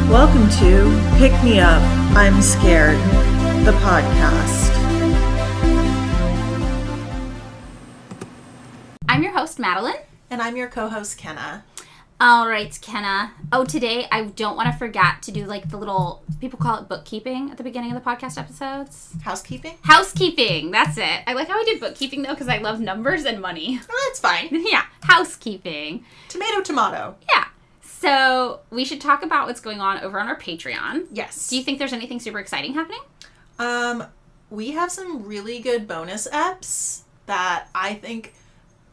Welcome to Pick Me Up, I'm Scared, the podcast. I'm your host, Madeline. And I'm your co-host, Kenna. All right, Kenna. Oh, today I don't want to forget to do like the little, people call it bookkeeping at the beginning of the podcast episodes. Housekeeping? Housekeeping, that's it. I like how I did bookkeeping though because I love numbers and money. Oh, that's fine. Yeah, housekeeping. Tomato, tomato. Yeah. So we should talk about what's going on over on our Patreon. Yes. Do you think there's anything super exciting happening? We have some really good bonus eps that I think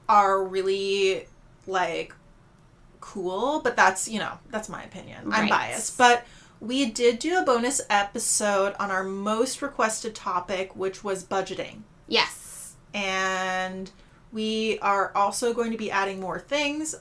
are really, like, cool, but that's my opinion. Right. I'm biased. But we did do a bonus episode on our most requested topic, which was budgeting. Yes. And we are also going to be adding more things.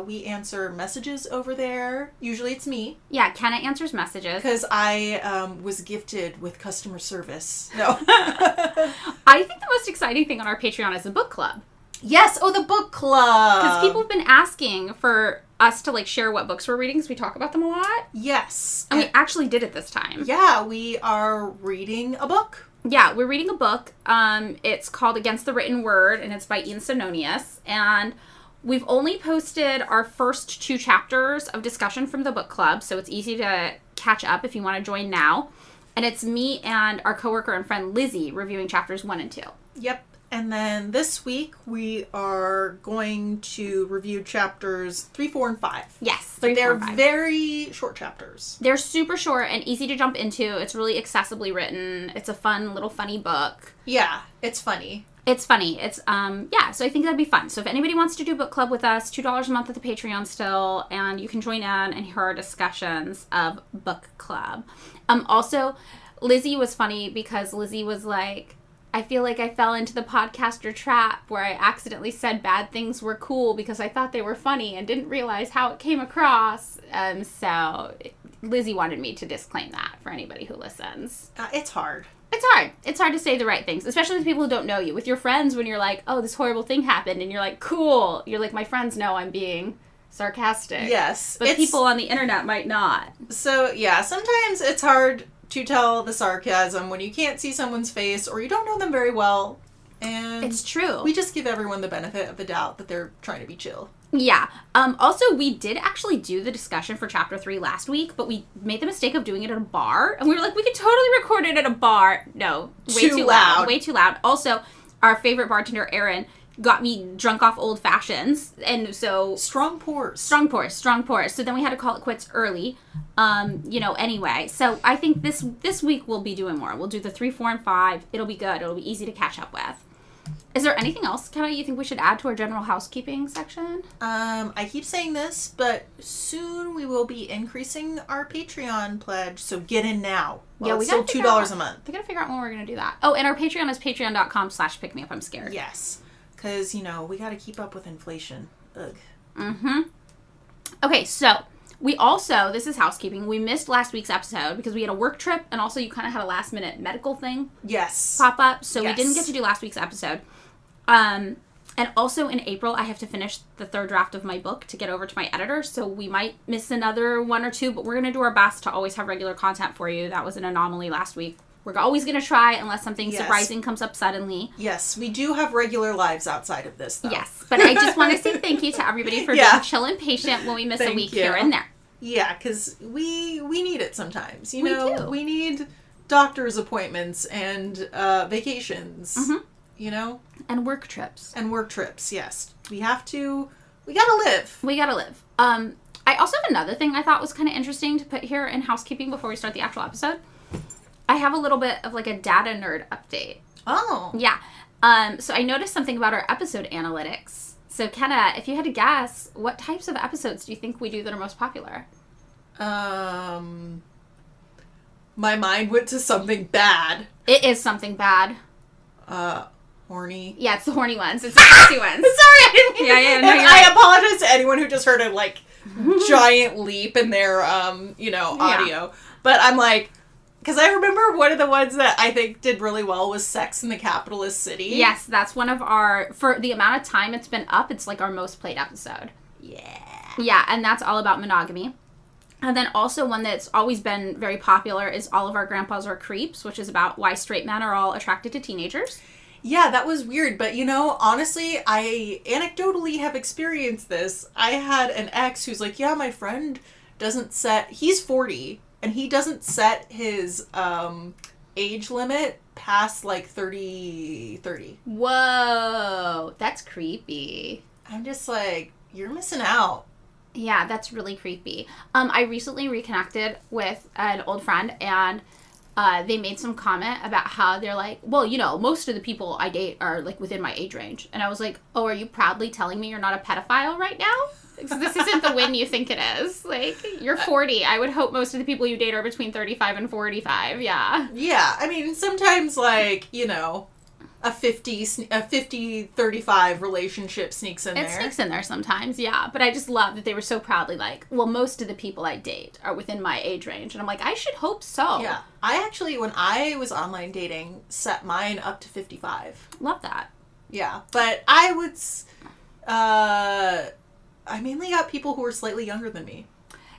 We answer messages over there. Usually it's me. Yeah, Kenna answers messages. Because I was gifted with customer service. No. I think the most exciting thing on our Patreon is the book club. Yes. Oh, the book club. Because people have been asking for us to, like, share what books we're reading because we talk about them a lot. Yes. And we actually did it this time. Yeah, we are reading a book. Yeah, we're reading a book. It's called Against the Written Word, and it's by Ian Sononius. And we've only posted our first 2 chapters of discussion from the book club, so it's easy to catch up if you want to join now. And it's me and our coworker and friend Lizzie reviewing chapters 1 and 2. Yep. And then this week, we are going to review chapters 3, 4, and 5. Yes, 3, But they're 4, and 5. very short chapters. They're super short and easy to jump into. It's really accessibly written. It's a fun, little funny book. Yeah, it's funny. It's funny. It's, yeah, so I think that'd be fun. So if anybody wants to do book club with us, $2 a month at the Patreon still, and you can join in and hear our discussions of book club. Also, Lizzie was funny because Lizzie was like, I feel like I fell into the podcaster trap where I accidentally said bad things were cool because I thought they were funny and didn't realize how it came across. So Lizzie wanted me to disclaim that for anybody who listens. It's hard. It's hard. It's hard to say the right things, especially with people who don't know you. With your friends, when you're like, oh, this horrible thing happened, and you're like, cool. You're like, my friends know I'm being sarcastic. Yes. But people on the internet might not. So, yeah, sometimes it's hard to tell the sarcasm when you can't see someone's face or you don't know them very well. And it's true. We just give everyone the benefit of the doubt that they're trying to be chill. Yeah. Also, we did actually do the discussion for chapter 3 last week, but we made the mistake of doing it at a bar. And we were like, we could totally record it at a bar. No. Way too loud. Way too loud. Also, our favorite bartender, Erin, got me drunk off old fashions, and so strong pours. So then we had to call it quits early, anyway. So I think this week we'll be doing more. We'll do the 3, 4, and 5. It'll be good. It'll be easy to catch up with. Is there anything else, Kenna, you think we should add to our general housekeeping section? I keep saying this, but soon we will be increasing our Patreon pledge, so get in now. Well, yeah, we got $2 a month. We gotta figure out when we're gonna do that. Oh, and our Patreon is patreon.com/pickmeupimscared. Yes. Because, we got to keep up with inflation. Ugh. Mm-hmm. Okay, so we also, this is housekeeping, we missed last week's episode because we had a work trip, and also you kind of had a last-minute medical thing pop up, so we didn't get to do last week's episode. And also in April, I have to finish the 3rd draft of my book to get over to my editor, so we might miss another 1 or 2, but we're going to do our best to always have regular content for you. That was an anomaly last week. We're always going to try unless something surprising comes up suddenly. Yes, we do have regular lives outside of this, though. Yes, but I just want to say thank you to everybody for being chill and patient when we miss a week here and there. Yeah, because we need it sometimes. We do. We need doctor's appointments and vacations, And work trips. Yes. We gotta live. We gotta live. I also have another thing I thought was kind of interesting to put here in housekeeping before we start the actual episode. I have a little bit of like a data nerd update. Oh. Yeah. So I noticed something about our episode analytics. So Kenna, if you had to guess, what types of episodes do you think we do that are most popular? My mind went to something bad. It is something bad. Horny. Yeah, it's the horny ones. It's the sexy ones. Sorry, I didn't mean No, I apologize to anyone who just heard a, giant leap in their, audio. Yeah. But I'm like, because I remember one of the ones that I think did really well was Sex in the Capitalist City. Yes, that's one of our, for the amount of time it's been up, it's like our most played episode. Yeah. Yeah, and that's all about monogamy. And then also one that's always been very popular is All of Our Grandpas Are Creeps, which is about why straight men are all attracted to teenagers. Yeah, that was weird. But, honestly, I anecdotally have experienced this. I had an ex who's like, yeah, my friend doesn't set... He's 40, and he doesn't set his age limit past, 30. Whoa, that's creepy. I'm just like, you're missing out. Yeah, that's really creepy. I recently reconnected with an old friend, and they made some comment about how they're like, well, most of the people I date are, within my age range. And I was like, oh, are you proudly telling me you're not a pedophile right now? Because this isn't the win you think it is. You're 40. I would hope most of the people you date are between 35 and 45. Yeah. Yeah. I mean, sometimes, a 50-35 relationship sneaks in there. It sneaks in there sometimes, yeah. But I just love that they were so proudly well, most of the people I date are within my age range. And I'm like, I should hope so. Yeah. I actually, when I was online dating, set mine up to 55. Love that. Yeah. But I would... I mainly got people who were slightly younger than me.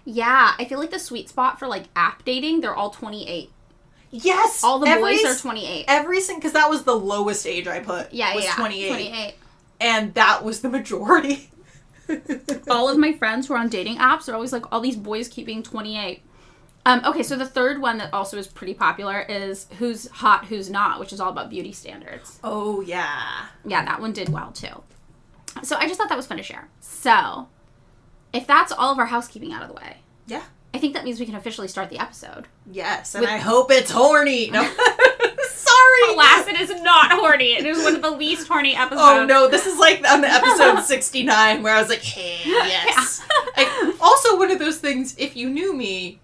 Yeah. I feel like the sweet spot for, app dating, they're all 28. Yes! All the boys are 28. Because that was the lowest age I put. Yeah, was 28. 28. And that was the majority. All of my friends who are on dating apps are always all these boys keep being 28. Okay, so the third one that also is pretty popular is Who's Hot, Who's Not, which is all about beauty standards. Oh, yeah. Yeah, that one did well, too. So I just thought that was fun to share. So, if that's all of our housekeeping out of the way. Yeah. I think that means we can officially start the episode. Yes, and I hope it's horny. No. Sorry. Alas, it is not horny. It is one of the least horny episodes. Oh, no, this is on the episode 69 where I was like, hey, yes. Yeah. Also, one of those things, if you knew me,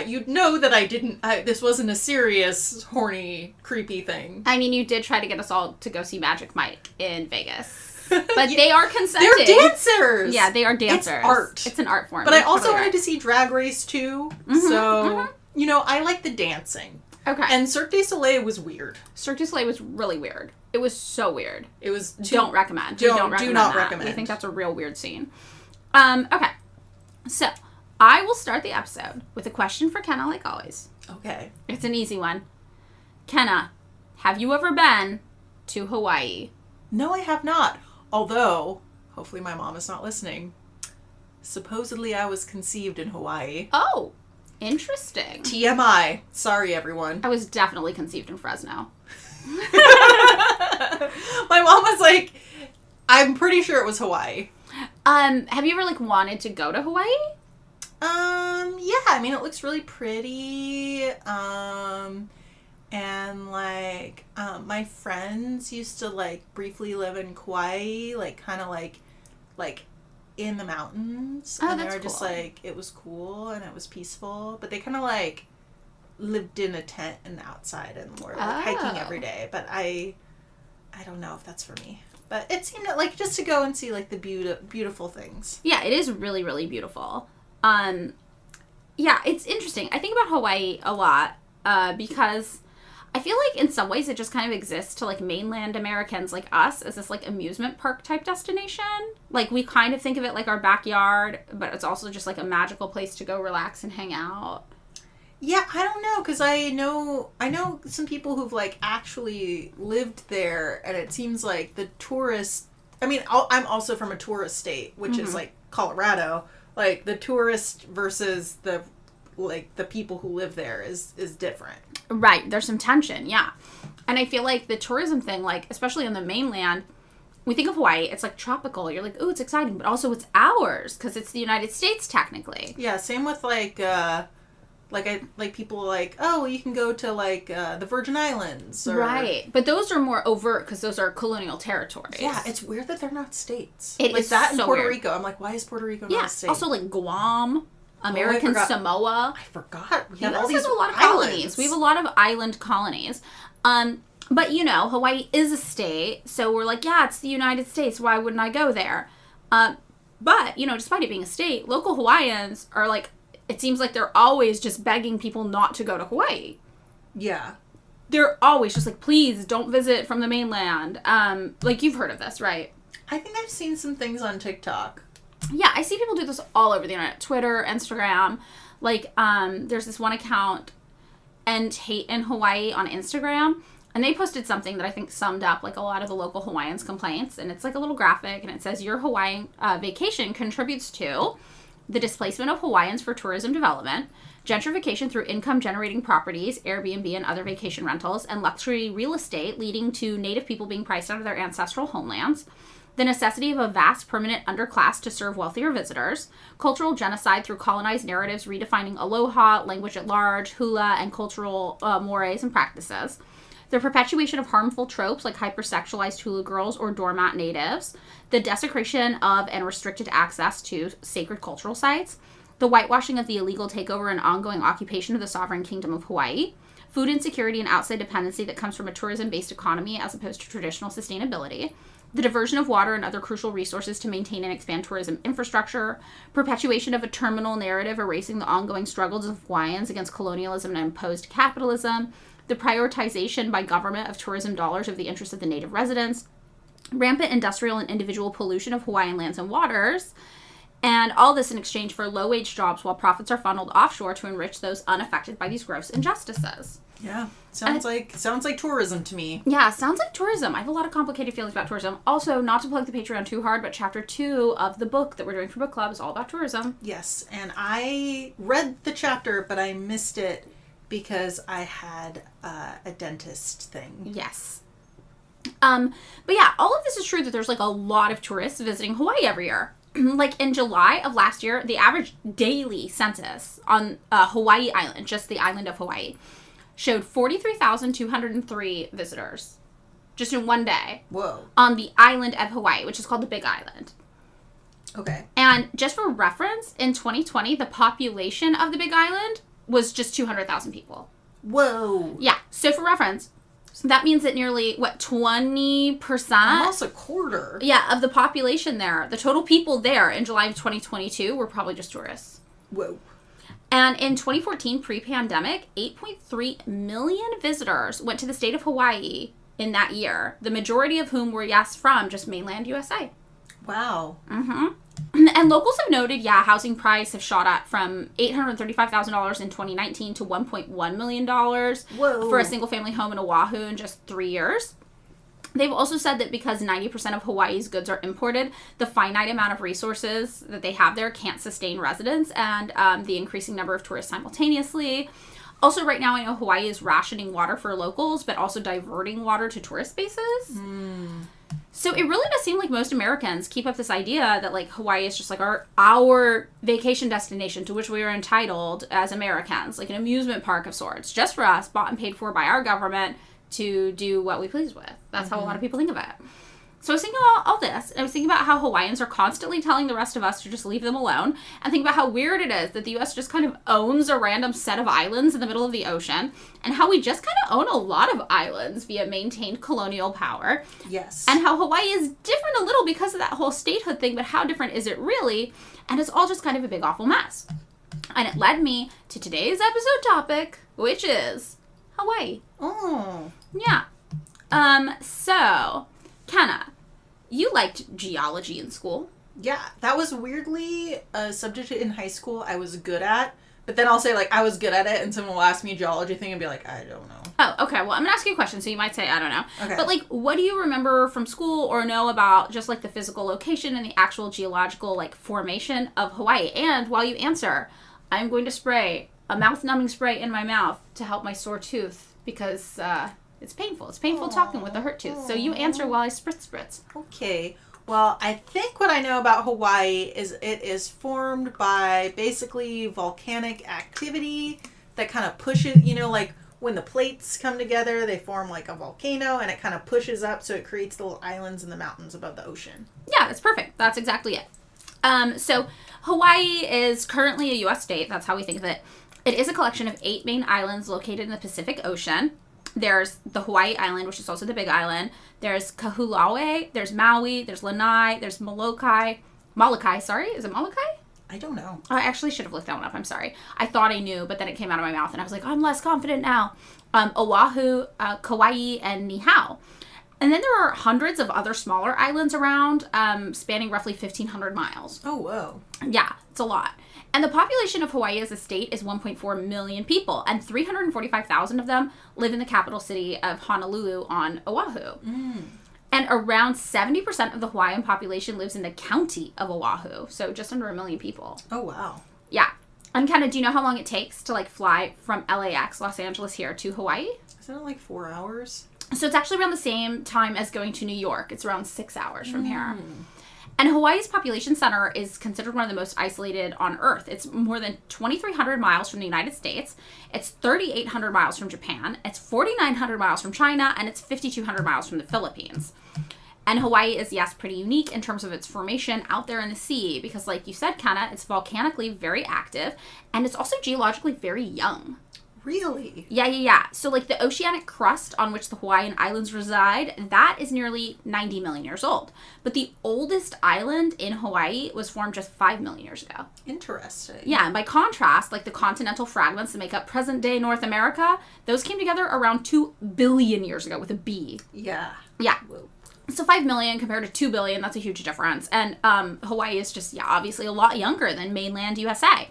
you'd know that this wasn't a serious, horny, creepy thing. I mean, you did try to get us all to go see Magic Mike in Vegas. But they are consenting. They're dancers. Yeah, they are dancers. It's art. It's an art form. But I also wanted to see Drag Race too. Mm-hmm, so, I like the dancing. Okay. And Cirque du Soleil was weird. Cirque du Soleil was really weird. It was so weird. It was... Don't recommend. Do not recommend. We think that's a real weird scene. Okay. So, I will start the episode with a question for Kenna, like always. Okay. It's an easy one. Kenna, have you ever been to Hawaii? No, I have not. Although, hopefully my mom is not listening. Supposedly I was conceived in Hawaii. Oh, interesting. TMI. Sorry, everyone. I was definitely conceived in Fresno. My mom was like, I'm pretty sure it was Hawaii. Have you ever, wanted to go to Hawaii? Yeah. I mean, it looks really pretty. And, my friends used to, briefly live in Kauai, kind of, in the mountains. Oh, and that's they were just, cool. It was cool and it was peaceful. But they kind of, lived in a tent and outside and were, hiking every day. But I don't know if that's for me. But it seemed just to go and see, the beautiful things. Yeah, it is really, really beautiful. Yeah, it's interesting. I think about Hawaii a lot, because... I feel like in some ways it just kind of exists to mainland Americans like us as this amusement park type destination. We kind of think of it like our backyard, but it's also just a magical place to go relax and hang out. Yeah, I don't know, because I know some people who've actually lived there, and it seems like the tourist. I mean, I'm also from a tourist state, which is Colorado. The tourist versus the people who live there is different. Right. There's some tension. Yeah. And I feel like the tourism thing, especially on the mainland, we think of Hawaii, it's tropical. You're like, ooh, it's exciting, but also it's ours because it's the United States technically. Yeah. Same with people oh, you can go to the Virgin Islands. Or... Right. But those are more overt because those are colonial territories. Yeah. It's weird that they're not states. It is that so in Puerto weird. Rico. I'm why is Puerto Rico not a state? Also Guam. American Samoa. I forgot. We have all these a lot of islands. colonies. We have a lot of island colonies. But Hawaii is a state, so we're yeah, it's the United States. Why wouldn't I go there? But despite it being a state, local Hawaiians are it seems like they're always just begging people not to go to Hawaii. Yeah. They're always just please don't visit from the mainland. You've heard of this, right? I think I've seen some things on TikTok. Yeah, I see people do this all over the internet. Twitter, Instagram. Like, there's this one account, End Hate in Hawaii on Instagram. And they posted something that I think summed up, like, a lot of the local Hawaiians' complaints. And it's, like, a little graphic. And it says, your Hawaiian vacation contributes to the displacement of Hawaiians for tourism development, gentrification through income-generating properties, Airbnb and other vacation rentals, and luxury real estate, leading to Native people being priced out of their ancestral homelands, the necessity of a vast permanent underclass to serve wealthier visitors, cultural genocide through colonized narratives redefining aloha, language at large, hula, and cultural mores and practices, the perpetuation of harmful tropes like hypersexualized hula girls or doormat natives, the desecration of and restricted access to sacred cultural sites, the whitewashing of the illegal takeover and ongoing occupation of the sovereign kingdom of Hawaii, food insecurity and outside dependency that comes from a tourism-based economy as opposed to traditional sustainability, the diversion of water and other crucial resources to maintain and expand tourism infrastructure, perpetuation of a terminal narrative erasing the ongoing struggles of Hawaiians against colonialism and imposed capitalism, the prioritization by government of tourism dollars of the interests of the native residents, rampant industrial and individual pollution of Hawaiian lands and waters, and all this in exchange for low-wage jobs while profits are funneled offshore to enrich those unaffected by these gross injustices. Yeah, sounds like tourism to me. Yeah, sounds like tourism. I have a lot of complicated feelings about tourism. Also, not to plug the Patreon too hard, but chapter 2 of the book that we're doing for book club is all about tourism. Yes, and I read the chapter, but I missed it because I had a dentist thing. Yes. But yeah, all of this is true that there's like a lot of tourists visiting Hawaii every year. Like in July of last year, the average daily census on Hawaii Island, just the island of Hawaii, showed 43,203 visitors just in one day. Whoa. On the island of Hawaii, which is called the Big Island. Okay. And just for reference, in 2020, the population of the Big Island was just 200,000 people. Whoa. Yeah. So for reference, that means that nearly, 20%? Almost a quarter. Yeah, of the population there, the total people there in July of 2022 were probably just tourists. Whoa. And in 2014, pre-pandemic, 8.3 million visitors went to the state of Hawaii in that year, the majority of whom were, yes, from just mainland USA. Wow. Mm-hmm. And locals have noted, housing prices have shot up from $835,000 in 2019 to $1.1 million for a single-family home in Oahu in just 3 years. They've also said that because 90% of Hawaii's goods are imported, the finite amount of resources that they have there can't sustain residents and the increasing number of tourists simultaneously. Also, right now, I know Hawaii is rationing water for locals, but also diverting water to tourist bases. So it really does seem like most Americans keep up this idea that, like, Hawaii is just, like, our vacation destination to which we are entitled as Americans, like an amusement park of sorts, just for us, bought and paid for by our government to do what we please with. That's how a lot of people think of it. So I was thinking about all this, and I was thinking about how Hawaiians are constantly telling the rest of us to just leave them alone, and think about how weird it is that the U.S. just kind of owns a random set of islands in the middle of the ocean, and how we just kind of own a lot of islands via maintained colonial power. Yes. And how Hawaii is different a little because of that whole statehood thing, but how different is it really? And it's all just kind of a big awful mess. And it led me to today's episode topic, which is Hawaii. Oh. Yeah. So, Kenna, you liked geology in school. Yeah, that was weirdly a subject in high school I was good at. But then I'll say, like, I was good at it, and someone will ask me a geology thing and be like, I don't know. Oh, okay. Well, I'm going to ask you a question, so you might say, I don't know. Okay. But, like, what do you remember from school or know about just, like, the physical location and the actual geological, like, formation of Hawaii? And while you answer, I'm going to spray a mouth-numbing spray in my mouth to help my sore tooth because it's painful. It's painful talking with a hurt tooth. So you answer while I spritz. Okay. Well, I think what I know about Hawaii is it is formed by basically volcanic activity that kind of pushes, you know, like when the plates come together, they form like a volcano and it kind of pushes up so it creates little islands in the mountains above the ocean. Yeah, that's perfect. That's exactly it. So Hawaii is currently a U.S. state. That's how we think of it. It is a collection of 8 main islands located in the Pacific Ocean. There's the Hawaii Island, which is also the Big Island. There's Kahulaue. There's Maui. There's Lanai. There's Molokai. Sorry. Is it Molokai? I don't know. I actually should have looked that one up. I'm sorry. I thought I knew, but then it came out of my mouth, and I was like, I'm less confident now. Oahu, Kauai, and Niihau. And then there are hundreds of other smaller islands around, spanning roughly 1,500 miles. Oh, whoa. Yeah, it's a lot. And the population of Hawaii as a state is 1.4 million people, and 345,000 of them live in the capital city of Honolulu on Oahu. And around 70% of the Hawaiian population lives in the county of Oahu, so just under 1 million people. Oh, wow. Yeah. And Kenna, do you know how long it takes to, like, fly from LAX, Los Angeles, here to Hawaii? Isn't it like 4 hours? So it's actually around the same time as going to New York. It's around 6 hours from here. And Hawaii's population center is considered one of the most isolated on Earth. It's more than 2,300 miles from the United States. It's 3,800 miles from Japan. It's 4,900 miles from China. And it's 5,200 miles from the Philippines. And Hawaii is, yes, pretty unique in terms of its formation out there in the sea. Because like you said, Kenna, it's volcanically very active. And it's also geologically very young. Really? Yeah. So, like, the oceanic crust on which the Hawaiian Islands reside, that is nearly 90 million years old. But the oldest island in Hawaii was formed just 5 million years ago. Interesting. Yeah, and by contrast, like, the continental fragments that make up present-day North America, those came together around 2 billion years ago with a B. Yeah. Yeah. Whoa. So 5 million compared to 2 billion, that's a huge difference. And Hawaii is just, yeah, obviously a lot younger than mainland USA.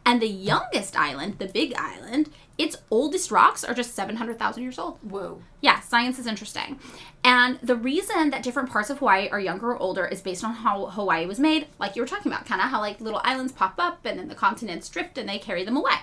And the youngest island, the Big Island, its oldest rocks are just 700,000 years old. Whoa. Yeah, science is interesting. And the reason that different parts of Hawaii are younger or older is based on how Hawaii was made, like you were talking about, kind of how like little islands pop up and then the continents drift and they carry them away.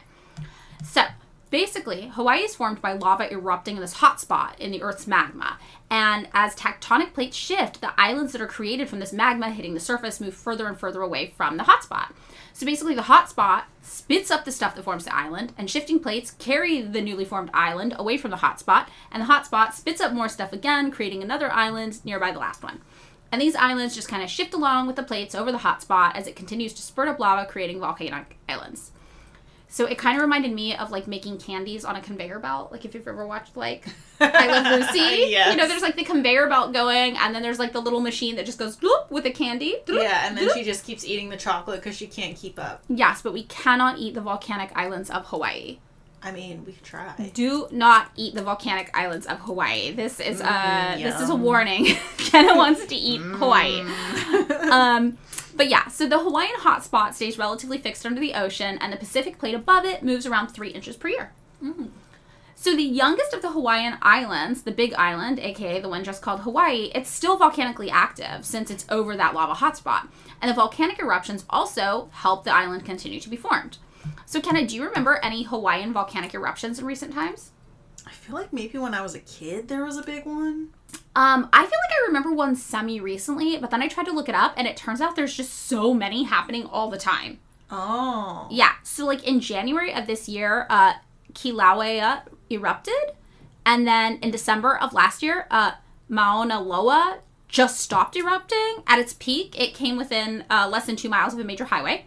So basically, Hawaii is formed by lava erupting in this hot spot in the Earth's magma. And as tectonic plates shift, the islands that are created from this magma hitting the surface move further and further away from the hot spot. So basically, the hot spot spits up the stuff that forms the island, and shifting plates carry the newly formed island away from the hot spot, and the hot spot spits up more stuff again, creating another island nearby the last one. And these islands just kind of shift along with the plates over the hot spot as it continues to spurt up lava, creating volcanic islands. So it kind of reminded me of, like, making candies on a conveyor belt. Like, if you've ever watched, like, I Love Lucy. Yes. You know, there's, like, the conveyor belt going, and then there's, like, the little machine that just goes, bloop, with the candy. Bloop, yeah, and then bloop. she just keeps eating the chocolate because she can't keep up. Yes, but we cannot eat the volcanic islands of Hawaii. I mean, we could try. Do not eat the volcanic islands of Hawaii. This is a warning. Kenna wants to eat Hawaii. But yeah, so the Hawaiian hotspot stays relatively fixed under the ocean, and the Pacific plate above it moves around 3 inches per year. So the youngest of the Hawaiian islands, the Big Island, aka the one just called Hawaii, it's still volcanically active since it's over that lava hotspot. And the volcanic eruptions also help the island continue to be formed. So Kenna, do you remember any Hawaiian volcanic eruptions in recent times? I feel like maybe when I was a kid there was a big one. I feel like I remember one semi-recently, but then I tried to look it up, and it turns out there's just so many happening all the time. Oh. Yeah, so like in January of this year, Kilauea erupted, and then in December of last year, Mauna Loa just stopped erupting. At its peak, it came within less than 2 miles of a major highway.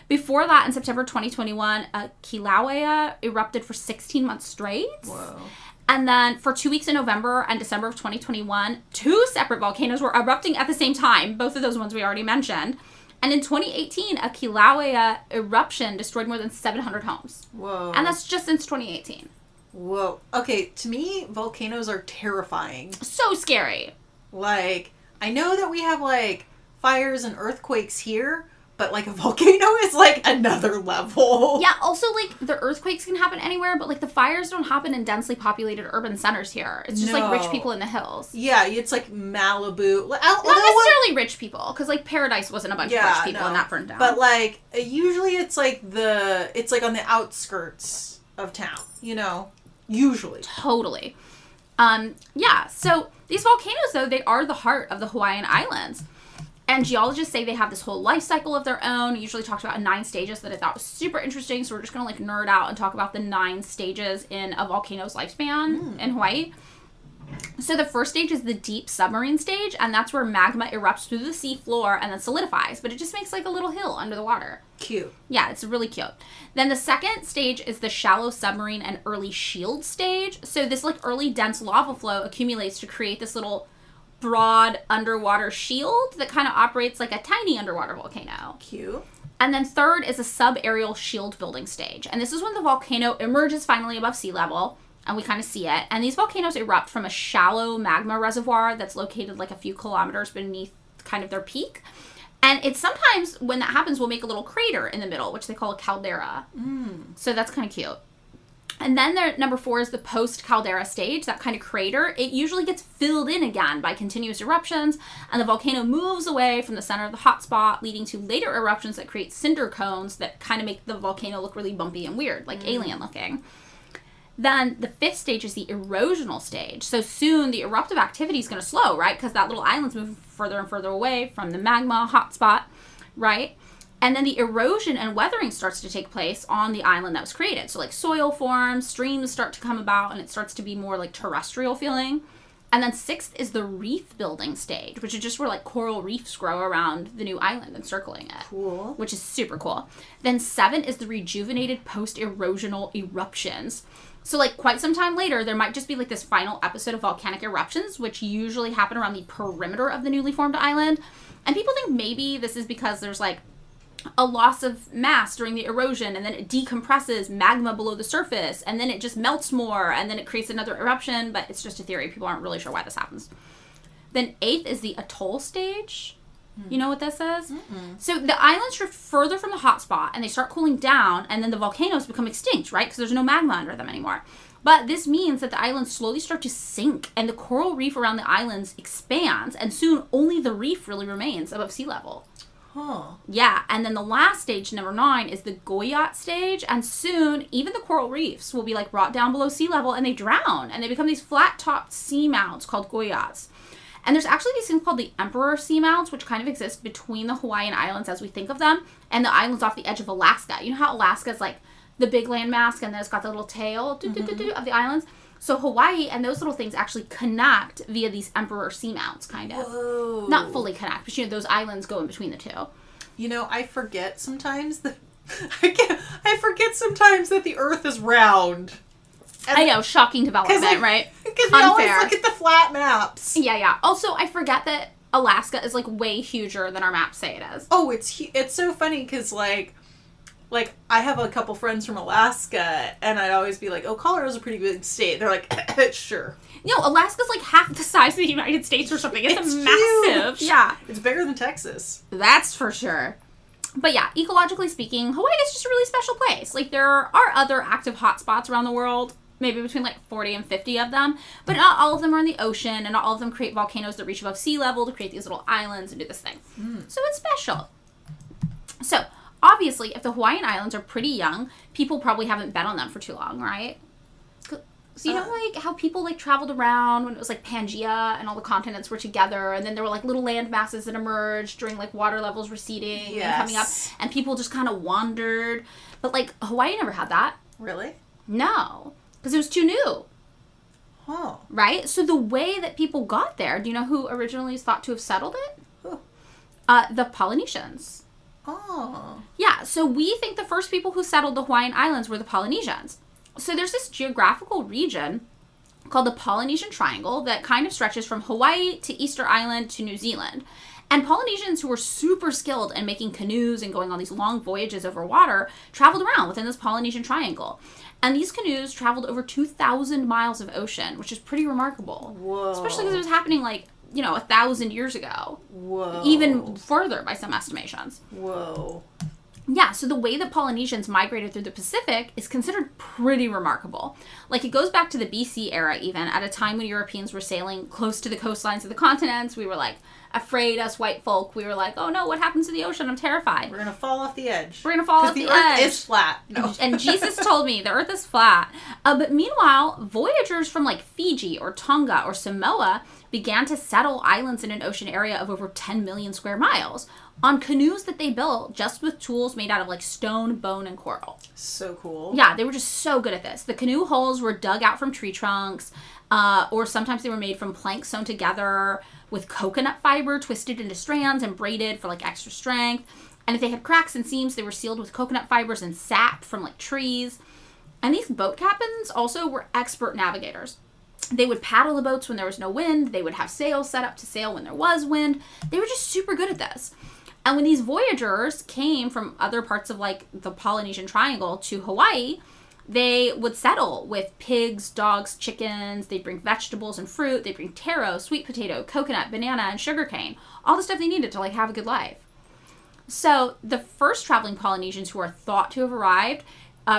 Before that, in September 2021, Kilauea erupted for 16 months straight. Whoa. And then for 2 weeks in November and December of 2021, 2 separate volcanoes were erupting at the same time, both of those ones we already mentioned. And in 2018, a Kilauea eruption destroyed more than 700 homes. Whoa. And that's just since 2018. Whoa. Okay, to me, volcanoes are terrifying. So scary. Like, I know that we have, like, fires and earthquakes here, but, like, a volcano is, like, another level. Yeah, also, like, the earthquakes can happen anywhere, but, like, the fires don't happen in densely populated urban centers here. It's just, like, rich people in the hills. Yeah, it's, like, Malibu. Not necessarily rich people, because, like, Paradise wasn't a bunch of rich people and that burned down. But, like, usually it's, like, it's, like, on the outskirts of town, you know? Usually. Totally. Yeah, so these volcanoes, though, they are the heart of the Hawaiian Islands. And geologists say they have this whole life cycle of their own. Usually talked about 9 stages that I thought was super interesting. So we're just going to like nerd out and talk about the 9 stages in a volcano's lifespan in Hawaii. So the first stage is the deep submarine stage. And that's where magma erupts through the sea floor and then solidifies. But it just makes like a little hill under the water. Cute. Yeah, it's really cute. Then the second stage is the shallow submarine and early shield stage. So this like early dense lava flow accumulates to create this little broad underwater shield that kind of operates like a tiny underwater volcano. Cute. And then third is a sub-aerial shield building stage. And this is when the volcano emerges finally above sea level And we kind of see it. And these volcanoes erupt from a shallow magma reservoir that's located like a few kilometers beneath kind of their peak. And it's sometimes, when that happens, we'll make a little crater in the middle, which they call a caldera. So that's kind of cute. And then number 4 is the post-caldera stage, that kind of crater. It usually gets filled in again by continuous eruptions, and the volcano moves away from the center of the hotspot, leading to later eruptions that create cinder cones that kind of make the volcano look really bumpy and weird, like alien looking. Then the 5th stage is the erosional stage. So soon the eruptive activity is going to slow, right? Because that little island's moving further and further away from the magma hotspot, right? And then the erosion and weathering starts to take place on the island that was created. So like soil forms, streams start to come about, and it starts to be more like terrestrial feeling. And then 6th is the reef building stage, which is just where like coral reefs grow around the new island and circling it. Cool. Which is super cool. Then 7 is the rejuvenated post-erosional eruptions. So like quite some time later, there might just be like this final episode of volcanic eruptions, which usually happen around the perimeter of the newly formed island. And people think maybe this is because there's like a loss of mass during the erosion, and then it decompresses magma below the surface, and then it just melts more, and then it creates another eruption, but it's just a theory. People aren't really sure why this happens. Then 8th is the atoll stage. You know what this is? So the islands drift further from the hotspot, and they start cooling down, and then the volcanoes become extinct, right? Because there's no magma under them anymore. But this means that the islands slowly start to sink, and the coral reef around the islands expands, and soon only the reef really remains above sea level. Huh. Yeah, and then the last stage, number 9, is the Goyot stage, and soon even the coral reefs will be like brought down below sea level, and they drown, and they become these flat-topped seamounts called goyots. And there's actually these things called the emperor seamounts, which kind of exist between the Hawaiian Islands as we think of them, and the islands off the edge of Alaska. You know how Alaska's like the big landmass, and then it's got the little tail of the islands? So Hawaii and those little things actually connect via these emperor seamounts, kind of. Whoa. Not fully connect, but those islands go in between the two. You know, I forget sometimes that I forget sometimes that the Earth is round. And I know, shocking development, right? Because we always look at the flat maps. Yeah. Also, I forget that Alaska is like way huger than our maps say it is. Oh, it's so funny because like I have a couple friends from Alaska, and I'd always be like, "Oh, Colorado's a pretty big state." They're like, "Sure." No, Alaska's like half the size of the United States or something. It's massive. Huge. Yeah. It's bigger than Texas. That's for sure. But yeah, ecologically speaking, Hawaii is just a really special place. Like, there are other active hotspots around the world, maybe between like 40 and 50 of them, but not all of them are in the ocean, and not all of them create volcanoes that reach above sea level to create these little islands and do this thing. So it's special. So, obviously, if the Hawaiian Islands are pretty young, people probably haven't been on them for too long, right? So you know, like, how people, like, traveled around when it was, like, Pangea and all the continents were together, and then there were, like, little land masses that emerged during, like, water levels receding and coming up, and people just kind of wandered. But, like, Hawaii never had that. Really? No. Because it was too new. Huh. Right? So the way that people got there, do you know who originally is thought to have settled it? Who? The Polynesians. Oh. Yeah, so we think the first people who settled the Hawaiian Islands were the Polynesians. So there's this geographical region called the Polynesian Triangle that kind of stretches from Hawaii to Easter Island to New Zealand. And Polynesians who were super skilled in making canoes and going on these long voyages over water traveled around within this Polynesian Triangle. And these canoes traveled over 2,000 miles of ocean, which is pretty remarkable. Whoa. Especially because it was happening like, 1,000 years ago. Whoa. Even further by some estimations. Whoa. Yeah, so the way that Polynesians migrated through the Pacific is considered pretty remarkable. Like, it goes back to the BC era even, at a time when Europeans were sailing close to the coastlines of the continents. We were, like, afraid, us white folk. We were like, oh no, what happens to the ocean? I'm terrified. We're going to fall off the edge. We're going to fall off the edge. Because the Earth is flat. No. And Jesus told me the Earth is flat. But meanwhile, voyagers from, like, Fiji or Tonga or Samoa began to settle islands in an ocean area of over 10 million square miles on canoes that they built just with tools made out of, like, stone, bone, and coral. So cool. Yeah, they were just so good at this. The canoe hulls were dug out from tree trunks, or sometimes they were made from planks sewn together with coconut fiber twisted into strands and braided for, like, extra strength. And if they had cracks and seams, they were sealed with coconut fibers and sap from, like, trees. And these boat captains also were expert navigators. They would paddle the boats when there was no wind. They would have sails set up to sail when there was wind. They were just super good at this. And when these voyagers came from other parts of, like, the Polynesian Triangle to Hawaii, They would settle with pigs, dogs, chickens. They'd bring vegetables and fruit. They'd bring taro, sweet potato, coconut, banana, and sugarcane. All the stuff they needed to, like, have a good life. So the first traveling Polynesians who are thought to have arrived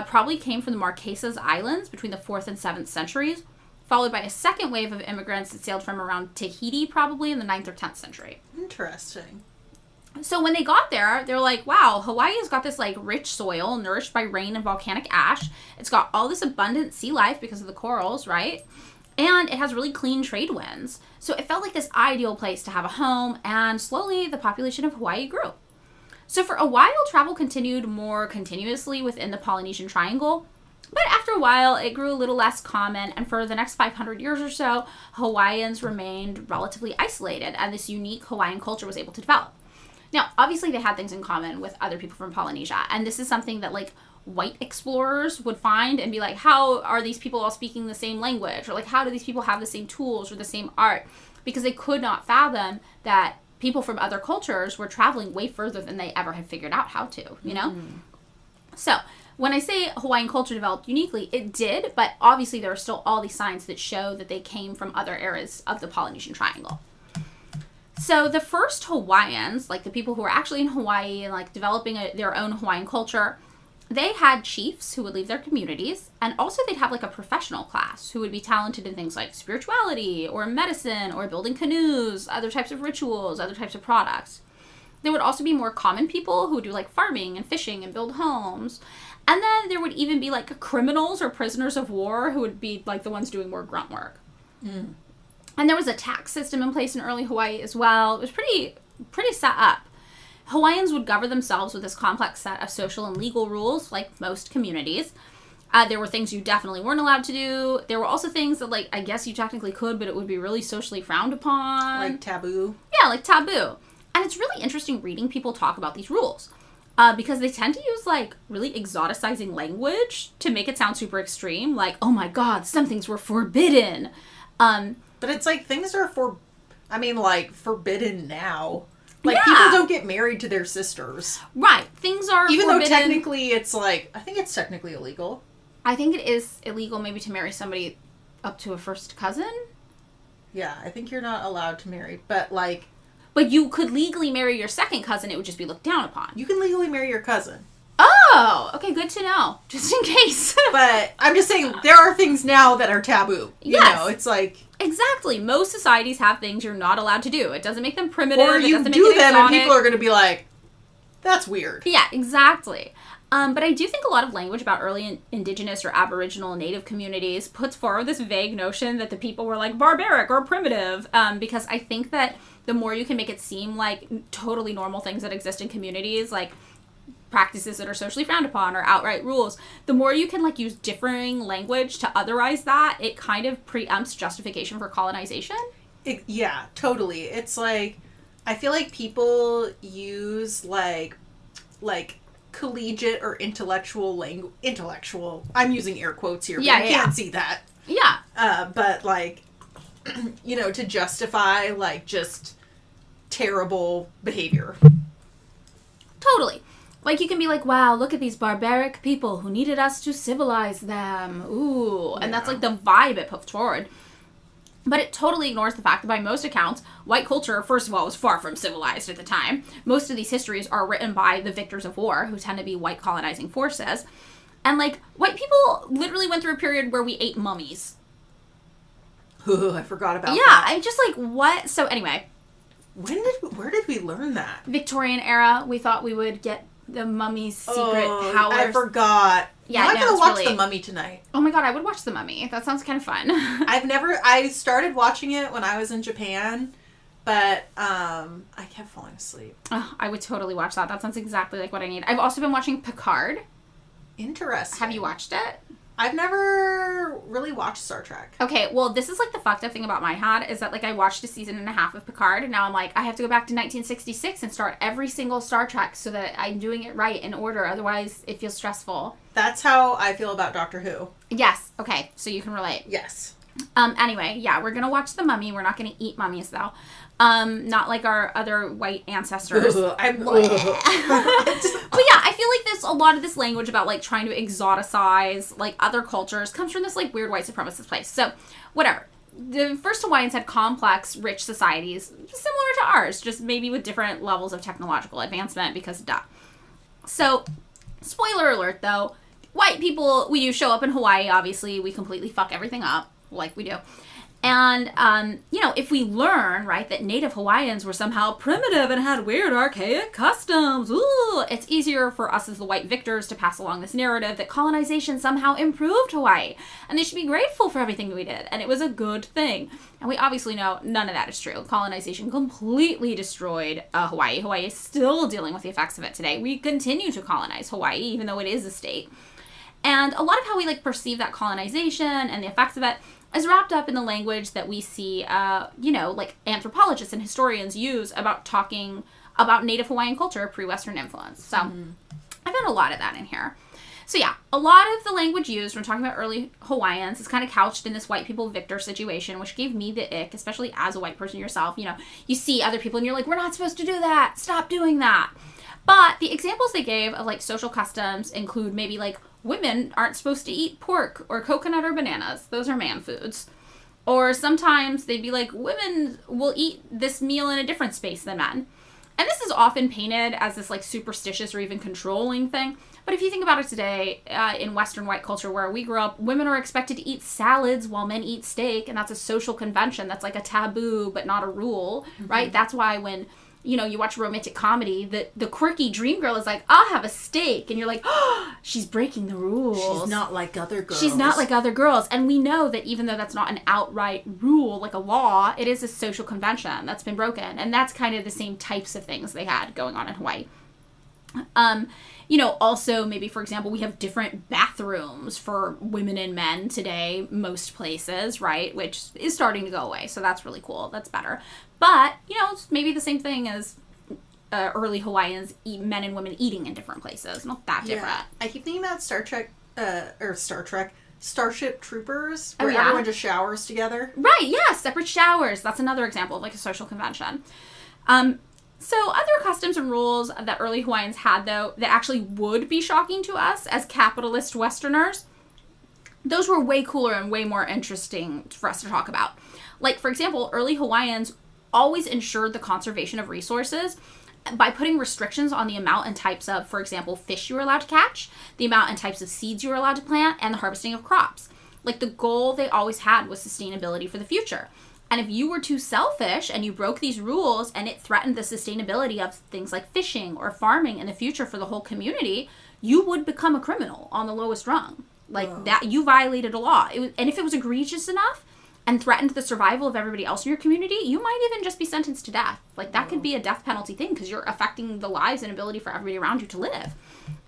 probably came from the Marquesas Islands between the 4th and 7th centuries, followed by a second wave of immigrants that sailed from around Tahiti probably in the 9th or 10th century. Interesting. So when they got there, they're like, wow, Hawaii has got this, like, rich soil nourished by rain and volcanic ash. It's got all this abundant sea life because of the corals, right? And it has really clean trade winds. So it felt like this ideal place to have a home, and slowly the population of Hawaii grew. So for a while, travel continued more continuously within the Polynesian Triangle. But after a while, it grew a little less common, and for the next 500 years or so, Hawaiians remained relatively isolated, and this unique Hawaiian culture was able to develop. Now, obviously, they had things in common with other people from Polynesia, and this is something that, like, white explorers would find and be like, how are these people all speaking the same language? Or, like, how do these people have the same tools or the same art? Because they could not fathom that people from other cultures were traveling way further than they ever had figured out how to, you know? So, when I say Hawaiian culture developed uniquely, it did, but obviously there are still all these signs that show that they came from other areas of the Polynesian Triangle. So the first Hawaiians, like the people who were actually in Hawaii and like developing their own Hawaiian culture, they had chiefs who would leave their communities, and also they'd have like a professional class who would be talented in things like spirituality or medicine or building canoes, other types of rituals, other types of products. There would also be more common people who would do like farming and fishing and build homes. And then there would even be like criminals or prisoners of war who would be like the ones doing more grunt work. Mm. And there was a tax system in place in early Hawaii as well. It was pretty set up. Hawaiians would govern themselves with this complex set of social and legal rules, like most communities. There were things you definitely weren't allowed to do. There were also things that, like, I guess you technically could, but it would be really socially frowned upon. Like taboo? Yeah, like taboo. And it's really interesting reading people talk about these rules. Because they tend to use, like, really exoticizing language to make it sound super extreme. Like, oh my god, some things were forbidden. But it's like things are forbidden now. Like, people don't get married to their sisters. Right. Things are even forbidden. Though technically it's like, I think it's technically illegal. I think it is illegal maybe to marry somebody up to a first cousin. Yeah, I think you're not allowed to marry. But, like... But you could legally marry your second cousin. It would just be looked down upon. You can legally marry your cousin. Oh, okay, good to know. Just in case. But I'm just saying, there are things now that are taboo. You know, it's like... Exactly. Most societies have things you're not allowed to do. It doesn't make them primitive. Or you do them and people are going to be like, that's weird. Yeah, exactly. But I do think a lot of language about early indigenous or aboriginal native communities puts forward this vague notion that the people were like barbaric or primitive. Because I think that the more you can make it seem like totally normal things that exist in communities, like practices that are socially frowned upon or outright rules, the more you can like use differing language to otherize that, it kind of preempts justification for colonization. Yeah, totally. It's like, I feel like people use like collegiate or intellectual, I'm using air quotes here, but you can't see that. Yeah. But like, you know, to justify like just terrible behavior. Totally. Like, you can be like, wow, look at these barbaric people who needed us to civilize them. Ooh. And that's, like, the vibe it puts forward. But it totally ignores the fact that by most accounts, white culture, first of all, was far from civilized at the time. Most of these histories are written by the victors of war, who tend to be white colonizing forces. And, like, white people literally went through a period where we ate mummies. Ooh, I forgot about that. Yeah, I'm just like, what? So, anyway. Where did we learn that? Victorian era, we thought we would get the mummy's secret powers. I forgot. Yeah, I'm gonna watch The Mummy tonight. Oh my god, I would watch The Mummy. That sounds kind of fun. I started watching it when I was in Japan, but I kept falling asleep. Oh, I would totally watch that. That sounds exactly like what I need. I've also been watching Picard. Interesting. Have you watched it? I've never really watched Star Trek. Okay, well, this is like the fucked up thing about my head is that like I watched a season and a half of Picard and now I'm like, I have to go back to 1966 and start every single Star Trek so that I'm doing it right in order. Otherwise, it feels stressful. That's how I feel about Doctor Who. Yes. Okay, so you can relate. Yes. Anyway, yeah, we're gonna watch The Mummy. We're not gonna eat mummies, though. Not like our other white ancestors. But yeah, I feel like a lot of this language about, like, trying to exoticize, like, other cultures comes from this, like, weird white supremacist place. So, whatever. The first Hawaiians had complex, rich societies similar to ours, just maybe with different levels of technological advancement because duh. So, spoiler alert, though, white people, we do show up in Hawaii, obviously. We completely fuck everything up, like we do. And, if we learn, right, that native Hawaiians were somehow primitive and had weird, archaic customs, it's easier for us as the white victors to pass along this narrative that colonization somehow improved Hawaii. And they should be grateful for everything we did. And it was a good thing. And we obviously know none of that is true. Colonization completely destroyed Hawaii. Hawaii is still dealing with the effects of it today. We continue to colonize Hawaii, even though it is a state. And a lot of how we, like, perceive that colonization and the effects of it is wrapped up in the language that we see, like anthropologists and historians use about talking about Native Hawaiian culture pre-Western influence. So I found a lot of that in here. So yeah, a lot of the language used when talking about early Hawaiians is kind of couched in this white people victor situation, which gave me the ick, especially as a white person yourself. You see other people and you're like, we're not supposed to do that. Stop doing that. But the examples they gave of, like, social customs include maybe, like, women aren't supposed to eat pork or coconut or bananas. Those are man foods. Or sometimes they'd be like, women will eat this meal in a different space than men. And this is often painted as this, like, superstitious or even controlling thing. But if you think about it today, in Western white culture where we grew up, women are expected to eat salads while men eat steak. And that's a social convention. That's like a taboo, but not a rule, right? That's why when you watch romantic comedy, the quirky dream girl is like, I'll have a steak. And you're like, oh, she's breaking the rules. She's not like other girls. She's not like other girls. And we know that even though that's not an outright rule, like a law, it is a social convention that's been broken. And that's kind of the same types of things they had going on in Hawaii. Also maybe, for example, we have different bathrooms for women and men today, most places, right? Which is starting to go away. So that's really cool. That's better. But, it's maybe the same thing as early Hawaiians, men and women eating in different places. Not that different. Yeah. I keep thinking about Starship Troopers, where everyone just showers together. Right, yeah, separate showers. That's another example of, like, a social convention. So other customs and rules that early Hawaiians had, though, that actually would be shocking to us as capitalist Westerners, those were way cooler and way more interesting for us to talk about. Like, for example, early Hawaiians always ensured the conservation of resources by putting restrictions on the amount and types of, for example, fish you were allowed to catch, the amount and types of seeds you were allowed to plant, and the harvesting of crops. Like, the goal they always had was sustainability for the future. And if you were too selfish and you broke these rules and it threatened the sustainability of things like fishing or farming in the future for the whole community, you would become a criminal on the lowest rung. Like, that, you violated a law. And if it was egregious enough and threatened the survival of everybody else in your community, you might even just be sentenced to death. Like, that could be a death penalty thing because you're affecting the lives and ability for everybody around you to live.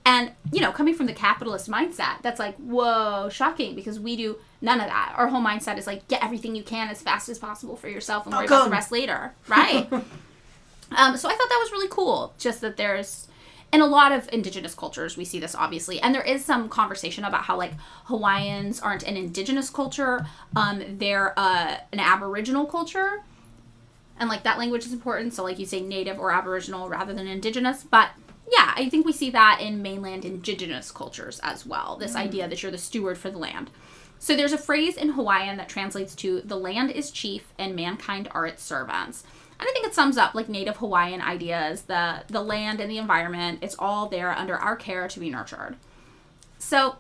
And, coming from the capitalist mindset, that's like, whoa, shocking, because we do none of that. Our whole mindset is like, get everything you can as fast as possible for yourself and worry about the rest later. Right. So I thought that was really cool. Just that there's, in a lot of indigenous cultures, we see this, obviously. And there is some conversation about how, like, Hawaiians aren't an indigenous culture. They're an aboriginal culture. And, like, that language is important. So, like, you say native or aboriginal rather than indigenous. But yeah, I think we see that in mainland indigenous cultures as well. This idea that you're the steward for the land. So there's a phrase in Hawaiian that translates to, the land is chief and mankind are its servants. And I think it sums up, like, native Hawaiian ideas, the land and the environment, it's all there under our care to be nurtured. So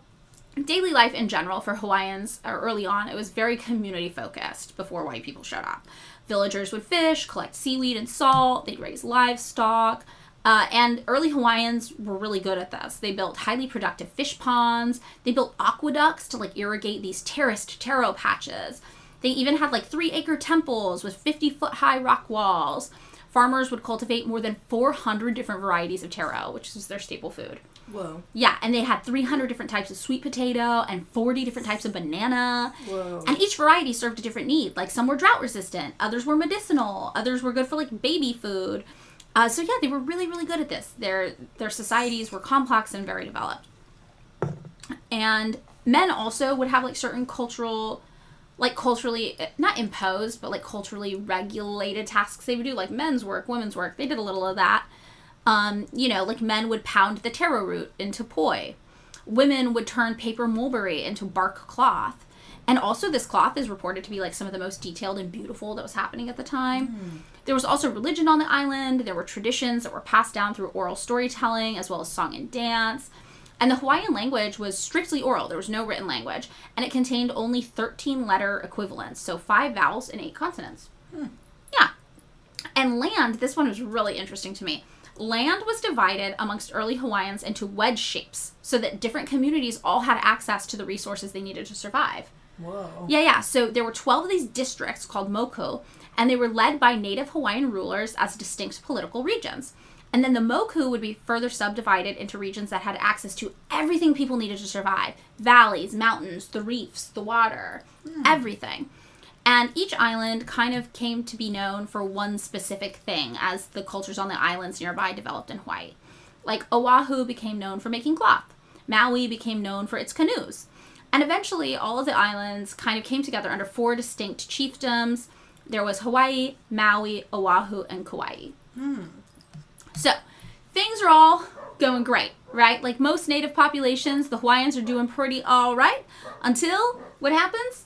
daily life in general for Hawaiians early on, it was very community focused before white people showed up. Villagers would fish, collect seaweed and salt, they'd raise livestock. And early Hawaiians were really good at this. They built highly productive fish ponds. They built aqueducts to, like, irrigate these terraced taro patches. They even had, like, 3-acre temples with 50-foot-high rock walls. Farmers would cultivate more than 400 different varieties of taro, which is their staple food. Whoa. Yeah, and they had 300 different types of sweet potato and 40 different types of banana. Whoa. And each variety served a different need. Like, some were drought resistant, others were medicinal, others were good for, like, baby food. So yeah, they were really, really good at this. Their societies were complex and very developed. And men also would have, like, certain cultural like culturally, not imposed, but like culturally regulated tasks they would do, like men's work, women's work. They did a little of that. Like men would pound the taro root into poi. Women would turn paper mulberry into bark cloth. And also this cloth is reported to be like some of the most detailed and beautiful that was happening at the time. There was also religion on the island. There were traditions that were passed down through oral storytelling as well as song and dance. And the Hawaiian language was strictly oral. There was no written language. And it contained only 13 letter equivalents. So 5 vowels and 8 consonants. Yeah. And land, this one was really interesting to me. Land was divided amongst early Hawaiians into wedge shapes so that different communities all had access to the resources they needed to survive. Whoa. Yeah. So there were 12 of these districts called moku, and they were led by native Hawaiian rulers as distinct political regions. And then the moku would be further subdivided into regions that had access to everything people needed to survive. Valleys, mountains, the reefs, the water, everything. And each island kind of came to be known for one specific thing as the cultures on the islands nearby developed in Hawaii. Like Oahu became known for making cloth. Maui became known for its canoes. And eventually, all of the islands kind of came together under 4 distinct chiefdoms. There was Hawaii, Maui, Oahu, and Kauai. So, things are all going great, right? Like most native populations, the Hawaiians are doing pretty all right until, what happens?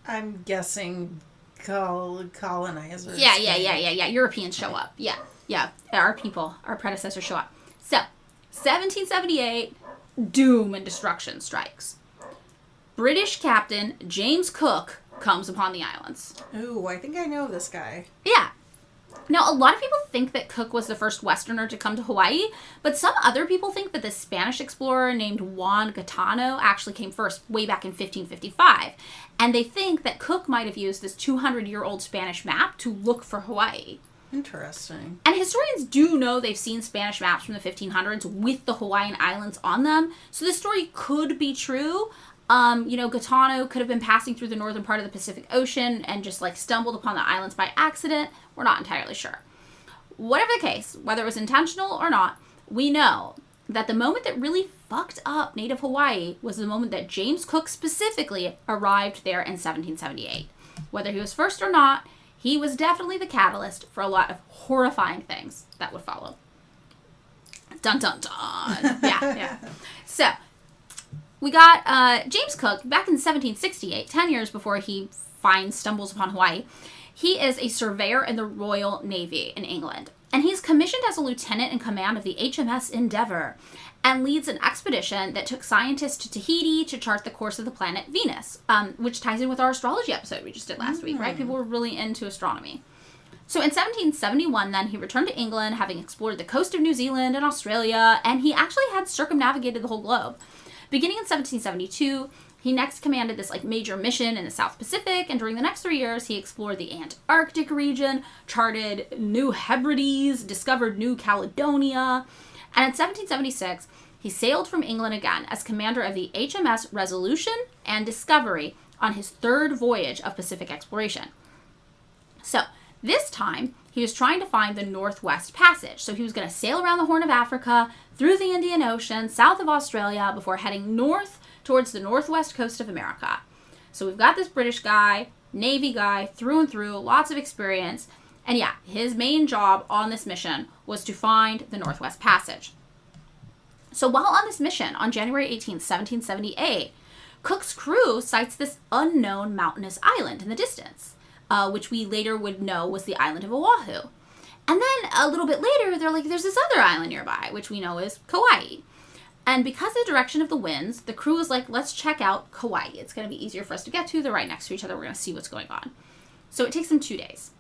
I'm guessing colonizers. Yeah. Europeans show up. Yeah. Our people, our predecessors show up. So, 1778, doom and destruction strikes. British captain James Cook comes upon the islands. Ooh, I think I know this guy. Yeah. Now, a lot of people think that Cook was the first Westerner to come to Hawaii, but some other people think that the Spanish explorer named Juan Gaetano actually came first way back in 1555. And they think that Cook might have used this 200-year-old Spanish map to look for Hawaii. Interesting. And historians do know they've seen Spanish maps from the 1500s with the Hawaiian Islands on them, so this story could be true. Gaetano could have been passing through the northern part of the Pacific Ocean and just like stumbled upon the islands by accident. We're not entirely sure. Whatever the case, whether it was intentional or not, we know that the moment that really fucked up native Hawaii was the moment that James Cook specifically arrived there in 1778. Whether he was first or not, he was definitely the catalyst for a lot of horrifying things that would follow. Dun dun dun. Yeah. So, we got James Cook back in 1768, 10 years before he stumbles upon Hawaii. He is a surveyor in the Royal Navy in England. And he's commissioned as a lieutenant in command of the HMS Endeavour and leads an expedition that took scientists to Tahiti to chart the course of the planet Venus, which ties in with our astrology episode we just did last week, right? People were really into astronomy. So in 1771, then, he returned to England, having explored the coast of New Zealand and Australia, and he actually had circumnavigated the whole globe. Beginning in 1772, he next commanded this major mission in the South Pacific, and during the next 3 years, he explored the Antarctic region, charted New Hebrides, discovered New Caledonia, and in 1776, he sailed from England again as commander of the HMS Resolution and Discovery on his 3rd voyage of Pacific exploration. So, this time, he was trying to find the Northwest Passage. So he was going to sail around the Horn of Africa, through the Indian Ocean, south of Australia, before heading north towards the northwest coast of America. So we've got this British guy, Navy guy, through and through, lots of experience. And yeah, his main job on this mission was to find the Northwest Passage. So while on this mission, on January 18th, 1778, Cook's crew sights this unknown mountainous island in the distance. Which we later would know was the island of Oahu. And then a little bit later, they're like, there's this other island nearby, which we know is Kauai. And because of the direction of the winds, the crew was like, let's check out Kauai. It's going to be easier for us to get to. They're right next to each other. We're going to see what's going on. So it takes them 2 days.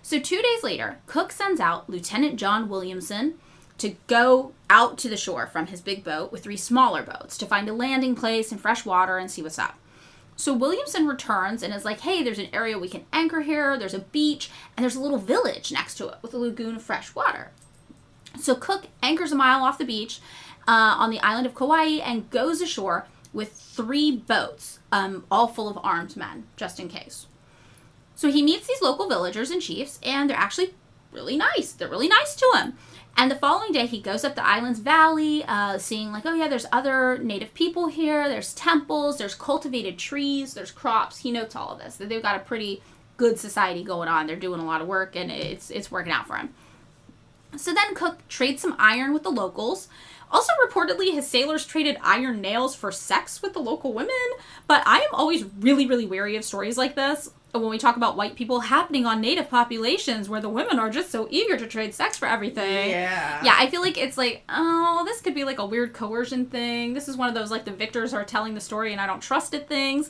So 2 days later, Cook sends out Lieutenant John Williamson to go out to the shore from his big boat with 3 smaller boats to find a landing place and fresh water and see what's up. So Williamson returns and is like, hey, there's an area we can anchor here, there's a beach, and there's a little village next to it with a lagoon of fresh water. So Cook anchors a mile off the beach on the island of Kauai and goes ashore with 3 boats, all full of armed men, just in case. So he meets these local villagers and chiefs, and they're actually really nice. They're really nice to him. And the following day, he goes up the island's valley, seeing like, oh yeah, there's other native people here. There's temples. There's cultivated trees. There's crops. He notes all of this. They've got a pretty good society going on. They're doing a lot of work, and it's working out for him. So then Cook trades some iron with the locals. Also, reportedly, his sailors traded iron nails for sex with the local women. But I am always really, really wary of stories like this when we talk about white people happening on native populations where the women are just so eager to trade sex for everything. Yeah. Yeah, I feel like it's like, oh, this could be like a weird coercion thing. This is one of those, like, the victors are telling the story and I don't trust it things.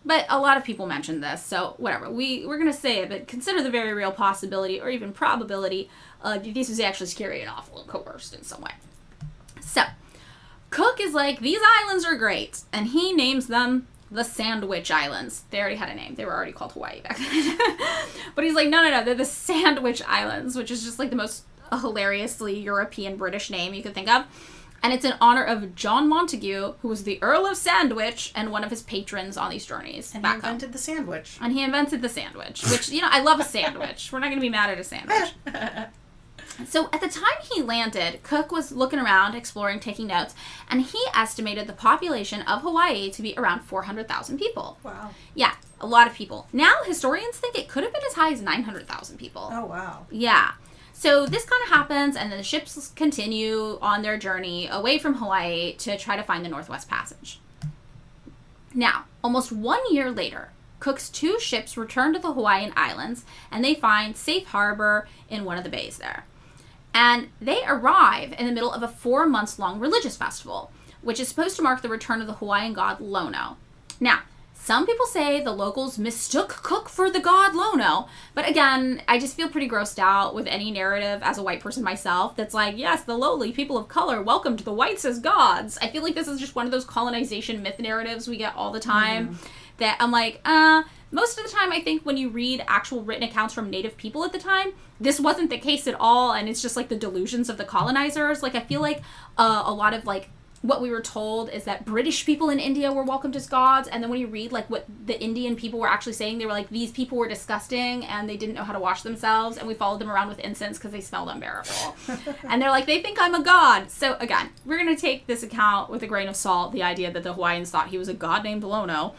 But a lot of people mentioned this, so whatever. We're going to say it, but consider the very real possibility or even probability this was actually scary and awful and coerced in some way. So, Cook is like, these islands are great, and he names them the Sandwich Islands. They already had a name. They were already called Hawaii back then. But he's like, no, they're the Sandwich Islands, which is just like the most hilariously European British name you could think of. And it's in honor of John Montagu, who was the Earl of Sandwich and one of his patrons on these journeys. And he invented the sandwich. And he invented the sandwich, which, I love a sandwich. We're not going to be mad at a sandwich. So at the time he landed, Cook was looking around, exploring, taking notes, and he estimated the population of Hawaii to be around 400,000 people. Wow. Yeah, a lot of people. Now historians think it could have been as high as 900,000 people. Oh, wow. Yeah. So this kind of happens, and then the ships continue on their journey away from Hawaii to try to find the Northwest Passage. Now, almost 1 year later, Cook's 2 ships return to the Hawaiian Islands, and they find safe harbor in one of the bays there. And they arrive in the middle of a 4-month-long religious festival, which is supposed to mark the return of the Hawaiian god Lono. Now, some people say the locals mistook Cook for the god Lono, but again, I just feel pretty grossed out with any narrative as a white person myself that's like, yes, the lowly people of color welcomed the whites as gods. I feel like this is just one of those colonization myth narratives we get all the time that I'm like, most of the time I think when you read actual written accounts from native people at the time, this wasn't the case at all, and it's just like the delusions of the colonizers. Like, I feel like a lot of like what we were told is that British people in India were welcomed as gods, and then when you read like what the Indian people were actually saying, they were like, these people were disgusting and they didn't know how to wash themselves, and we followed them around with incense because they smelled unbearable. And they're like, they think I'm a god. So again, we're going to take this account with a grain of salt, the idea that the Hawaiians thought he was a god named Lono.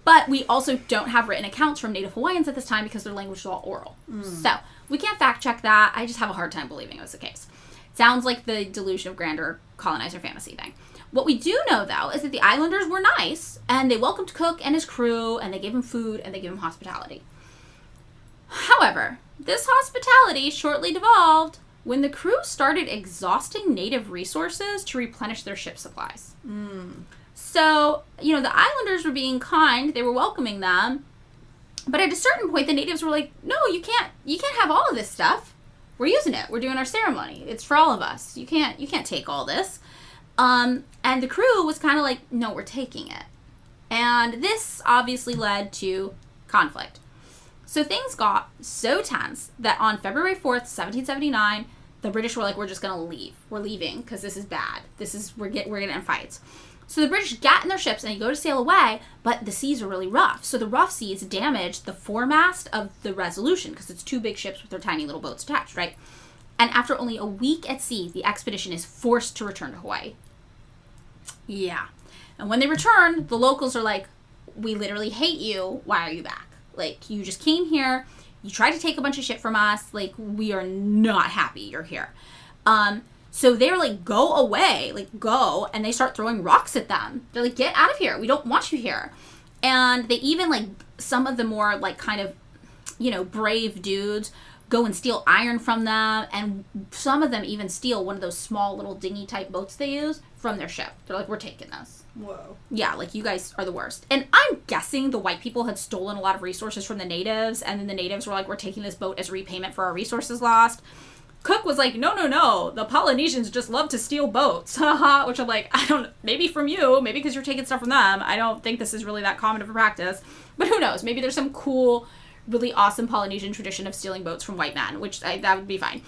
But we also don't have written accounts from native Hawaiians at this time because their language is all oral. So we can't fact check that. I just have a hard time believing it was the case. Sounds like the delusion of grandeur colonizer fantasy thing. What we do know, though, is that the islanders were nice, and they welcomed Cook and his crew, and they gave him food, and they gave him hospitality. However, this hospitality shortly devolved when the crew started exhausting native resources to replenish their ship supplies. So, the islanders were being kind, they were welcoming them, but at a certain point, the natives were like, no, you can't have all of this stuff. We're using it. We're doing our ceremony. It's for all of us. You can't take all this. And the crew was kind of like, no, we're taking it. And this obviously led to conflict. So things got so tense that on February 4th, 1779, the British were like, we're just going to leave. We're leaving because this is bad. We're getting in fights. So the British got in their ships and they go to sail away, but the seas are really rough. So the rough seas damaged the foremast of the Resolution because it's 2 big ships with their tiny little boats attached, right? And after only a week at sea, the expedition is forced to return to Hawaii. Yeah. And when they return, the locals are like, we literally hate you. Why are you back? Like, you just came here. You tried to take a bunch of shit from us. Like, we are not happy you're here. So they're like, go away, like, go. And they start throwing rocks at them. They're like, get out of here. We don't want you here. And they even, like, some of the more, like, kind of, brave dudes go and steal iron from them. And some of them even steal one of those small little dinghy type boats they use from their ship. They're like, we're taking this. Whoa. Yeah, like, you guys are the worst. And I'm guessing the white people had stolen a lot of resources from the natives. And then the natives were like, we're taking this boat as repayment for our resources lost. Cook was like, no, the Polynesians just love to steal boats, haha, which I'm like, maybe from you, maybe because you're taking stuff from them, I don't think this is really that common of a practice, but who knows, maybe there's some cool, really awesome Polynesian tradition of stealing boats from white men, that would be fine.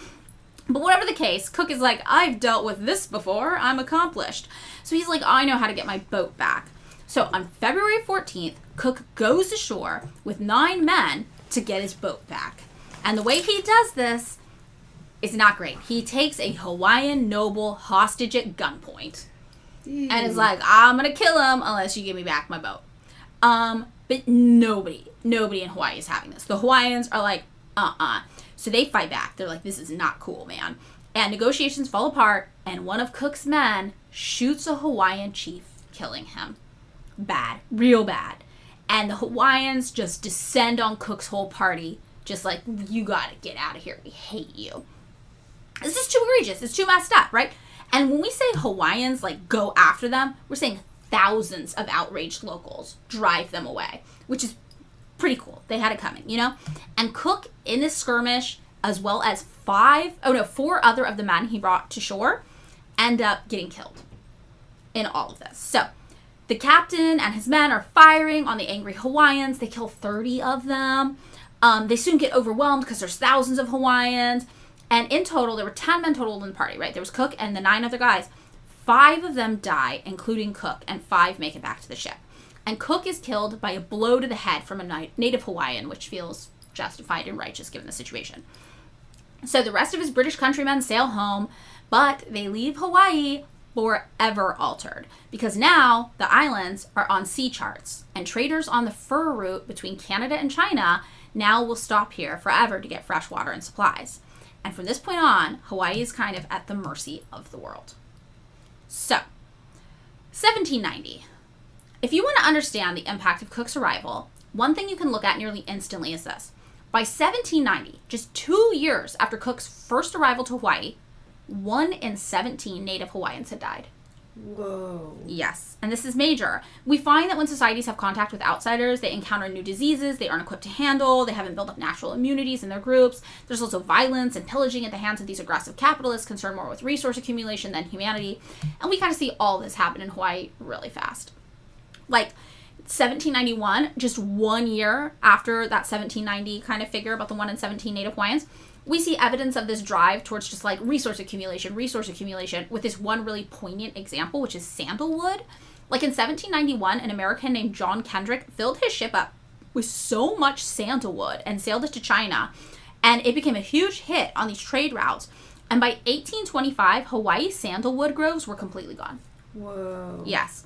But whatever the case, Cook is like, I've dealt with this before, I'm accomplished. So he's like, I know how to get my boat back. So on February 14th, Cook goes ashore with 9 men to get his boat back. And the way he does this It's not great. He takes a Hawaiian noble hostage at gunpoint. And is like, I'm going to kill him unless you give me back my boat. But nobody in Hawaii is having this. The Hawaiians are like, So they fight back. They're like, this is not cool, man. And negotiations fall apart, and one of Cook's men shoots a Hawaiian chief, killing him. Bad. Real bad. And the Hawaiians just descend on Cook's whole party, just like, you gotta get out of here. We hate you. This is too egregious. It's too messed up, right? And when we say Hawaiians, like, go after them, we're saying thousands of outraged locals drive them away, which is pretty cool. They had it coming, you know? And Cook, in this skirmish, as well as 4 other of the men he brought to shore, end up getting killed in all of this. So, the captain and his men are firing on the angry Hawaiians. They kill 30 of them. They soon get overwhelmed because there's thousands of Hawaiians. And in total, there were 10 men total in the party, right? There was Cook and the 9 other guys. 5 of them die, including Cook, and 5 make it back to the ship. And Cook is killed by a blow to the head from a native Hawaiian, which feels justified and righteous given the situation. So the rest of his British countrymen sail home, but they leave Hawaii forever altered, because now the islands are on sea charts, and traders on the fur route between Canada and China now will stop here forever to get fresh water and supplies. And from this point on, Hawaii is kind of at the mercy of the world. So, 1790. If you want to understand the impact of Cook's arrival, one thing you can look at nearly instantly is this. By 1790, just 2 years after Cook's first arrival to Hawaii, 1 in 17 native Hawaiians had died. Whoa. Yes, and this is major. We find that when societies have contact with outsiders, they encounter new diseases they aren't equipped to handle, they haven't built up natural immunities in their groups. There's also violence and pillaging at the hands of these aggressive capitalists concerned more with resource accumulation than humanity. And we kind of see all this happen in Hawaii really fast. Like, 1791, just 1 year after that 1790 kind of figure about the 1 in 17 native Hawaiians, we see evidence of this drive towards just like resource accumulation with this one really poignant example, which is sandalwood. Like in 1791, an American named John Kendrick filled his ship up with so much sandalwood and sailed it to China, and it became a huge hit on these trade routes. And by 1825, Hawaii's sandalwood groves were completely gone. Whoa. Yes.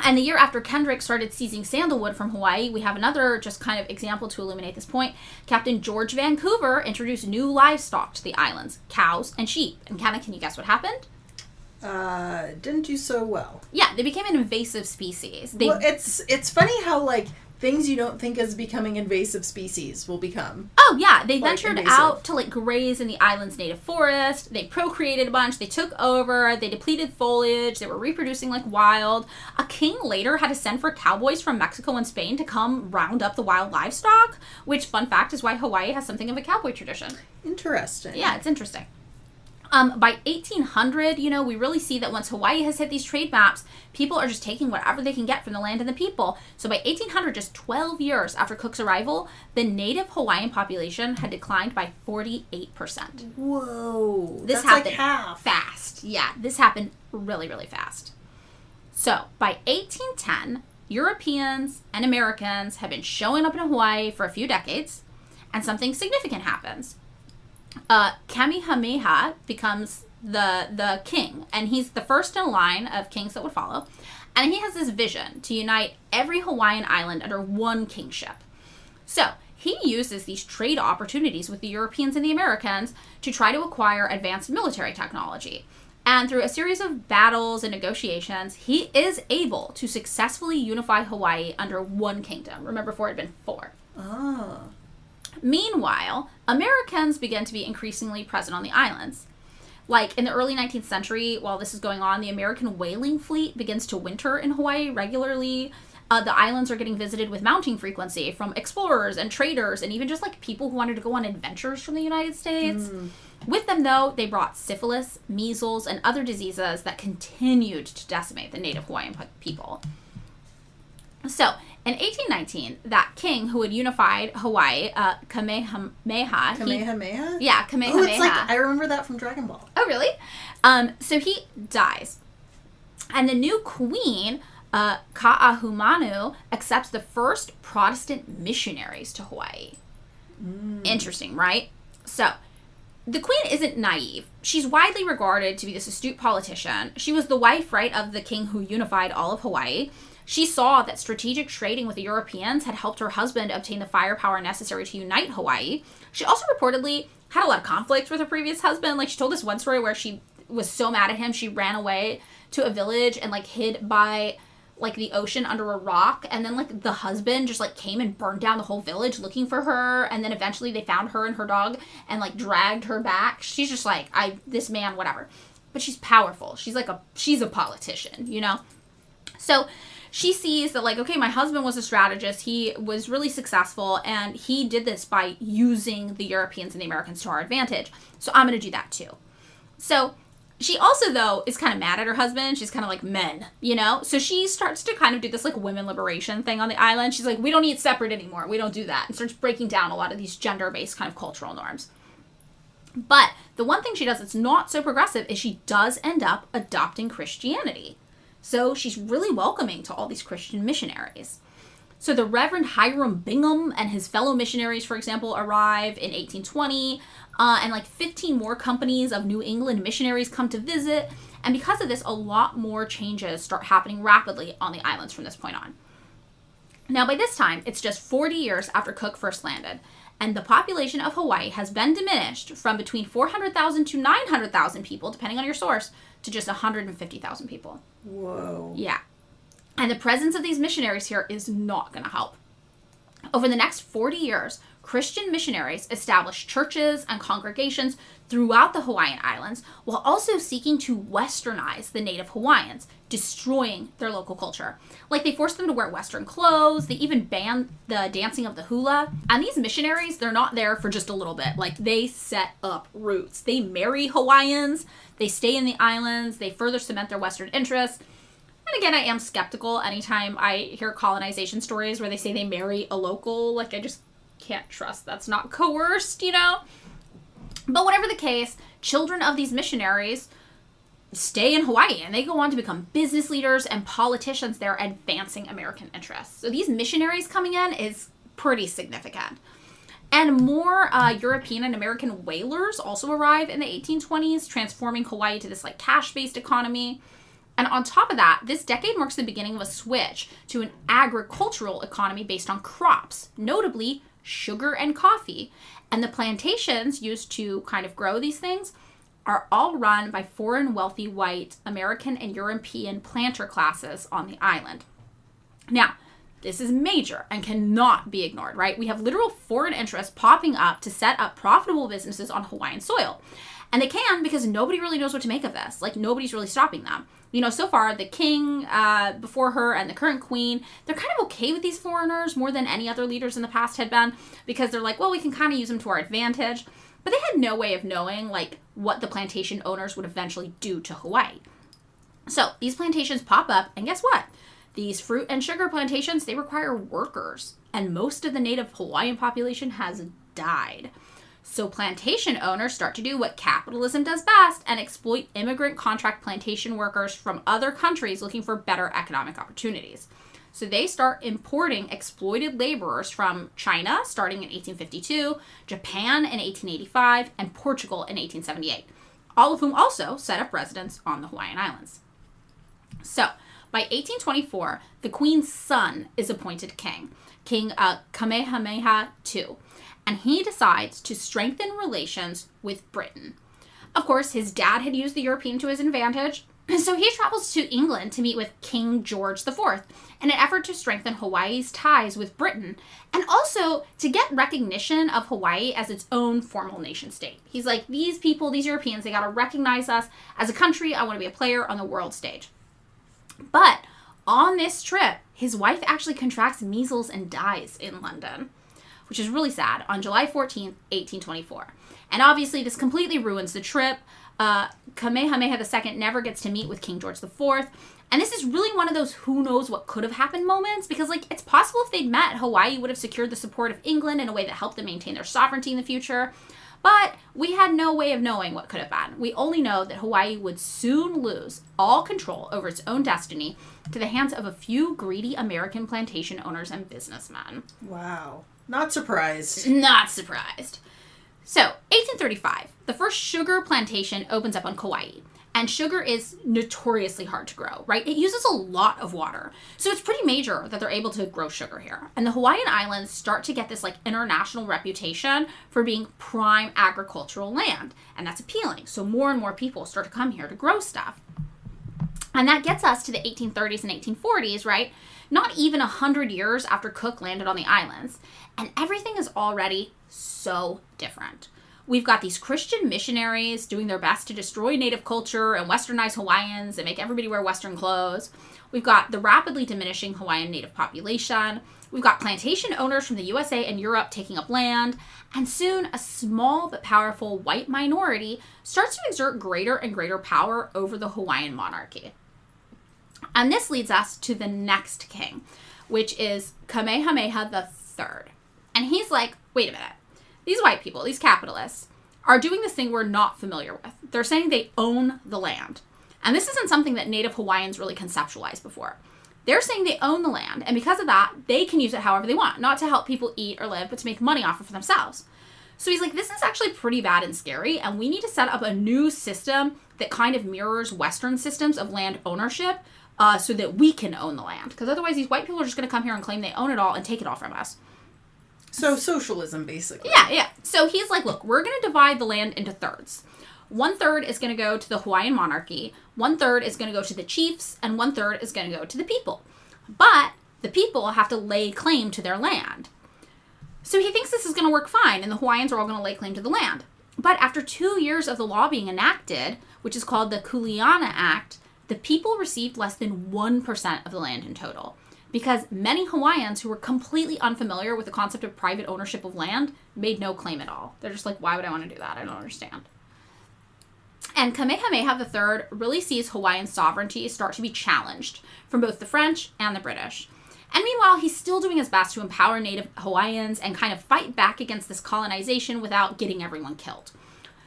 And the year after Kendrick started seizing sandalwood from Hawaii, we have another just kind of example to illuminate this point. Captain George Vancouver introduced new livestock to the islands, cows and sheep. And Kenna, can you guess what happened? Didn't do so well. Yeah, they became an invasive species. Well, it's funny how, like, things you don't think as becoming invasive species will become. Oh, yeah. They ventured out to, like, graze in the island's native forest. They procreated a bunch. They took over. They depleted foliage. They were reproducing like wild. A king later had to send for cowboys from Mexico and Spain to come round up the wild livestock, which, fun fact, is why Hawaii has something of a cowboy tradition. Interesting. Yeah, it's interesting. By 1800, we really see that once Hawaii has hit these trade maps, people are just taking whatever they can get from the land and the people. So by 1800, just 12 years after Cook's arrival, the native Hawaiian population had declined by 48%. Whoa. This that's happened like half. fast. Yeah, this happened really, really fast. So by 1810, Europeans and Americans have been showing up in Hawaii for a few decades, and something significant happens. Kamehameha becomes the king, and he's the first in a line of kings that would follow, and he has this vision to unite every Hawaiian island under one kingship. So he uses these trade opportunities with the Europeans and the Americans to try to acquire advanced military technology. And through a series of battles and negotiations, he is able to successfully unify Hawaii under one kingdom. Remember, before it had been 4. Oh. Meanwhile, Americans begin to be increasingly present on the islands. Like, in the early 19th century, while this is going on, the American whaling fleet begins to winter in Hawaii regularly. The islands are getting visited with mounting frequency from explorers and traders, and even just, like, people who wanted to go on adventures from the United States. With them, though, they brought syphilis, measles, and other diseases that continued to decimate the native Hawaiian people. So, in 1819, that king who had unified Hawaii, Kamehameha. Kamehameha? Yeah, Kamehameha. Oh, it's like, I remember that from Dragon Ball. Oh, really? So he dies. And the new queen, Kaahumanu, accepts the first Protestant missionaries to Hawaii. Interesting, right? So, the queen isn't naive. She's widely regarded to be this astute politician. She was the wife, right, of the king who unified all of Hawaii. She saw that strategic trading with the Europeans had helped her husband obtain the firepower necessary to unite Hawaii. She also reportedly had a lot of conflict with her previous husband. Like, she told this one story where she was so mad at him, she ran away to a village and, like, hid by, like, the ocean under a rock, and then, like, the husband just, like, came and burned down the whole village looking for her, and then eventually they found her and her dog and, like, dragged her back. She's just like, this man, whatever. But she's powerful. She's a politician, you know? So she sees that, like, okay, my husband was a strategist, he was really successful, and he did this by using the Europeans and the Americans to our advantage, so I'm going to do that too. So she also, though, is kind of mad at her husband. She's kind of like, men, you know? So she starts to kind of do this, like, women liberation thing on the island. She's like, we don't eat separate anymore. We don't do that. And starts breaking down a lot of these gender-based kind of cultural norms. But the one thing she does that's not so progressive is she does end up adopting Christianity. So she's really welcoming to all these Christian missionaries. So the Reverend Hiram Bingham and his fellow missionaries, for example, arrive in 1820. And like 15 more companies of New England missionaries come to visit. And because of this, a lot more changes start happening rapidly on the islands from this point on. Now, by this time, it's just 40 years after Cook first landed. And the population of Hawaii has been diminished from between 400,000 to 900,000 people, depending on your source, to just 150,000 people. Whoa. Yeah. And the presence of these missionaries here is not going to help. Over the next 40 years, Christian missionaries established churches and congregations throughout the Hawaiian Islands, while also seeking to westernize the native Hawaiians, destroying their local culture. Like, they forced them to wear Western clothes, they even banned the dancing of the hula. And these missionaries, they're not there for just a little bit. Like, they set up roots. They marry Hawaiians, they stay in the islands, they further cement their Western interests. And again, I am skeptical anytime I hear colonization stories where they say they marry a local. Like, I just can't trust that's not coerced, you know? But whatever the case, children of these missionaries stay in Hawaii, and they go on to become business leaders and politicians there advancing American interests. So these missionaries coming in is pretty significant. And more European and American whalers also arrive in the 1820s, transforming Hawaii to this, like, cash-based economy. And on top of that, this decade marks the beginning of a switch to an agricultural economy based on crops, notably sugar and coffee. And the plantations used to kind of grow these things are all run by foreign wealthy white American and European planter classes on the island. Now, this is major and cannot be ignored, right? We have literal foreign interests popping up to set up profitable businesses on Hawaiian soil. And they can because nobody really knows what to make of this. Like, nobody's really stopping them. You know, so far, the king before her and the current queen, they're kind of okay with these foreigners more than any other leaders in the past had been, because they're like, well, we can kind of use them to our advantage. But they had no way of knowing, like, what the plantation owners would eventually do to Hawaii. So these plantations pop up, and guess what? These fruit and sugar plantations, they require workers, and most of the native Hawaiian population has died. So plantation owners start to do what capitalism does best and exploit immigrant contract plantation workers from other countries looking for better economic opportunities. So they start importing exploited laborers from China starting in 1852, Japan in 1885, and Portugal in 1878, all of whom also set up residence on the Hawaiian Islands. So by 1824, the queen's son is appointed king, King Kamehameha II. And he decides to strengthen relations with Britain. Of course, his dad had used the European to his advantage, so he travels to England to meet with King George IV in an effort to strengthen Hawaii's ties with Britain, and also to get recognition of Hawaii as its own formal nation state. He's like, these people, these Europeans, they gotta recognize us as a country. I want to be a player on the world stage. But on this trip, his wife actually contracts measles and dies in London, which is really sad, on July 14th, 1824. And obviously, this completely ruins the trip. Kamehameha II never gets to meet with King George IV. And this is really one of those who knows what could have happened moments, because, like, it's possible if they'd met, Hawaii would have secured the support of England in a way that helped them maintain their sovereignty in the future. But we had no way of knowing what could have been. We only know that Hawaii would soon lose all control over its own destiny to the hands of a few greedy American plantation owners and businessmen. Wow. Not surprised. Not surprised. So, 1835, the first sugar plantation opens up on Kauai. And sugar is notoriously hard to grow, right? It uses a lot of water. So it's pretty major that they're able to grow sugar here. And the Hawaiian Islands start to get this like international reputation for being prime agricultural land. And that's appealing. So more and more people start to come here to grow stuff. And that gets us to the 1830s and 1840s, right? Not even 100 years after Cook landed on the islands. And everything is already so different. We've got these Christian missionaries doing their best to destroy native culture and westernize Hawaiians and make everybody wear Western clothes. We've got the rapidly diminishing Hawaiian native population. We've got plantation owners from the USA and Europe taking up land. And soon, a small but powerful white minority starts to exert greater and greater power over the Hawaiian monarchy. And this leads us to the next king, which is Kamehameha III. And he's like, wait a minute. These white people, these capitalists, are doing this thing we're not familiar with. They're saying they own the land. And this isn't something that Native Hawaiians really conceptualized before. They're saying they own the land, and because of that, they can use it however they want, not to help people eat or live, but to make money off it for themselves. So he's like, this is actually pretty bad and scary, and we need to set up a new system that kind of mirrors Western systems of land ownership so that we can own the land. Because otherwise, these white people are just going to come here and claim they own it all and take it all from us. So socialism, basically. Yeah. So he's like, look, we're going to divide the land into thirds. 1/3 is going to go to the Hawaiian monarchy, 1/3 is going to go to the chiefs, and 1/3 is going to go to the people. But the people have to lay claim to their land. So he thinks this is going to work fine, and the Hawaiians are all going to lay claim to the land. But after 2 years of the law being enacted, which is called the Kuleana Act, the people received less than 1% of the land in total. Because many Hawaiians who were completely unfamiliar with the concept of private ownership of land made no claim at all. They're just like, why would I want to do that? I don't understand. And Kamehameha III really sees Hawaiian sovereignty start to be challenged from both the French and the British. And meanwhile, he's still doing his best to empower Native Hawaiians and kind of fight back against this colonization without getting everyone killed.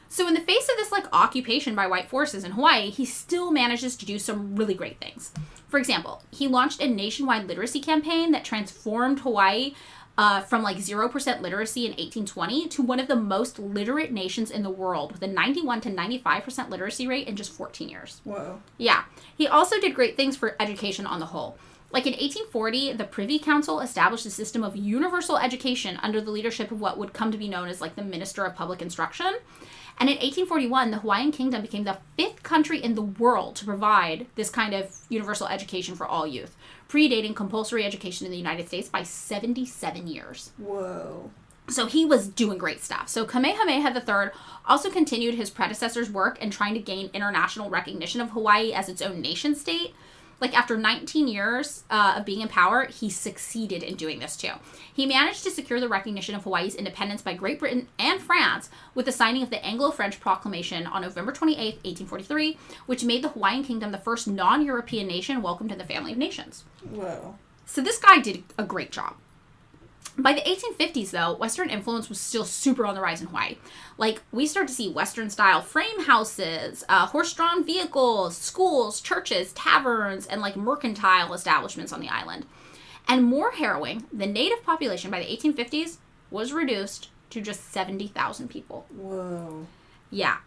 So in the face of this like occupation by white forces in Hawaii, he still manages to do some really great things. For example, he launched a nationwide literacy campaign that transformed Hawaii from like 0% literacy in 1820 to one of the most literate nations in the world with a 91 to 95% literacy rate in just 14 years. Whoa. Yeah. He also did great things for education on the whole. Like in 1840, the Privy Council established a system of universal education under the leadership of what would come to be known as like the Minister of Public Instruction. And in 1841, the Hawaiian Kingdom became the 5th country in the world to provide this kind of universal education for all youth, predating compulsory education in the United States by 77 years. Whoa. So he was doing great stuff. So Kamehameha III also continued his predecessor's work in trying to gain international recognition of Hawaii as its own nation state. Like after 19 years of being in power, he succeeded in doing this too. He managed to secure the recognition of Hawaii's independence by Great Britain and France with the signing of the Anglo-French Proclamation on November 28, 1843, which made the Hawaiian Kingdom the first non-European nation welcomed to the family of nations. Whoa. So this guy did a great job. By the 1850s, though, Western influence was still super on the rise in Hawaii. Like, we start to see Western-style frame houses, horse-drawn vehicles, schools, churches, taverns, and, like, mercantile establishments on the island. And more harrowing, the native population by the 1850s was reduced to just 70,000 people. Whoa. Yeah.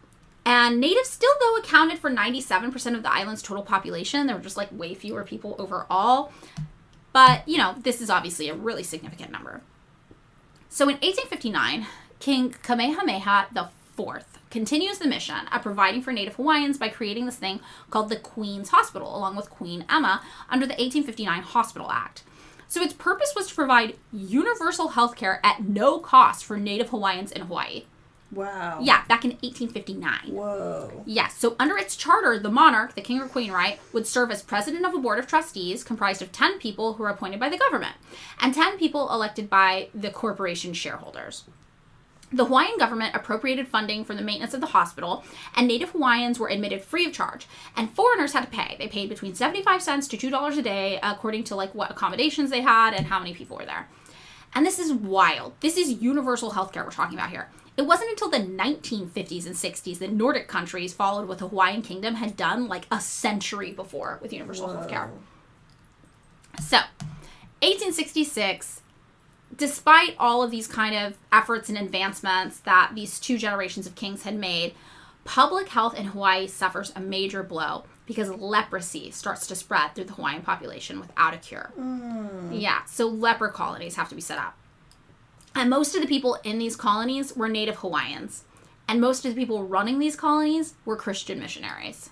And natives still, though, accounted for 97% of the island's total population. There were just, like, way fewer people overall. But, you know, this is obviously a really significant number. So in 1859, King Kamehameha IV continues the mission of providing for Native Hawaiians by creating this thing called the Queen's Hospital, along with Queen Emma, under the 1859 Hospital Act. So its purpose was to provide universal health care at no cost for Native Hawaiians in Hawaii. Wow. Yeah, back in 1859. Whoa. Yes, so under its charter, the monarch, the king or queen, right, would serve as president of a board of trustees comprised of 10 people who are appointed by the government, and 10 people elected by the corporation shareholders. The Hawaiian government appropriated funding for the maintenance of the hospital, and Native Hawaiians were admitted free of charge, and foreigners had to pay. They paid between 75 cents to $2 a day, according to like what accommodations they had and how many people were there. And this is wild. This is universal healthcare we're talking about here. It wasn't until the 1950s and 60s that Nordic countries followed what the Hawaiian Kingdom had done like a century before with universal healthcare. So, 1866, despite all of these kind of efforts and advancements that these 2 generations of kings had made, public health in Hawaii suffers a major blow because leprosy starts to spread through the Hawaiian population without a cure. Yeah, so leper colonies have to be set up. And most of the people in these colonies were native Hawaiians. And most of the people running these colonies were Christian missionaries.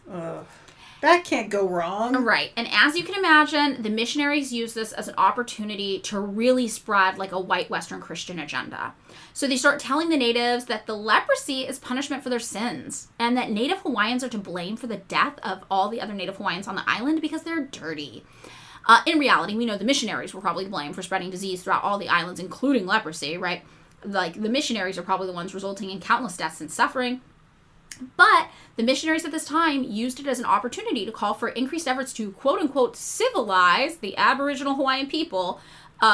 That can't go wrong. Right. And as you can imagine, the missionaries used this as an opportunity to really spread like a white Western Christian agenda. So they start telling the natives that the leprosy is punishment for their sins and that native Hawaiians are to blame for the death of all the other native Hawaiians on the island because they're dirty. In reality, we know the missionaries were probably blamed for spreading disease throughout all the islands, including leprosy, right? Like, the missionaries are probably the ones resulting in countless deaths and suffering. But the missionaries at this time used it as an opportunity to call for increased efforts to, quote-unquote, civilize the Aboriginal Hawaiian people,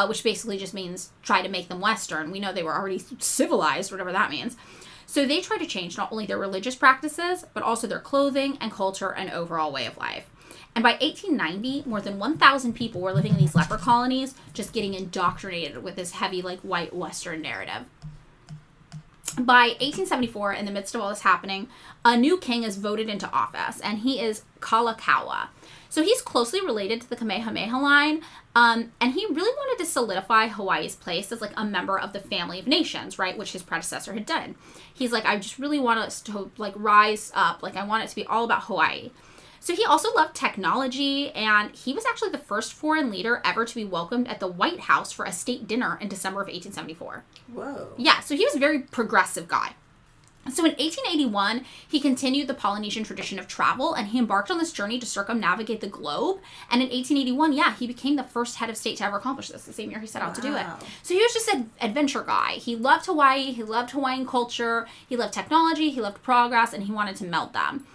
which basically just means try to make them Western. We know they were already civilized, whatever that means. So they tried to change not only their religious practices, but also their clothing and culture and overall way of life. And by 1890, more than 1,000 people were living in these leper colonies, just getting indoctrinated with this heavy, like, white Western narrative. By 1874, in the midst of all this happening, a new king is voted into office, and he is Kalakaua. So he's closely related to the Kamehameha line, and he really wanted to solidify Hawaii's place as, like, a member of the family of nations, right, which his predecessor had done. He's like, I just really want us to, like, rise up. Like, I want it to be all about Hawaii. So he also loved technology, and he was actually the first foreign leader ever to be welcomed at the White House for a state dinner in December of 1874. Whoa. Yeah, so he was a very progressive guy. So in 1881, he continued the Polynesian tradition of travel, and he embarked on this journey to circumnavigate the globe. And in 1881, yeah, he became the first head of state to ever accomplish this, the same year he set out to do it. So he was just an adventure guy. He loved Hawaii, he loved Hawaiian culture, he loved technology, he loved progress, and he wanted to meld them.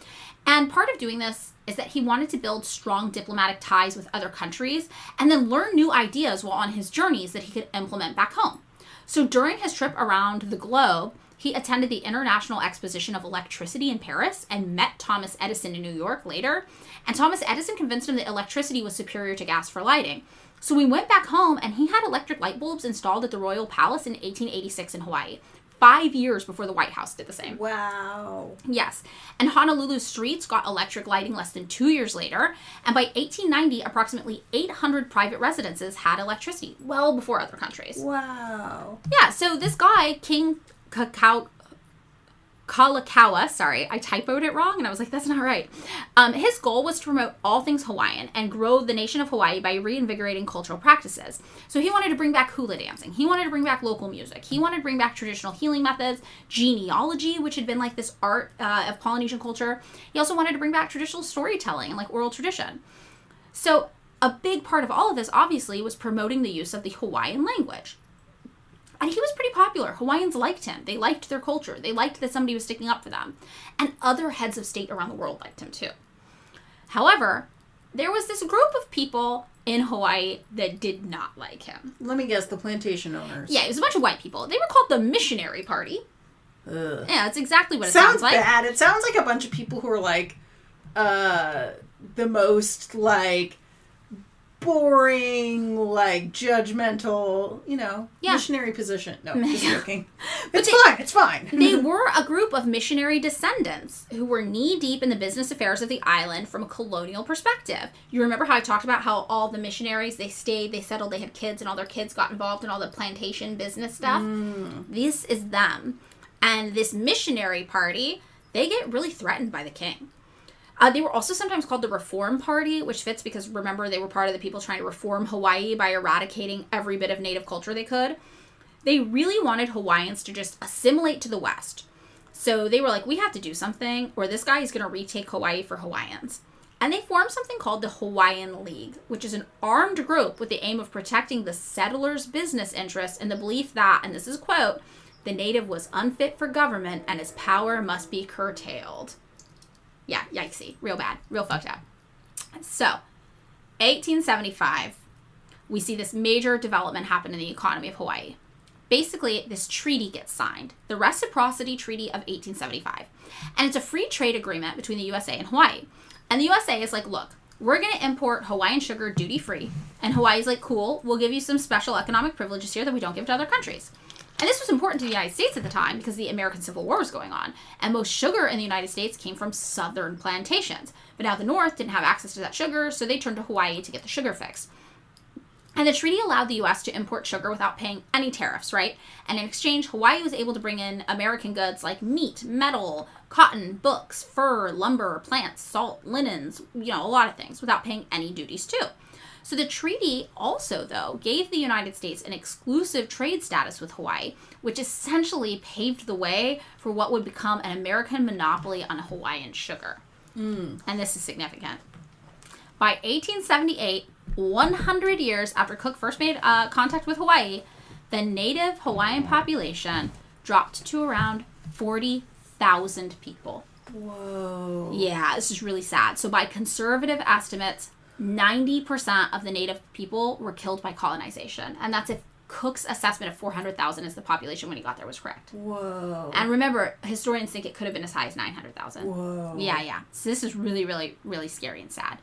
And part of doing this is that he wanted to build strong diplomatic ties with other countries and then learn new ideas while on his journeys that he could implement back home. So during his trip around the globe, he attended the International Exposition of Electricity in Paris and met Thomas Edison in New York later. And Thomas Edison convinced him that electricity was superior to gas for lighting. So we went back home and he had electric light bulbs installed at the Royal Palace in 1886 in Hawaii. 5 years before the White House did the same. Wow. Yes. And Honolulu's streets got electric lighting less than 2 years later. And by 1890, approximately 800 private residences had electricity, well before other countries. Wow. Yeah, so this guy, King Kalakaua, sorry, I typoed it wrong, and I was like, that's not right. His goal was to promote all things Hawaiian and grow the nation of Hawaii by reinvigorating cultural practices. So he wanted to bring back hula dancing. He wanted to bring back local music. He wanted to bring back traditional healing methods, genealogy, which had been like this art of Polynesian culture. He also wanted to bring back traditional storytelling and like oral tradition. So a big part of all of this, obviously, was promoting the use of the Hawaiian language. And he was pretty popular. Hawaiians liked him. They liked their culture. They liked that somebody was sticking up for them. And other heads of state around the world liked him too. However, there was this group of people in Hawaii that did not like him. Let me guess, the plantation owners. Yeah, it was a bunch of white people. They were called the Missionary Party. Ugh. Yeah, that's exactly what it sounds like. Sounds bad. It sounds like a bunch of people who are like, the most, like, boring, like, judgmental, missionary position. No, just joking. It's fine. They were a group of missionary descendants who were knee-deep in the business affairs of the island from a colonial perspective. You remember how I talked about how all the missionaries, they stayed, they settled, they had kids, and all their kids got involved in all the plantation business stuff? This is them. And this missionary party, they get really threatened by the king. They were also sometimes called the Reform Party, which fits because, remember, they were part of the people trying to reform Hawaii by eradicating every bit of native culture they could. They really wanted Hawaiians to just assimilate to the West. So they were like, we have to do something, or this guy is going to retake Hawaii for Hawaiians. And they formed something called the Hawaiian League, which is an armed group with the aim of protecting the settlers' business interests and the belief that, and this is a quote, the native was unfit for government and his power must be curtailed. Yeah, yikesy. Real bad. Real fucked up. So, 1875, we see this major development happen in the economy of Hawaii. Basically, this treaty gets signed, the Reciprocity Treaty of 1875. And it's a free trade agreement between the USA and Hawaii. And the USA is like, look, we're going to import Hawaiian sugar duty-free. And Hawaii's like, cool, we'll give you some special economic privileges here that we don't give to other countries. And this was important to the United States at the time because the American Civil War was going on. And most sugar in the United States came from southern plantations. But now the North didn't have access to that sugar, so they turned to Hawaii to get the sugar fix. And the treaty allowed the U.S. to import sugar without paying any tariffs, right? And in exchange, Hawaii was able to bring in American goods like meat, metal, cotton, books, fur, lumber, plants, salt, linens, a lot of things without paying any duties too. So the treaty also, though, gave the United States an exclusive trade status with Hawaii, which essentially paved the way for what would become an American monopoly on Hawaiian sugar. And this is significant. By 1878, 100 years after Cook first made contact with Hawaii, the native Hawaiian population dropped to around 40,000 people. Whoa. Yeah, this is really sad. So by conservative estimates, 90% of the native people were killed by colonization. And that's if Cook's assessment of 400,000 as the population when he got there was correct. Whoa. And remember, historians think it could have been as high as 900,000. Whoa. Yeah. So this is really, really, really scary and sad.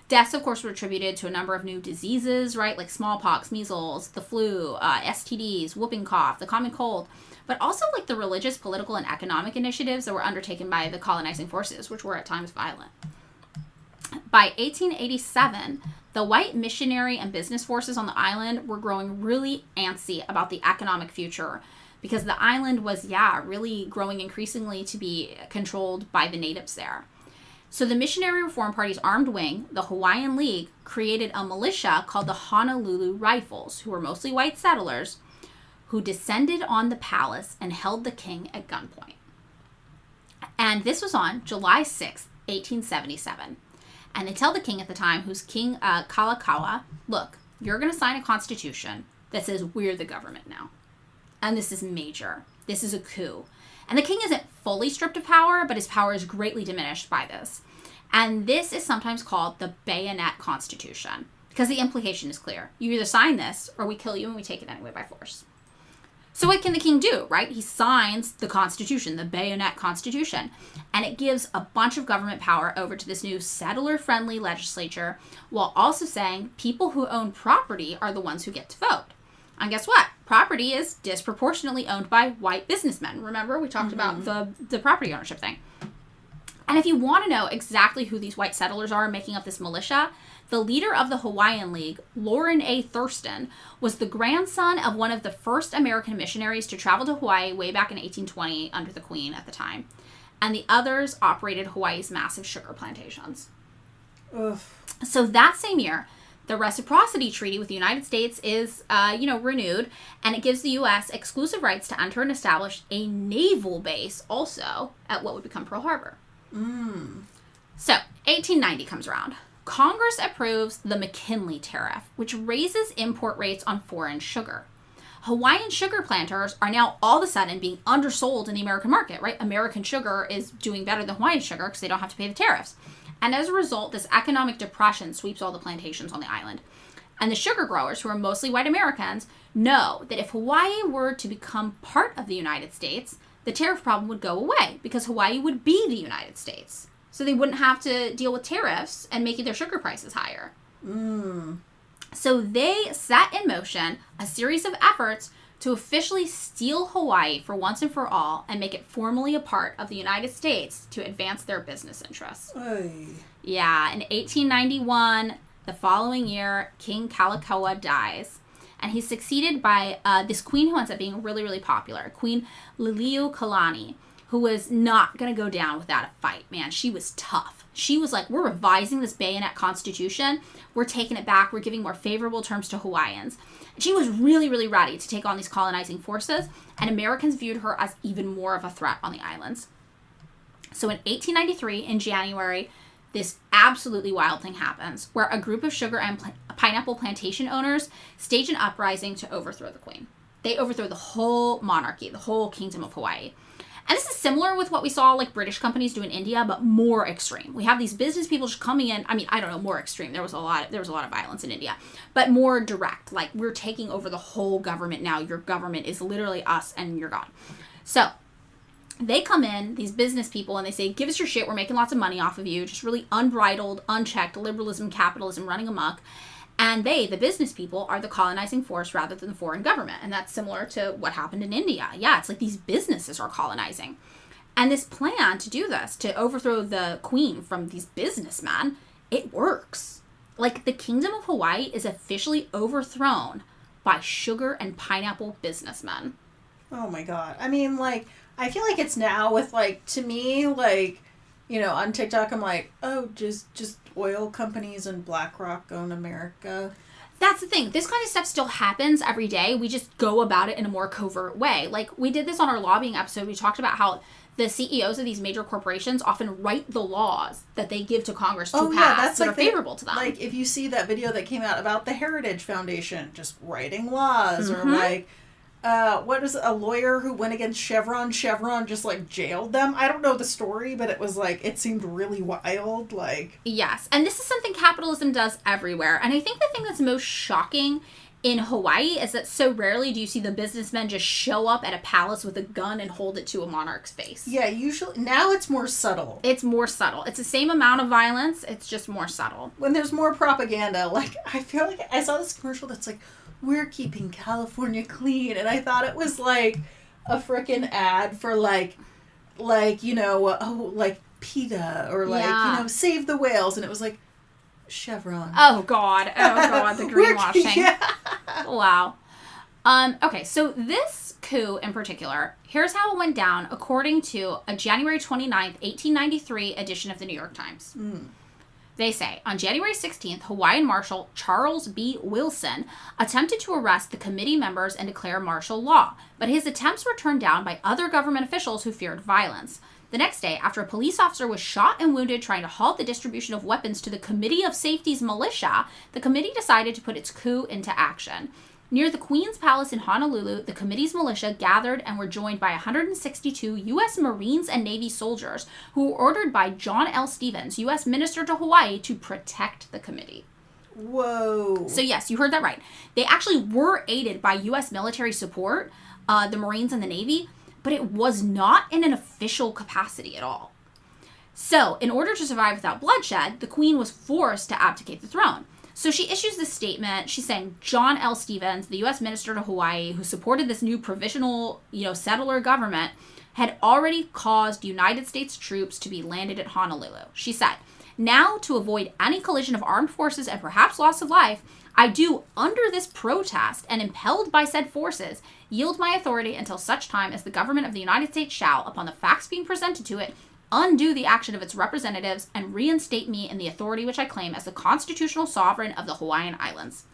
Deaths, of course, were attributed to a number of new diseases, right? Like smallpox, measles, the flu, STDs, whooping cough, the common cold. But also like the religious, political, and economic initiatives that were undertaken by the colonizing forces, which were at times violent. By 1887, the white missionary and business forces on the island were growing really antsy about the economic future because the island was, really growing increasingly to be controlled by the natives there. So the Missionary Reform Party's armed wing, the Hawaiian League, created a militia called the Honolulu Rifles, who were mostly white settlers, who descended on the palace and held the king at gunpoint. And this was on July 6th, 1877. And they tell the king at the time, who's King Kalakaua, look, you're going to sign a constitution that says we're the government now. And this is major. This is a coup. And the king isn't fully stripped of power, but his power is greatly diminished by this. And this is sometimes called the Bayonet Constitution, because the implication is clear. You either sign this, or we kill you and we take it anyway by force. So what can the king do, right? He signs the Constitution, the Bayonet Constitution, and it gives a bunch of government power over to this new settler-friendly legislature, while also saying people who own property are the ones who get to vote. And guess what? Property is disproportionately owned by white businessmen. Remember, we talked about the property ownership thing. And if you want to know exactly who these white settlers are making up this militia, the leader of the Hawaiian League, Loren A. Thurston, was the grandson of one of the first American missionaries to travel to Hawaii way back in 1820 under the Queen at the time. And the others operated Hawaii's massive sugar plantations. Ugh. So that same year, the Reciprocity Treaty with the United States is, renewed, and it gives the U.S. exclusive rights to enter and establish a naval base also at what would become Pearl Harbor. So, 1890 comes around. Congress approves the McKinley Tariff, which raises import rates on foreign sugar. Hawaiian sugar planters are now all of a sudden being undersold in the American market, right? American sugar is doing better than Hawaiian sugar because they don't have to pay the tariffs. And as a result, this economic depression sweeps all the plantations on the island. And the sugar growers, who are mostly white Americans, know that if Hawaii were to become part of the United States, the tariff problem would go away because Hawaii would be the United States. So they wouldn't have to deal with tariffs and making their sugar prices higher. So they set in motion a series of efforts to officially steal Hawaii for once and for all and make it formally a part of the United States to advance their business interests. Oy. Yeah, in 1891, the following year, King Kalakaua dies. And he's succeeded by this queen who ends up being really, really popular, Queen Liliuokalani, who was not going to go down without a fight. Man, she was tough. She was like, we're revising this Bayonet Constitution. We're taking it back. We're giving more favorable terms to Hawaiians. And she was really, really ready to take on these colonizing forces, and Americans viewed her as even more of a threat on the islands. So in 1893, in January, this absolutely wild thing happens, where a group of sugar and pineapple plantation owners stage an uprising to overthrow the queen. They overthrow the whole monarchy, the whole kingdom of Hawaii. And this is similar with what we saw like British companies do in India, but more extreme. We have these business people just coming in. I mean, I don't know, more extreme. There was a lot of violence in India, but more direct. Like, we're taking over the whole government now. Your government is literally us and you're gone. So They come in, these business people, and they say, give us your shit, we're making lots of money off of you, just really unbridled, unchecked liberalism, capitalism running amok. And they, the business people, are the colonizing force rather than the foreign government. And that's similar to what happened in India. Yeah, it's like these businesses are colonizing. And this plan to do this, to overthrow the queen from these businessmen, it works. Like, the Kingdom of Hawaii is officially overthrown by sugar and pineapple businessmen. Oh my God. I mean, like, I feel like it's now with, like, to me, like, you know, on TikTok, I'm like, oh, just oil companies and BlackRock own America. That's the thing. This kind of stuff still happens every day. We just go about it in a more covert way. Like, we did this on our lobbying episode. We talked about how the CEOs of these major corporations often write the laws that they give to Congress to pass that are favorable to them. Like, if you see that video that came out about the Heritage Foundation just writing laws, or like, what was a lawyer who went against Chevron just, like, jailed them? I don't know the story, but it was, like, it seemed really wild, like... Yes, and this is something capitalism does everywhere. And I think the thing that's most shocking in Hawaii is that so rarely do you see the businessmen just show up at a palace with a gun and hold it to a monarch's face. Yeah, usually... Now it's more subtle. It's more subtle. It's the same amount of violence, it's just more subtle. When there's more propaganda, like, I feel like I saw this commercial that's like, we're keeping California clean, and I thought it was like a frickin' ad for like you know, like PETA or like, you know, Save the Whales, and it was like Chevron. Oh God, the greenwashing. Wow. Okay, so this coup in particular, here's how it went down according to a January 29th, 1893 edition of the New York Times. They say, on January 16th, Hawaiian Marshal Charles B. Wilson attempted to arrest the committee members and declare martial law, but his attempts were turned down by other government officials who feared violence. The next day, after a police officer was shot and wounded trying to halt the distribution of weapons to the Committee of Safety's militia, the committee decided to put its coup into action. Near the Queen's Palace in Honolulu, the committee's militia gathered and were joined by 162 U.S. Marines and Navy soldiers who were ordered by John L. Stevens, U.S. Minister to Hawaii, to protect the committee. Whoa. So yes, you heard that right. They actually were aided by U.S. military support, the Marines and the Navy, but it was not in an official capacity at all. So, in order to survive without bloodshed, the Queen was forced to abdicate the throne. So she issues this statement. She's saying John L. Stevens, the U.S. Minister to Hawaii, who supported this new provisional, settler government, had already caused United States troops to be landed at Honolulu. She said, now, to avoid any collision of armed forces and perhaps loss of life, I do, under this protest and impelled by said forces, yield my authority until such time as the government of the United States shall, upon the facts being presented to it, undo the action of its representatives and reinstate me in the authority which I claim as the constitutional sovereign of the Hawaiian Islands.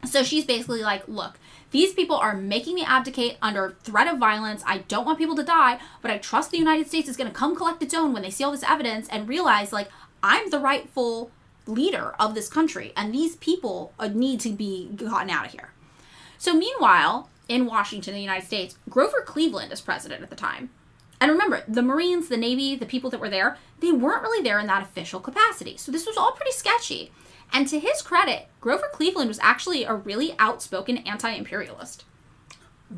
So she's basically like, look, these people are making me abdicate under threat of violence. I don't want people to die, but I trust the United States is going to come collect its own when they see all this evidence and realize, like, I'm the rightful leader of this country, and these people need to be gotten out of here. So meanwhile, in Washington, the United States, Grover Cleveland is president at the time. And remember, the Marines, the Navy, the people that were there, they weren't really there in that official capacity. So this was all pretty sketchy. And to his credit, Grover Cleveland was actually a really outspoken anti-imperialist.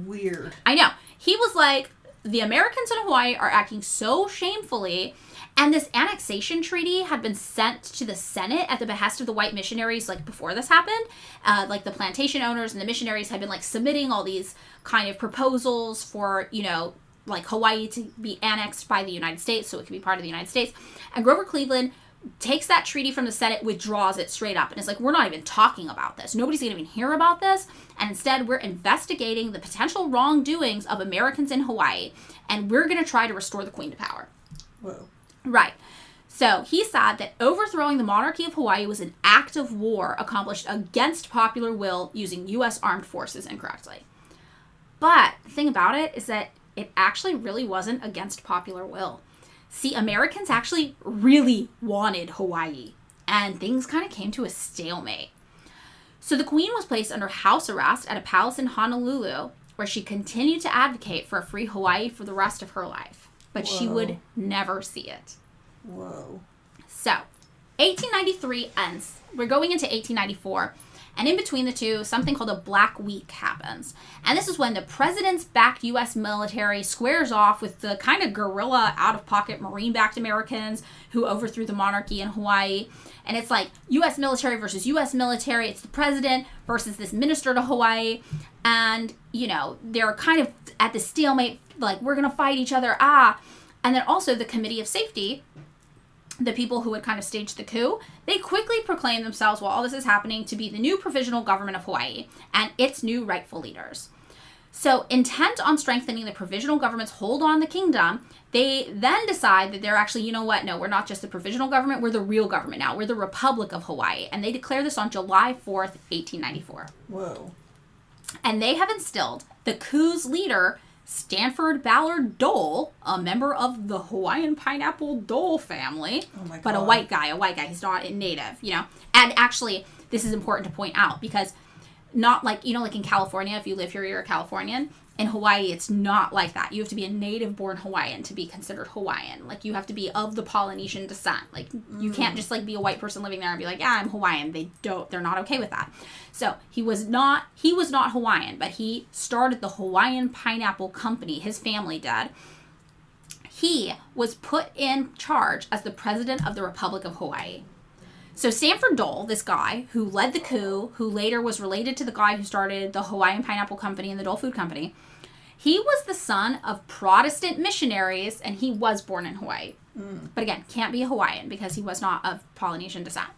Weird. I know. He was like, the Americans in Hawaii are acting so shamefully, and this annexation treaty had been sent to the Senate at the behest of the white missionaries, like, before this happened. Like, the plantation owners and the missionaries had been, like, submitting all these kind of proposals for, like, Hawaii to be annexed by the United States so it could be part of the United States. And Grover Cleveland takes that treaty from the Senate, withdraws it straight up, and is like, we're not even talking about this. Nobody's going to even hear about this. And instead, we're investigating the potential wrongdoings of Americans in Hawaii, and we're going to try to restore the Queen to power. Whoa. Right. So he said that overthrowing the monarchy of Hawaii was an act of war accomplished against popular will using U.S. armed forces incorrectly. But the thing about it is that it actually really wasn't against popular will. See, Americans actually really wanted Hawaii, and things kind of came to a stalemate. So the Queen was placed under house arrest at a palace in Honolulu, where she continued to advocate for a free Hawaii for the rest of her life. But Whoa. She would never see it. Whoa. So, 1893 ends. We're going into 1894. And in between the two, something called a Black Week happens. And this is when the president's backed U.S. military squares off with the kind of guerrilla, out-of-pocket Marine-backed Americans who overthrew the monarchy in Hawaii. And it's like U.S. military versus U.S. military. It's the president versus this minister to Hawaii. And, you know, they're kind of at the stalemate, like, we're going to fight each other. And then also the Committee of Safety, the people who had kind of staged the coup, they quickly proclaimed themselves, while all this is happening, to be the new provisional government of Hawaii and its new rightful leaders. So, intent on strengthening the provisional government's hold on the kingdom, they then decide that they're actually, you know what, no, we're not just the provisional government, we're the real government now. We're the Republic of Hawaii. And they declare this on July 4th, 1894. Whoa. And they have instilled the coup's leader, Stanford Ballard Dole, a member of the Hawaiian pineapple Dole family, but a white guy. He's not a native, you know. And actually, this is important to point out because not like, you know, like in California, if you live here, you're a Californian. In Hawaii, it's not like that. You have to be a native-born Hawaiian to be considered Hawaiian. Like, you have to be of the Polynesian descent. Like, you can't just, like, be a white person living there and be like, yeah, I'm Hawaiian. They're not okay with that. So, he was not Hawaiian, but he started the Hawaiian Pineapple Company. His family did. He was put in charge as the president of the Republic of Hawaii. So Stanford Dole, this guy who led the coup, who later was related to the guy who started the Hawaiian Pineapple Company and the Dole Food Company, he was the son of Protestant missionaries, and he was born in Hawaii. But again, can't be a Hawaiian because he was not of Polynesian descent.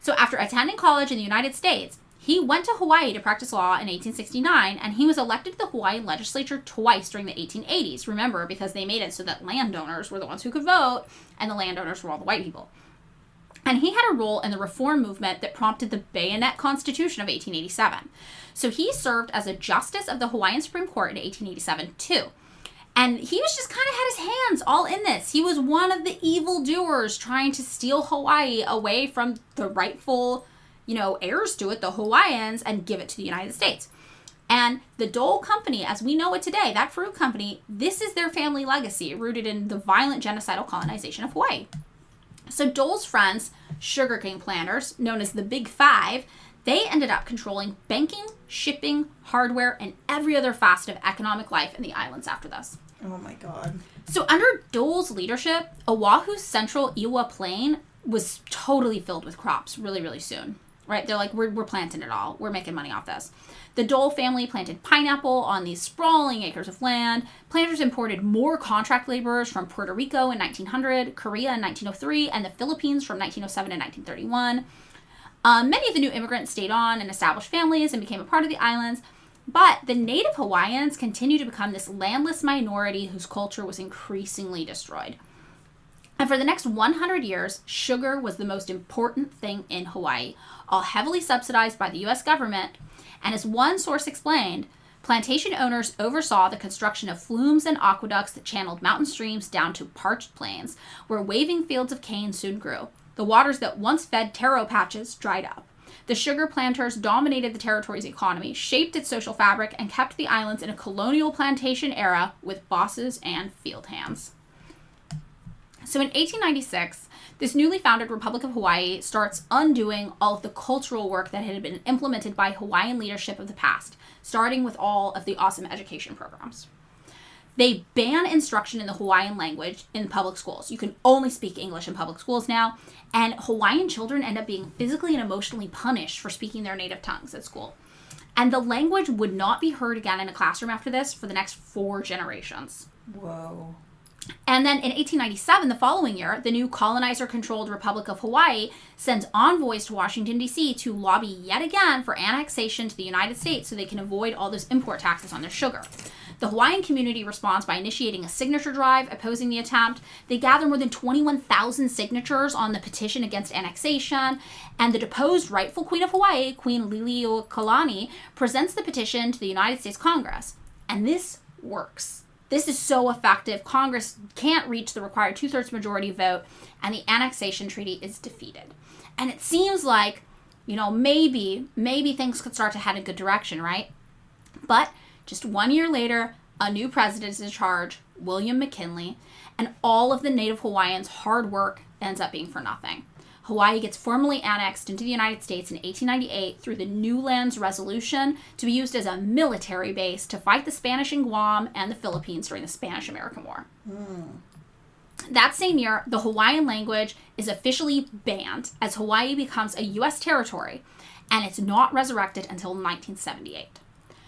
So after attending college in the United States, he went to Hawaii to practice law in 1869, and he was elected to the Hawaiian legislature twice during the 1880s. Remember, because they made it so that landowners were the ones who could vote, and the landowners were all the white people. And he had a role in the reform movement that prompted the Bayonet Constitution of 1887. So he served as a justice of the Hawaiian Supreme Court in 1887, too. And he was just kind of had his hands all in this. He was one of the evildoers trying to steal Hawaii away from the rightful, you know, heirs to it, the Hawaiians, and give it to the United States. And the Dole Company, as we know it today, that fruit company, this is their family legacy, rooted in the violent genocidal colonization of Hawaii. So Dole's friends, sugarcane planters, known as the Big Five, they ended up controlling banking, shipping, hardware, and every other facet of economic life in the islands after this. Oh my God. So under Dole's leadership, Oahu's central Iwa Plain was totally filled with crops really, really soon. Right? They're like, we're planting it all. We're making money off this. The Dole family planted pineapple on these sprawling acres of land. Planters imported more contract laborers from Puerto Rico in 1900, Korea in 1903, and the Philippines from 1907 and 1931. Many of the new immigrants stayed on and established families and became a part of the islands. But the native Hawaiians continued to become this landless minority whose culture was increasingly destroyed. And for the next 100 years, sugar was the most important thing in Hawaii, all heavily subsidized by the U.S. government. And as one source explained, plantation owners oversaw the construction of flumes and aqueducts that channeled mountain streams down to parched plains, where waving fields of cane soon grew. The waters that once fed taro patches dried up. The sugar planters dominated the territory's economy, shaped its social fabric, and kept the islands in a colonial plantation era with bosses and field hands. So in 1896, this newly founded Republic of Hawaii starts undoing all of the cultural work that had been implemented by Hawaiian leadership of the past, starting with all of the awesome education programs. They ban instruction in the Hawaiian language in public schools. You can only speak English in public schools now, and Hawaiian children end up being physically and emotionally punished for speaking their native tongues at school. And the language would not be heard again in a classroom after this for the next 4 generations. Whoa. And then in 1897, the following year, the new colonizer-controlled Republic of Hawaii sends envoys to Washington, D.C. to lobby yet again for annexation to the United States so they can avoid all those import taxes on their sugar. The Hawaiian community responds by initiating a signature drive opposing the attempt. They gather more than 21,000 signatures on the petition against annexation, and the deposed rightful Queen of Hawaii, Queen Liliuokalani, presents the petition to the United States Congress. And this works. This is so effective. Congress can't reach the required 2/3 majority vote, and the annexation treaty is defeated. And it seems like, you know, maybe things could start to head in a good direction, right? But just 1 year later, a new president is in charge, William McKinley, and all of the native Hawaiians' hard work ends up being for nothing. Hawaii gets formally annexed into the United States in 1898 through the New Lands Resolution to be used as a military base to fight the Spanish in Guam and the Philippines during the Spanish-American War. That same year, the Hawaiian language is officially banned as Hawaii becomes a U.S. territory, and it's not resurrected until 1978.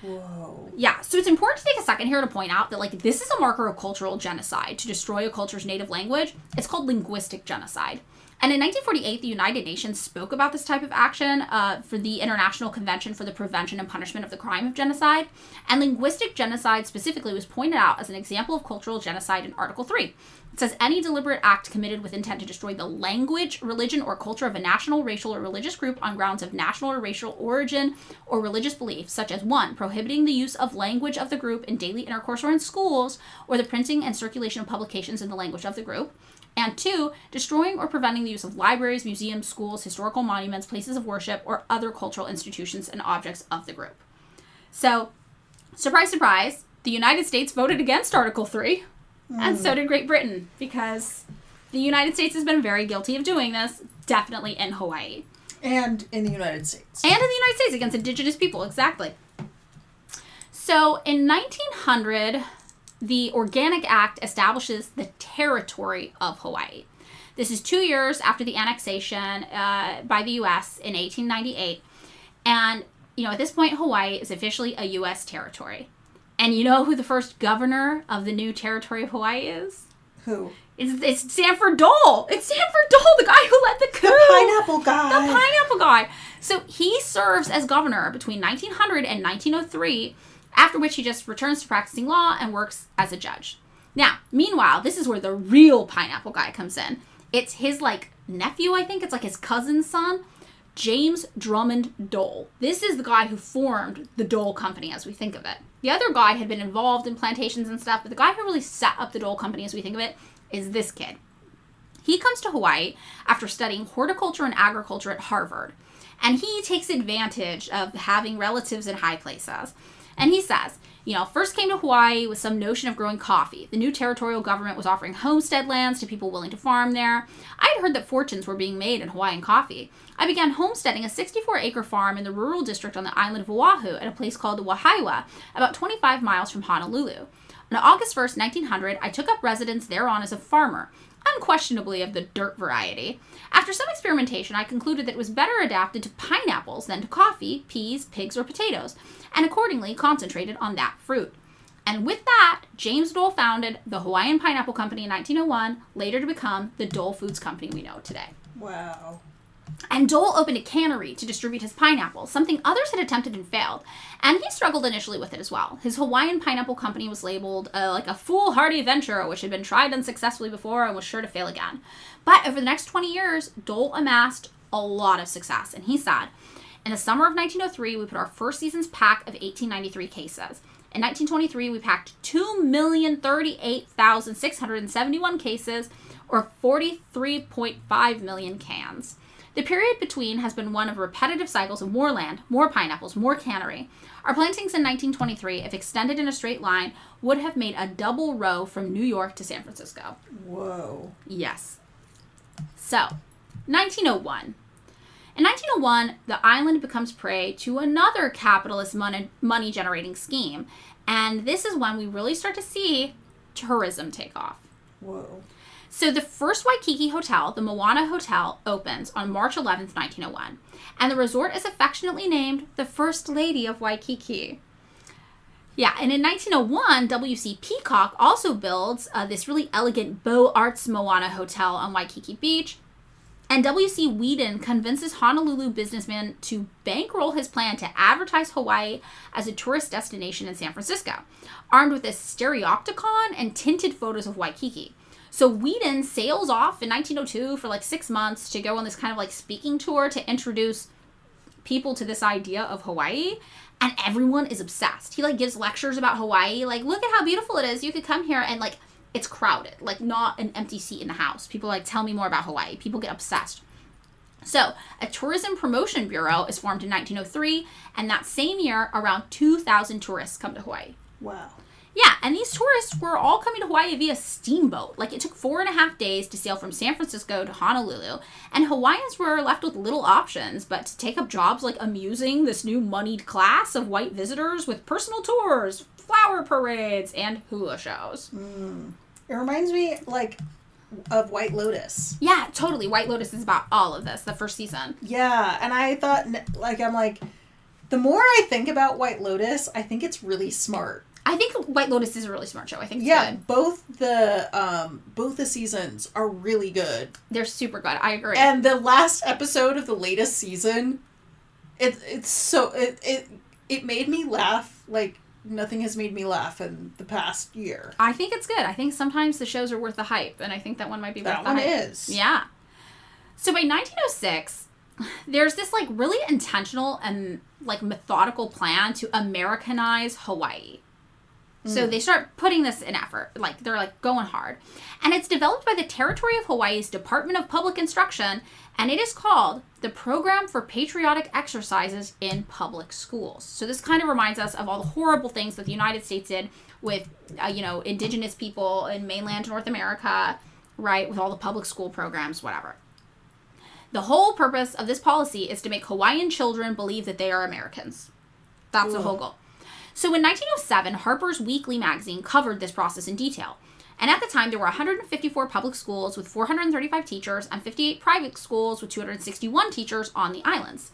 Whoa. Yeah, so it's important to take a second here to point out that, like, this is a marker of cultural genocide to destroy a culture's native language. It's called linguistic genocide. And in 1948, the United Nations spoke about this type of action for the International Convention for the Prevention and Punishment of the Crime of Genocide. And linguistic genocide specifically was pointed out as an example of cultural genocide in Article 3. It says any deliberate act committed with intent to destroy the language, religion, or culture of a national, racial, or religious group on grounds of national or racial origin or religious belief, such as 1. Prohibiting the use of language of the group in daily intercourse or in schools, or the printing and circulation of publications in the language of the group. And 2, destroying or preventing the use of libraries, museums, schools, historical monuments, places of worship, or other cultural institutions and objects of the group. So, surprise, surprise, the United States voted against Article 3, and so did Great Britain, because the United States has been very guilty of doing this, definitely in Hawaii. And in the United States. And in the United States, against indigenous people, exactly. So, in 1900... the Organic Act establishes the territory of Hawaii. This is 2 years after the annexation by the U.S. in 1898. And, at this point, Hawaii is officially a U.S. territory. And you know who the first governor of the new territory of Hawaii is? Who? It's Sanford Dole. It's Sanford Dole, the guy who led the coup. The pineapple guy. The pineapple guy. So he serves as governor between 1900 and 1903, after which he just returns to practicing law and works as a judge. Now, meanwhile, this is where the real pineapple guy comes in. It's his, nephew, I think. It's his cousin's son, James Drummond Dole. This is the guy who formed the Dole Company as we think of it. The other guy had been involved in plantations and stuff, but the guy who really set up the Dole Company as we think of it is this kid. He comes to Hawaii after studying horticulture and agriculture at Harvard, and he takes advantage of having relatives in high places. And he says, first came to Hawaii with some notion of growing coffee. The new territorial government was offering homestead lands to people willing to farm there. I had heard that fortunes were being made in Hawaiian coffee. I began homesteading a 64-acre farm in the rural district on the island of Oahu at a place called Wahaiwa, about 25 miles from Honolulu. On August 1st, 1900, I took up residence thereon as a farmer, unquestionably of the dirt variety. After some experimentation, I concluded that it was better adapted to pineapples than to coffee, peas, pigs, or potatoes, and accordingly concentrated on that fruit. And with that, James Dole founded the Hawaiian Pineapple Company in 1901, later to become the Dole Foods Company we know today. Wow. And Dole opened a cannery to distribute his pineapples, something others had attempted and failed. And he struggled initially with it as well. His Hawaiian Pineapple Company was labeled a foolhardy venture, which had been tried unsuccessfully before and was sure to fail again. But over the next 20 years, Dole amassed a lot of success. And he said, in the summer of 1903, we put our first season's pack of 1893 cases. In 1923, we packed 2,038,671 cases, or 43.5 million cans. The period between has been one of repetitive cycles of more land, more pineapples, more cannery. Our plantings in 1923, if extended in a straight line, would have made a double row from New York to San Francisco. Whoa. Yes. So, 1901. In 1901, the island becomes prey to another capitalist money-generating scheme, and this is when we really start to see tourism take off. Whoa. So the first Waikiki hotel, the Moana Hotel, opens on March 11th, 1901. And the resort is affectionately named the First Lady of Waikiki. Yeah, and in 1901, W.C. Peacock also builds this really elegant Beaux Arts Moana Hotel on Waikiki Beach. And W.C. Whedon convinces Honolulu businessmen to bankroll his plan to advertise Hawaii as a tourist destination in San Francisco, armed with a stereopticon and tinted photos of Waikiki. So Whedon sails off in 1902 for 6 months to go on this kind of speaking tour to introduce people to this idea of Hawaii, and everyone is obsessed. He gives lectures about Hawaii, look at how beautiful it is. You could come here, and it's crowded, not an empty seat in the house. People tell me more about Hawaii. People get obsessed. So a tourism promotion bureau is formed in 1903, and that same year, around 2,000 tourists come to Hawaii. Wow. Yeah, and these tourists were all coming to Hawaii via steamboat. Like, it took 4.5 days to sail from San Francisco to Honolulu, and Hawaiians were left with little options but to take up jobs like amusing this new moneyed class of white visitors with personal tours, flower parades, and hula shows. It reminds me, like, of White Lotus. Yeah, totally. White Lotus is about all of this, the first season. Yeah, and I thought, like, I'm like, the more I think about White Lotus, I think it's really smart. I think White Lotus is a really smart show. I think it's good. both the seasons are really good. They're super good. I agree. And the last episode of the latest season, it made me laugh like nothing has made me laugh in the past year. I think it's good. I think sometimes the shows are worth the hype, and I think that one might be worth the hype. That one is. Yeah. So by 1906, there's this like really intentional and like methodical plan to Americanize Hawaii. So they start putting this in effort. Like, they're, like, going hard. And it's developed by the Territory of Hawaii's Department of Public Instruction, and it is called the Program for Patriotic Exercises in Public Schools. So this kind of reminds us of all the horrible things that the United States did with, indigenous people in mainland North America, right, with all the public school programs, whatever. The whole purpose of this policy is to make Hawaiian children believe that they are Americans. That's the whole goal. So in 1907, Harper's Weekly magazine covered this process in detail. And at the time, there were 154 public schools with 435 teachers and 58 private schools with 261 teachers on the islands.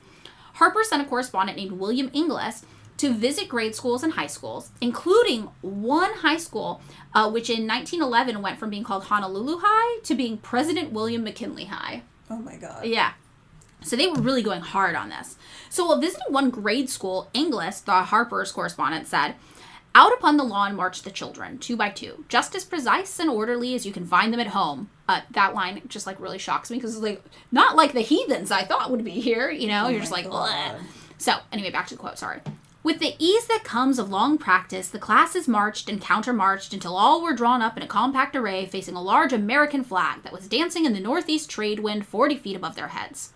Harper sent a correspondent named William Inglis to visit grade schools and high schools, including one high school, which in 1911 went from being called Honolulu High to being President William McKinley High. Oh my God. Yeah. So they were really going hard on this. So while visiting one grade school, Inglis, the Harper's correspondent, said, "Out upon the lawn marched the children, 2 by 2, just as precise and orderly as you can find them at home." That line just, like, really shocks me, because it's, like, not like the heathens I thought would be here, you're just like, ugh. So, anyway, back to the quote, sorry. "With the ease that comes of long practice, the classes marched and countermarched until all were drawn up in a compact array facing a large American flag that was dancing in the northeast trade wind 40 feet above their heads.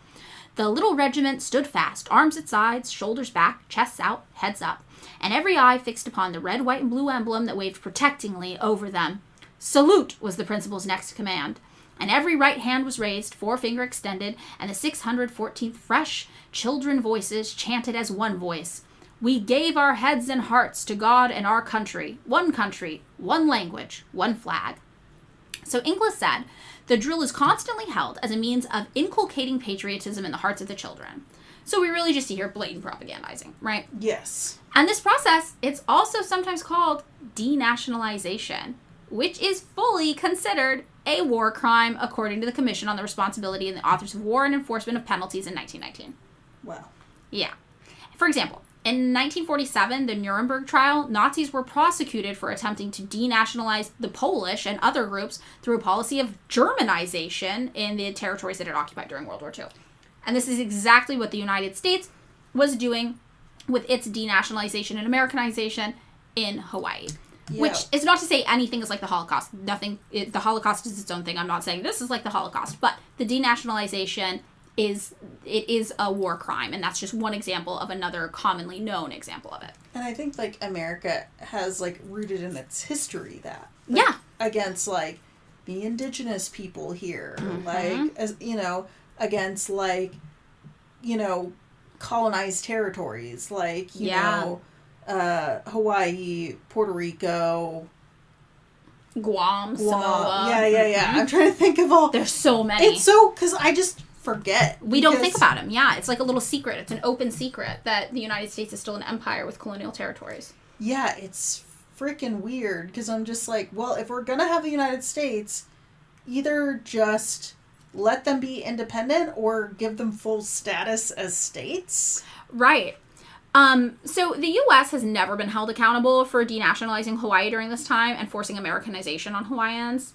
The little regiment stood fast, arms at sides, shoulders back, chests out, heads up, and every eye fixed upon the red, white, and blue emblem that waved protectingly over them. Salute was the principal's next command, and every right hand was raised, forefinger extended, and the 614th fresh children voices chanted as one voice. We gave our heads and hearts to God and our country, one language, one flag." So Inglis said, "The drill is constantly held as a means of inculcating patriotism in the hearts of the children." So we really just see here blatant propagandizing, right? Yes. And this process, it's also sometimes called denationalization, which is fully considered a war crime according to the Commission on the Responsibility and the Authors of War and Enforcement of Penalties in 1919. Wow. Yeah. For example, in 1947, the Nuremberg trial, Nazis were prosecuted for attempting to denationalize the Polish and other groups through a policy of Germanization in the territories that it occupied during World War II. And this is exactly what the United States was doing with its denationalization and Americanization in Hawaii. Yeah. Which is not to say anything is like the Holocaust. The Holocaust is its own thing. I'm not saying this is like the Holocaust. But the denationalization is a war crime, and that's just one example of another commonly known example of it. And I think, like, America has, like, rooted in its history that. Like, yeah. Against, like, the indigenous people here. Like, as against, like, colonized territories. Like, Hawaii, Puerto Rico, Guam, Samoa. Yeah. I'm trying to think of all. There's so many. It's so, because I just forget. We don't think about them. Yeah, it's like a little secret. It's an open secret that the United States is still an empire with colonial territories. Yeah, it's freaking weird, because I'm just like, well, if we're gonna have the United States, either just let them be independent or give them full status as states. Right. So the U.S. has never been held accountable for denationalizing Hawaii during this time and forcing Americanization on Hawaiians.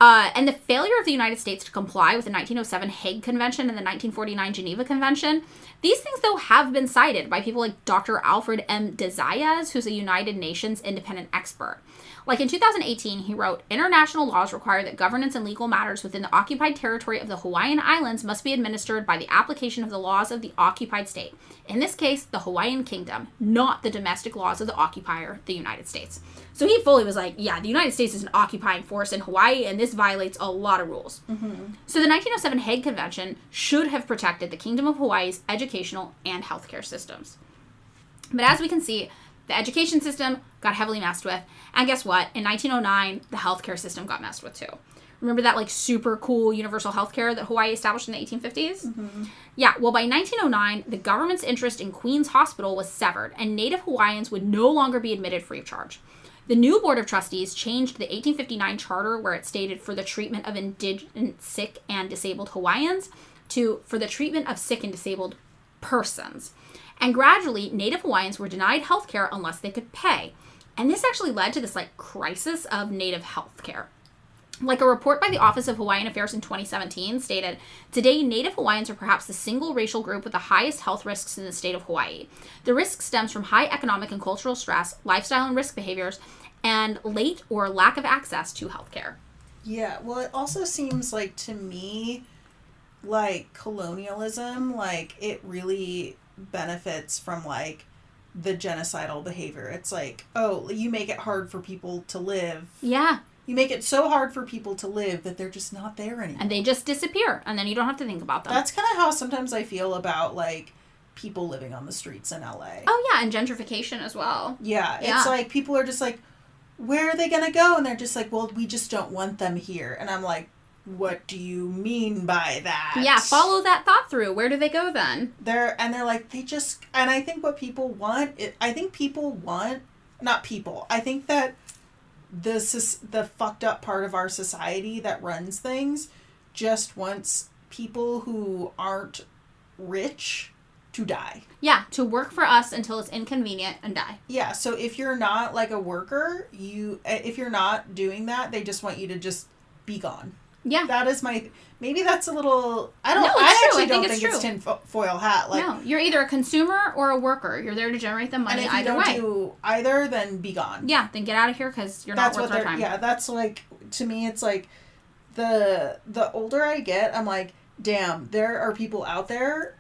And the failure of the United States to comply with the 1907 Hague Convention and the 1949 Geneva Convention, these things, though, have been cited by people like Dr. Alfred M. de Zayas, who's a United Nations independent expert. Like in 2018, he wrote, international laws require that governance and legal matters within the occupied territory of the Hawaiian Islands must be administered by the application of the laws of the occupied state. In this case, the Hawaiian Kingdom, not the domestic laws of the occupier, the United States. So he fully was like, yeah, the United States is an occupying force in Hawaii, and this violates a lot of rules. Mm-hmm. So the 1907 Hague Convention should have protected the Kingdom of Hawaii's educational and healthcare systems. But as we can see, the education system got heavily messed with. And guess what? In 1909, the healthcare system got messed with too. Remember that like super cool universal healthcare that Hawaii established in the 1850s? Mm-hmm. Yeah, well, by 1909, the government's interest in Queen's Hospital was severed, and Native Hawaiians would no longer be admitted free of charge. The new Board of Trustees changed the 1859 charter where it stated for the treatment of indigent, sick, and disabled Hawaiians to for the treatment of sick and disabled persons. And gradually, Native Hawaiians were denied health care unless they could pay. And this actually led to this crisis of Native health care. Like a report by the Office of Hawaiian Affairs in 2017 stated, today Native Hawaiians are perhaps the single racial group with the highest health risks in the state of Hawaii. The risk stems from high economic and cultural stress, lifestyle and risk behaviors, and late or lack of access to health care. Yeah, well, it also seems like to me, like colonialism, like it really benefits from like the genocidal behavior. It's like, oh, you make it hard for people to live. Yeah. You make it so hard for people to live that they're just not there anymore. And they just disappear, and then you don't have to think about them. That's kind of how sometimes I feel about, like, people living on the streets in LA. Oh, yeah, and gentrification as well. Yeah, it's like, people are just like, where are they going to go? And they're just like, well, we just don't want them here. And I'm like, what do you mean by that? Yeah, follow that thought through. Where do they go then? They're like, and I think what people want, I think that the fucked up part of our society that runs things just wants people who aren't rich to die. Yeah, to work for us until it's inconvenient and die. Yeah, so if you're not like a worker, if you're not doing that, they just want you to just be gone. Yeah. That is maybe that's a little, I actually don't think it's tinfoil hat. Like, no, you're either a consumer or a worker. You're there to generate the money either way. And if you don't do either, then be gone. Yeah, then get out of here because you're not worth our time. Yeah, that's like, to me, it's like, the older I get, I'm like, damn, there are people out there,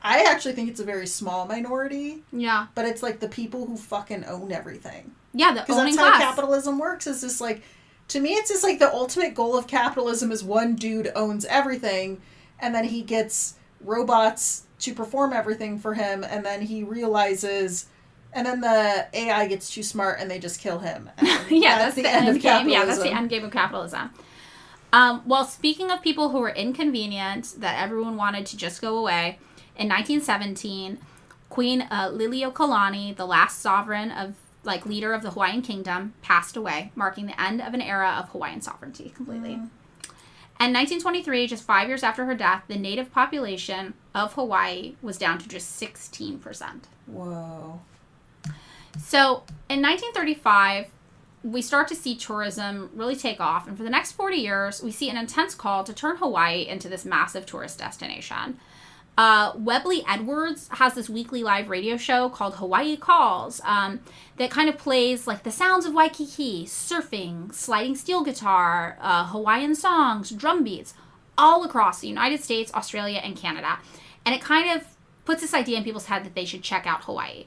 I actually think it's a very small minority. Yeah. But it's like the people who fucking own everything. Yeah, the owning class. Because that's how capitalism works, is just like, to me, it's just like the ultimate goal of capitalism is one dude owns everything, and then he gets robots to perform everything for him, and then he realizes, and then the AI gets too smart and they just kill him. Yeah, that's the end game. Yeah, that's the end game of capitalism. Well, speaking of people who were inconvenient, that everyone wanted to just go away, in 1917, Queen Liliuokalani, the last sovereign leader of the Hawaiian Kingdom, passed away, marking the end of an era of Hawaiian sovereignty completely. And 1923, just 5 years after her death, the native population of Hawaii was down to just 16%. Whoa. So, in 1935, we start to see tourism really take off, and for the next 40 years, we see an intense call to turn Hawaii into this massive tourist destination. Webley Edwards has this weekly live radio show called Hawaii Calls that kind of plays like the sounds of Waikiki, surfing, sliding steel guitar, Hawaiian songs, drum beats, all across the United States, Australia, and Canada. And it kind of puts this idea in people's head that they should check out Hawaii.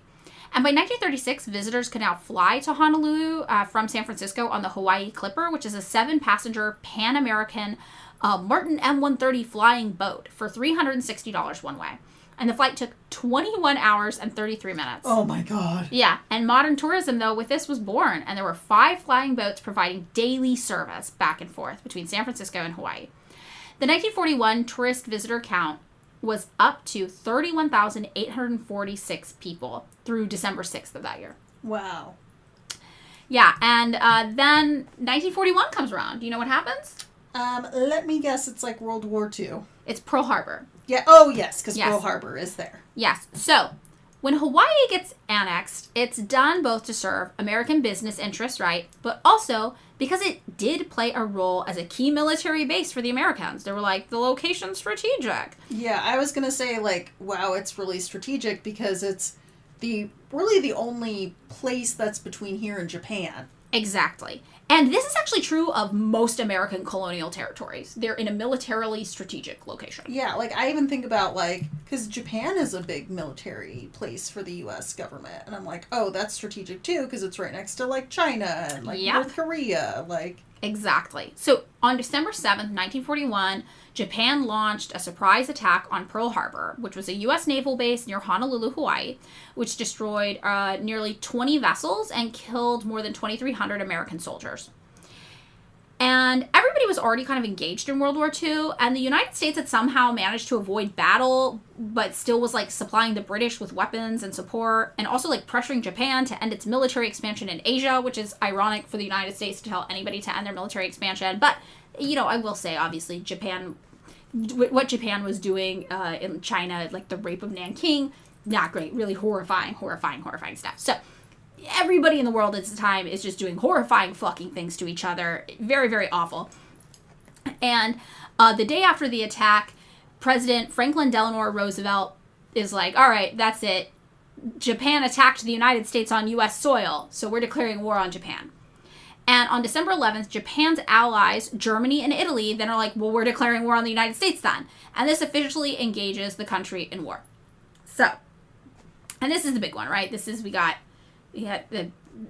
And by 1936, visitors could now fly to Honolulu from San Francisco on the Hawaii Clipper, which is a 7-passenger Pan-American Martin M130 flying boat for $360 one way. And the flight took 21 hours and 33 minutes. Oh my God. Yeah. And modern tourism, though, with this was born. And there were 5 flying boats providing daily service back and forth between San Francisco and Hawaii. The 1941 tourist visitor count was up to 31,846 people through December 6th of that year. Wow. Yeah. And then 1941 comes around. Do you know what happens? Let me guess, it's like World War II. It's Pearl Harbor. Yeah. Oh, yes, because Pearl Harbor is there. Yes. So, when Hawaii gets annexed, it's done both to serve American business interests, right, but also because it did play a role as a key military base for the Americans. They were like, the location's strategic. Yeah, I was going to say, like, wow, it's really strategic because it's really the only place that's between here and Japan. Exactly. And this is actually true of most American colonial territories. They're in a militarily strategic location. Yeah, like, I even think about, like, because Japan is a big military place for the U.S. government. And I'm like, oh, that's strategic, too, because it's right next to, like, China and, like, North Korea. Like, exactly. So, on December 7th, 1941, Japan launched a surprise attack on Pearl Harbor, which was a U.S. naval base near Honolulu, Hawaii, which destroyed nearly 20 vessels and killed more than 2,300 American soldiers. And everybody was already kind of engaged in World War II, and the United States had somehow managed to avoid battle, but still was, like, supplying the British with weapons and support, and also, like, pressuring Japan to end its military expansion in Asia, which is ironic for the United States to tell anybody to end their military expansion. But, you know, I will say, obviously, what Japan was doing in China, like the rape of Nanking, not great. Really horrifying stuff. So, everybody in the world at the time is just doing horrifying fucking things to each other. Very, very awful. And the day after the attack, President Franklin Delano Roosevelt is like, all right, that's it. Japan attacked the United States on U.S. soil, so we're declaring war on Japan. And on December 11th, Japan's allies, Germany and Italy, then are like, well, we're declaring war on the United States then. And this officially engages the country in war. So, and this is the big one, right?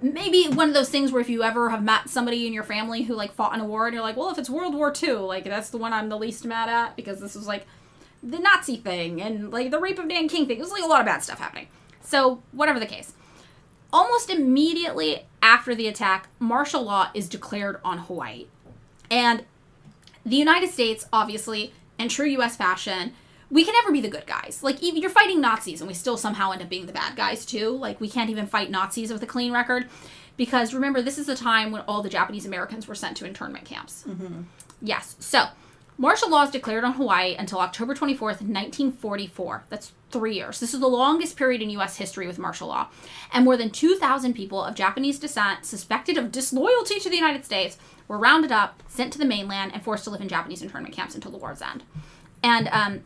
Maybe one of those things where if you ever have met somebody in your family who, like, fought in a war, and you're like, well, if it's World War II, like, that's the one I'm the least mad at, because this was, like, the Nazi thing, and, like, the rape of Nanking thing. It was, like, a lot of bad stuff happening. So, whatever the case. Almost immediately after the attack, martial law is declared on Hawaii. And the United States, obviously, in true U.S. fashion, we can never be the good guys. Like, even you're fighting Nazis, and we still somehow end up being the bad guys, too. Like, we can't even fight Nazis with a clean record. Because, remember, this is the time when all the Japanese Americans were sent to internment camps. Mm-hmm. Yes. So, martial law is declared on Hawaii until October 24th, 1944. That's 3 years. This is the longest period in U.S. history with martial law. And more than 2,000 people of Japanese descent suspected of disloyalty to the United States were rounded up, sent to the mainland, and forced to live in Japanese internment camps until the war's end. And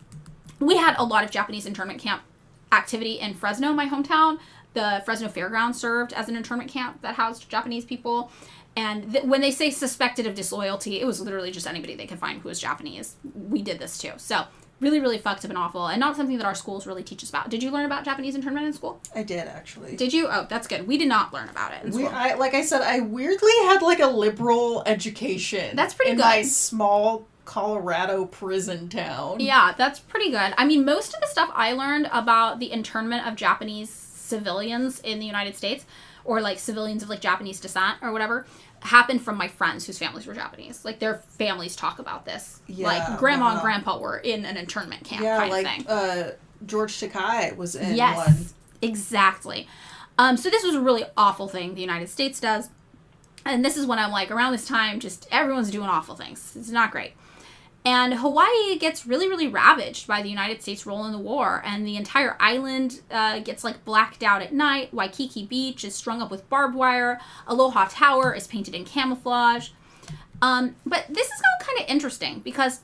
we had a lot of Japanese internment camp activity in Fresno, my hometown. The Fresno Fairgrounds served as an internment camp that housed Japanese people. And when they say suspected of disloyalty, it was literally just anybody they could find who was Japanese. We did this too. So really, really fucked up and awful, and not something that our schools really teach us about. Did you learn about Japanese internment in school? I did, actually. Did you? Oh, that's good. We did not learn about it in school. Like I said, I weirdly had, like, a liberal education. That's pretty good. In my small Colorado prison town. Yeah, that's pretty good. I mean, most of the stuff I learned about the internment of Japanese civilians in the United States, or, like, civilians of, like, Japanese descent or whatever, happened from my friends whose families were Japanese. Like, their families talk about this. Yeah, like, grandma and grandpa were in an internment camp kind of thing. George Takei was in one. Yes, exactly. So this was a really awful thing the United States does. And this is when I'm like, around this time, just everyone's doing awful things. It's not great. And Hawaii gets really, really ravaged by the United States' role in the war, and the entire island gets, like, blacked out at night. Waikiki Beach is strung up with barbed wire. Aloha Tower is painted in camouflage. But this is all kind of interesting, because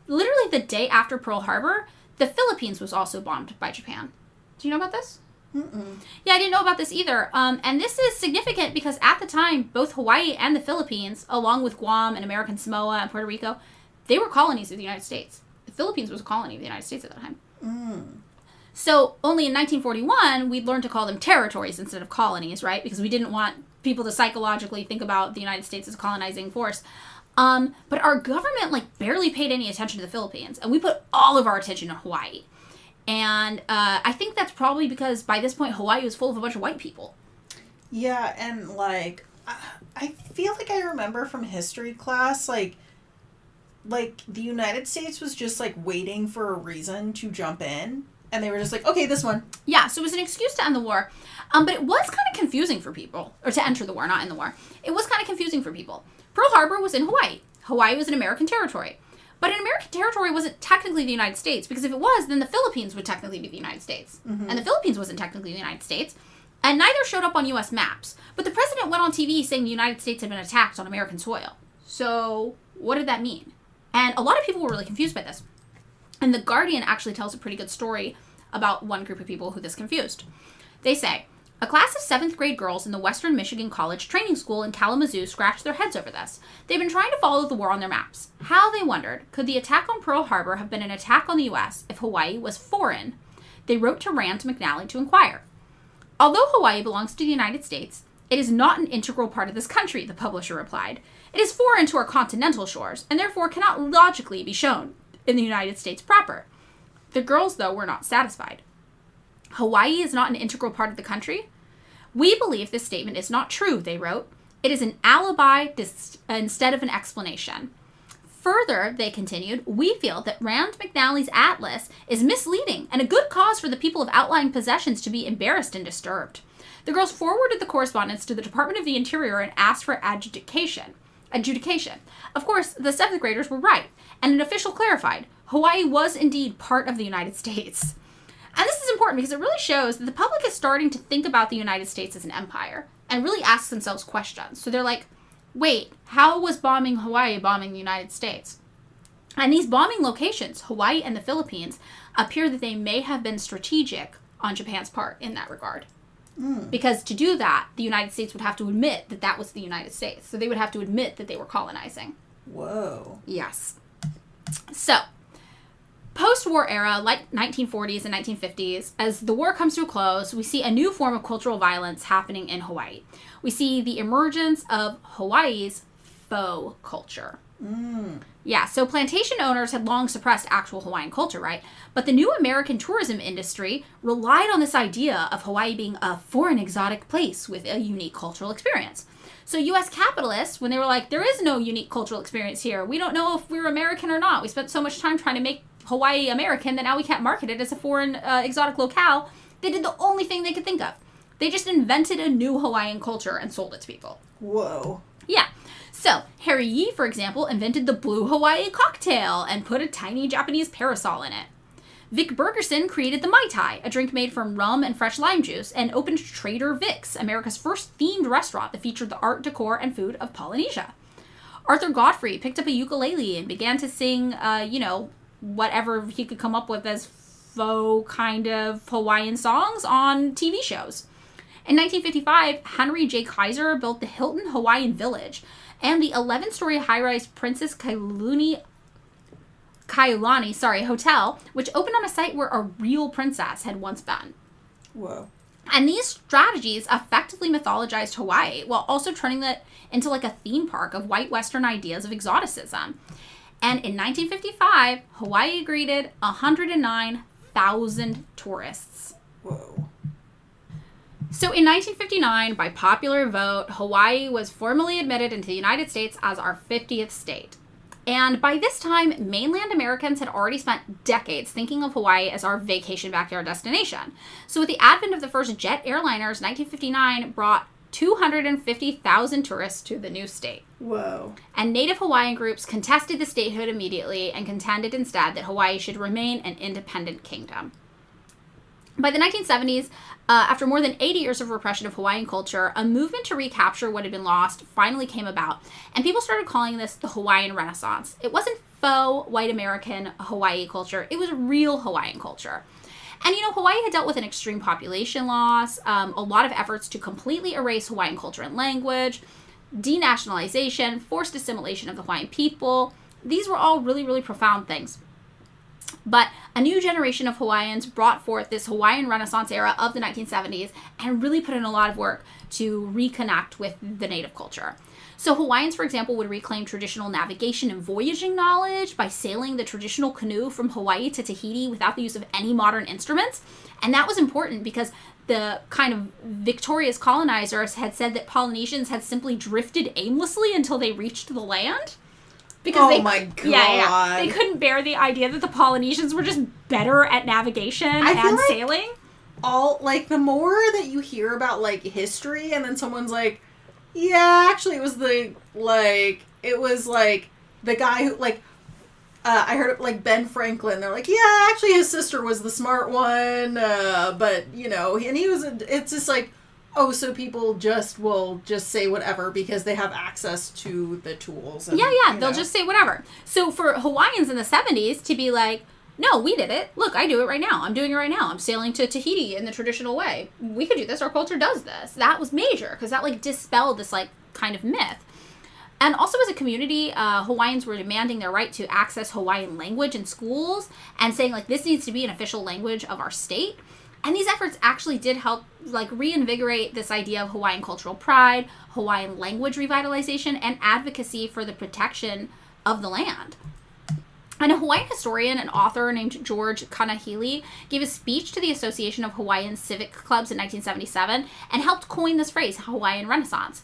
literally the day after Pearl Harbor, the Philippines was also bombed by Japan. Do you know about this? Mm-mm. Yeah, I didn't know about this either. And this is significant because at the time, both Hawaii and the Philippines, along with Guam and American Samoa and Puerto Rico, they were colonies of the United States. The Philippines was a colony of the United States at that time. Mm. So only in 1941, we'd learned to call them territories instead of colonies, right? Because we didn't want people to psychologically think about the United States as a colonizing force. But our government, like, barely paid any attention to the Philippines. And we put all of our attention on Hawaii. And I think that's probably because by this point, Hawaii was full of a bunch of white people. Yeah, and, like, I feel like I remember from history class, like, the United States was just, like, waiting for a reason to jump in. And they were just like, okay, this one. Yeah, so it was an excuse to end the war. But it was kind of confusing for people. Or to enter the war, not end the war. It was kind of confusing for people. Pearl Harbor was in Hawaii. Hawaii was an American territory. But an American territory wasn't technically the United States. Because if it was, then the Philippines would technically be the United States. Mm-hmm. And the Philippines wasn't technically the United States. And neither showed up on U.S. maps. But the president went on TV saying the United States had been attacked on American soil. So what did that mean? And a lot of people were really confused by this. And The Guardian actually tells a pretty good story about one group of people who this confused. They say, a class of 7th grade girls in the Western Michigan College Training School in Kalamazoo scratched their heads over this. They've been trying to follow the war on their maps. How, they wondered, could the attack on Pearl Harbor have been an attack on the U.S. if Hawaii was foreign? They wrote to Rand McNally to inquire. Although Hawaii belongs to the United States, it is not an integral part of this country, the publisher replied. It is foreign to our continental shores, and therefore cannot logically be shown in the United States proper. The girls, though, were not satisfied. Hawaii is not an integral part of the country? We believe this statement is not true, they wrote. It is an alibi instead of an explanation. Further, they continued, we feel that Rand McNally's atlas is misleading and a good cause for the people of outlying possessions to be embarrassed and disturbed. The girls forwarded the correspondence to the Department of the Interior and asked for adjudication. Of course, the 7th graders were right, and an official clarified, Hawaii was indeed part of the United States. And this is important because it really shows that the public is starting to think about the United States as an empire and really ask themselves questions. So they're like, wait, how was bombing Hawaii bombing the United States? And these bombing locations, Hawaii and the Philippines, appear that they may have been strategic on Japan's part in that regard. Because to do that, the United States would have to admit that that was the United States. So they would have to admit that they were colonizing. Whoa. Yes. So, post-war era, like 1940s and 1950s, as the war comes to a close, we see a new form of cultural violence happening in Hawaii. We see the emergence of Hawaii's faux culture. Yeah, so plantation owners had long suppressed actual Hawaiian culture, right? But the new American tourism industry relied on this idea of Hawaii being a foreign exotic place with a unique cultural experience. So U.S. capitalists, when they were like, there is no unique cultural experience here, we don't know if we're American or not, we spent so much time trying to make Hawaii American that now we can't market it as a foreign exotic locale, they did the only thing they could think of. They just invented a new Hawaiian culture and sold it to people. Whoa. Yeah. So, Harry Yee, for example, invented the Blue Hawaii cocktail and put a tiny Japanese parasol in it. Vic Bergerson created the Mai Tai, a drink made from rum and fresh lime juice, and opened Trader Vic's, America's first themed restaurant that featured the art, decor, and food of Polynesia. Arthur Godfrey picked up a ukulele and began to sing, whatever he could come up with as faux kind of Hawaiian songs on TV shows. In 1955, Henry J. Kaiser built the Hilton Hawaiian Village and the 11-story high-rise Princess Kailani Hotel, which opened on a site where a real princess had once been. Whoa. And these strategies effectively mythologized Hawaii while also turning it into like a theme park of white Western ideas of exoticism. And in 1955, Hawaii greeted 109,000 tourists. Whoa. So in 1959, by popular vote, Hawaii was formally admitted into the United States as our 50th state. And by this time, mainland Americans had already spent decades thinking of Hawaii as our vacation backyard destination. So with the advent of the first jet airliners, 1959 brought 250,000 tourists to the new state. Whoa. And Native Hawaiian groups contested the statehood immediately and contended instead that Hawaii should remain an independent kingdom. By the 1970s, after more than 80 years of repression of Hawaiian culture, a movement to recapture what had been lost finally came about, and people started calling this the Hawaiian Renaissance. It wasn't faux white American Hawaii culture, it was real Hawaiian culture. And Hawaii had dealt with an extreme population loss, a lot of efforts to completely erase Hawaiian culture and language, denationalization, forced assimilation of the Hawaiian people. These were all really, really profound things. But a new generation of Hawaiians brought forth this Hawaiian Renaissance era of the 1970s and really put in a lot of work to reconnect with the native culture. So Hawaiians, for example, would reclaim traditional navigation and voyaging knowledge by sailing the traditional canoe from Hawaii to Tahiti without the use of any modern instruments. And that was important because the kind of victorious colonizers had said that Polynesians had simply drifted aimlessly until they reached the land. Because my God. Yeah. They couldn't bear the idea that the Polynesians were just better at navigation and sailing. The more that you hear about, history, and then someone's like, yeah, actually, it was the guy who, I heard it, Ben Franklin. They're like, yeah, actually, his sister was the smart one, but, and he was, it's just like, Oh, so people will just say whatever because they have access to the tools. And, they'll just say whatever. So for Hawaiians in the 70s to be like, no, we did it. Look, I do it right now. I'm doing it right now. I'm sailing to Tahiti in the traditional way. We could do this. Our culture does this. That was major because that like dispelled this like kind of myth. And also as a community, Hawaiians were demanding their right to access Hawaiian language in schools and saying like this needs to be an official language of our state. And these efforts actually did help like reinvigorate this idea of Hawaiian cultural pride, Hawaiian language revitalization, and advocacy for the protection of the land. And a Hawaiian historian and author named George Kanahili gave a speech to the Association of Hawaiian Civic Clubs in 1977 and helped coin this phrase, Hawaiian Renaissance.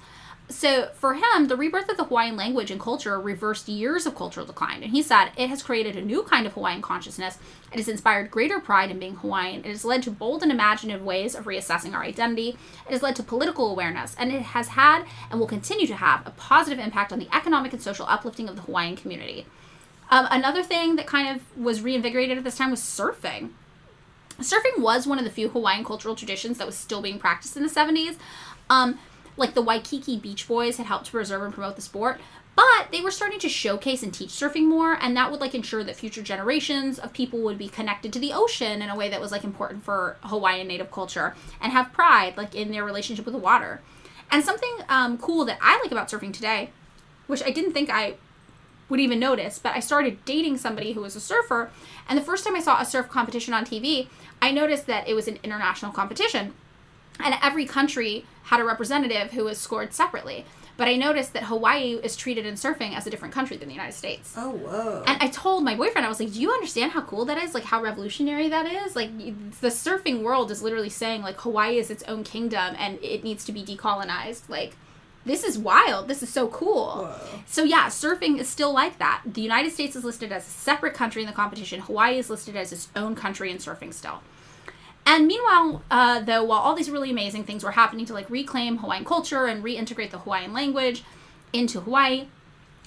So for him, the rebirth of the Hawaiian language and culture reversed years of cultural decline. And he said, it has created a new kind of Hawaiian consciousness. It has inspired greater pride in being Hawaiian. It has led to bold and imaginative ways of reassessing our identity. It has led to political awareness. And it has had and will continue to have a positive impact on the economic and social uplifting of the Hawaiian community. Another thing that kind of was reinvigorated at this time was surfing. Surfing was one of the few Hawaiian cultural traditions that was still being practiced in the 70s. Like the Waikiki Beach Boys had helped to preserve and promote the sport, but they were starting to showcase and teach surfing more, and that would like ensure that future generations of people would be connected to the ocean in a way that was like important for Hawaiian native culture and have pride like in their relationship with the water. And something cool that I like about surfing today, which I didn't think I would even notice, but I started dating somebody who was a surfer, and the first time I saw a surf competition on TV, I noticed that it was an international competition. And every country had a representative who was scored separately. But I noticed that Hawaii is treated in surfing as a different country than the United States. Oh, whoa. And I told my boyfriend, I was like, do you understand how cool that is? Like, how revolutionary that is? Like, the surfing world is literally saying, like, Hawaii is its own kingdom and it needs to be decolonized. Like, this is wild. This is so cool. Whoa. So, yeah, surfing is still like that. The United States is listed as a separate country in the competition. Hawaii is listed as its own country in surfing still. And meanwhile, though, while all these really amazing things were happening to like reclaim Hawaiian culture and reintegrate the Hawaiian language into Hawaii,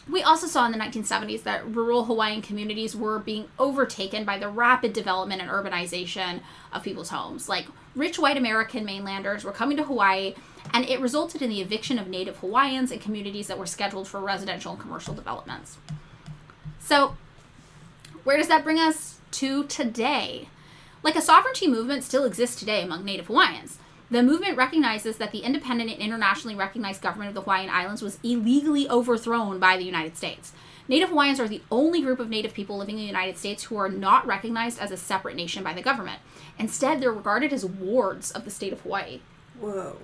we also saw in the 1970s that rural Hawaiian communities were being overtaken by the rapid development and urbanization of people's homes. Like rich white American mainlanders were coming to Hawaii, and it resulted in the eviction of native Hawaiians and communities that were scheduled for residential and commercial developments. So, where does that bring us to today? Like a sovereignty movement still exists today among Native Hawaiians. The movement recognizes that the independent and internationally recognized government of the Hawaiian Islands was illegally overthrown by the United States. Native Hawaiians are the only group of Native people living in the United States who are not recognized as a separate nation by the government. Instead, they're regarded as wards of the state of Hawaii. Whoa.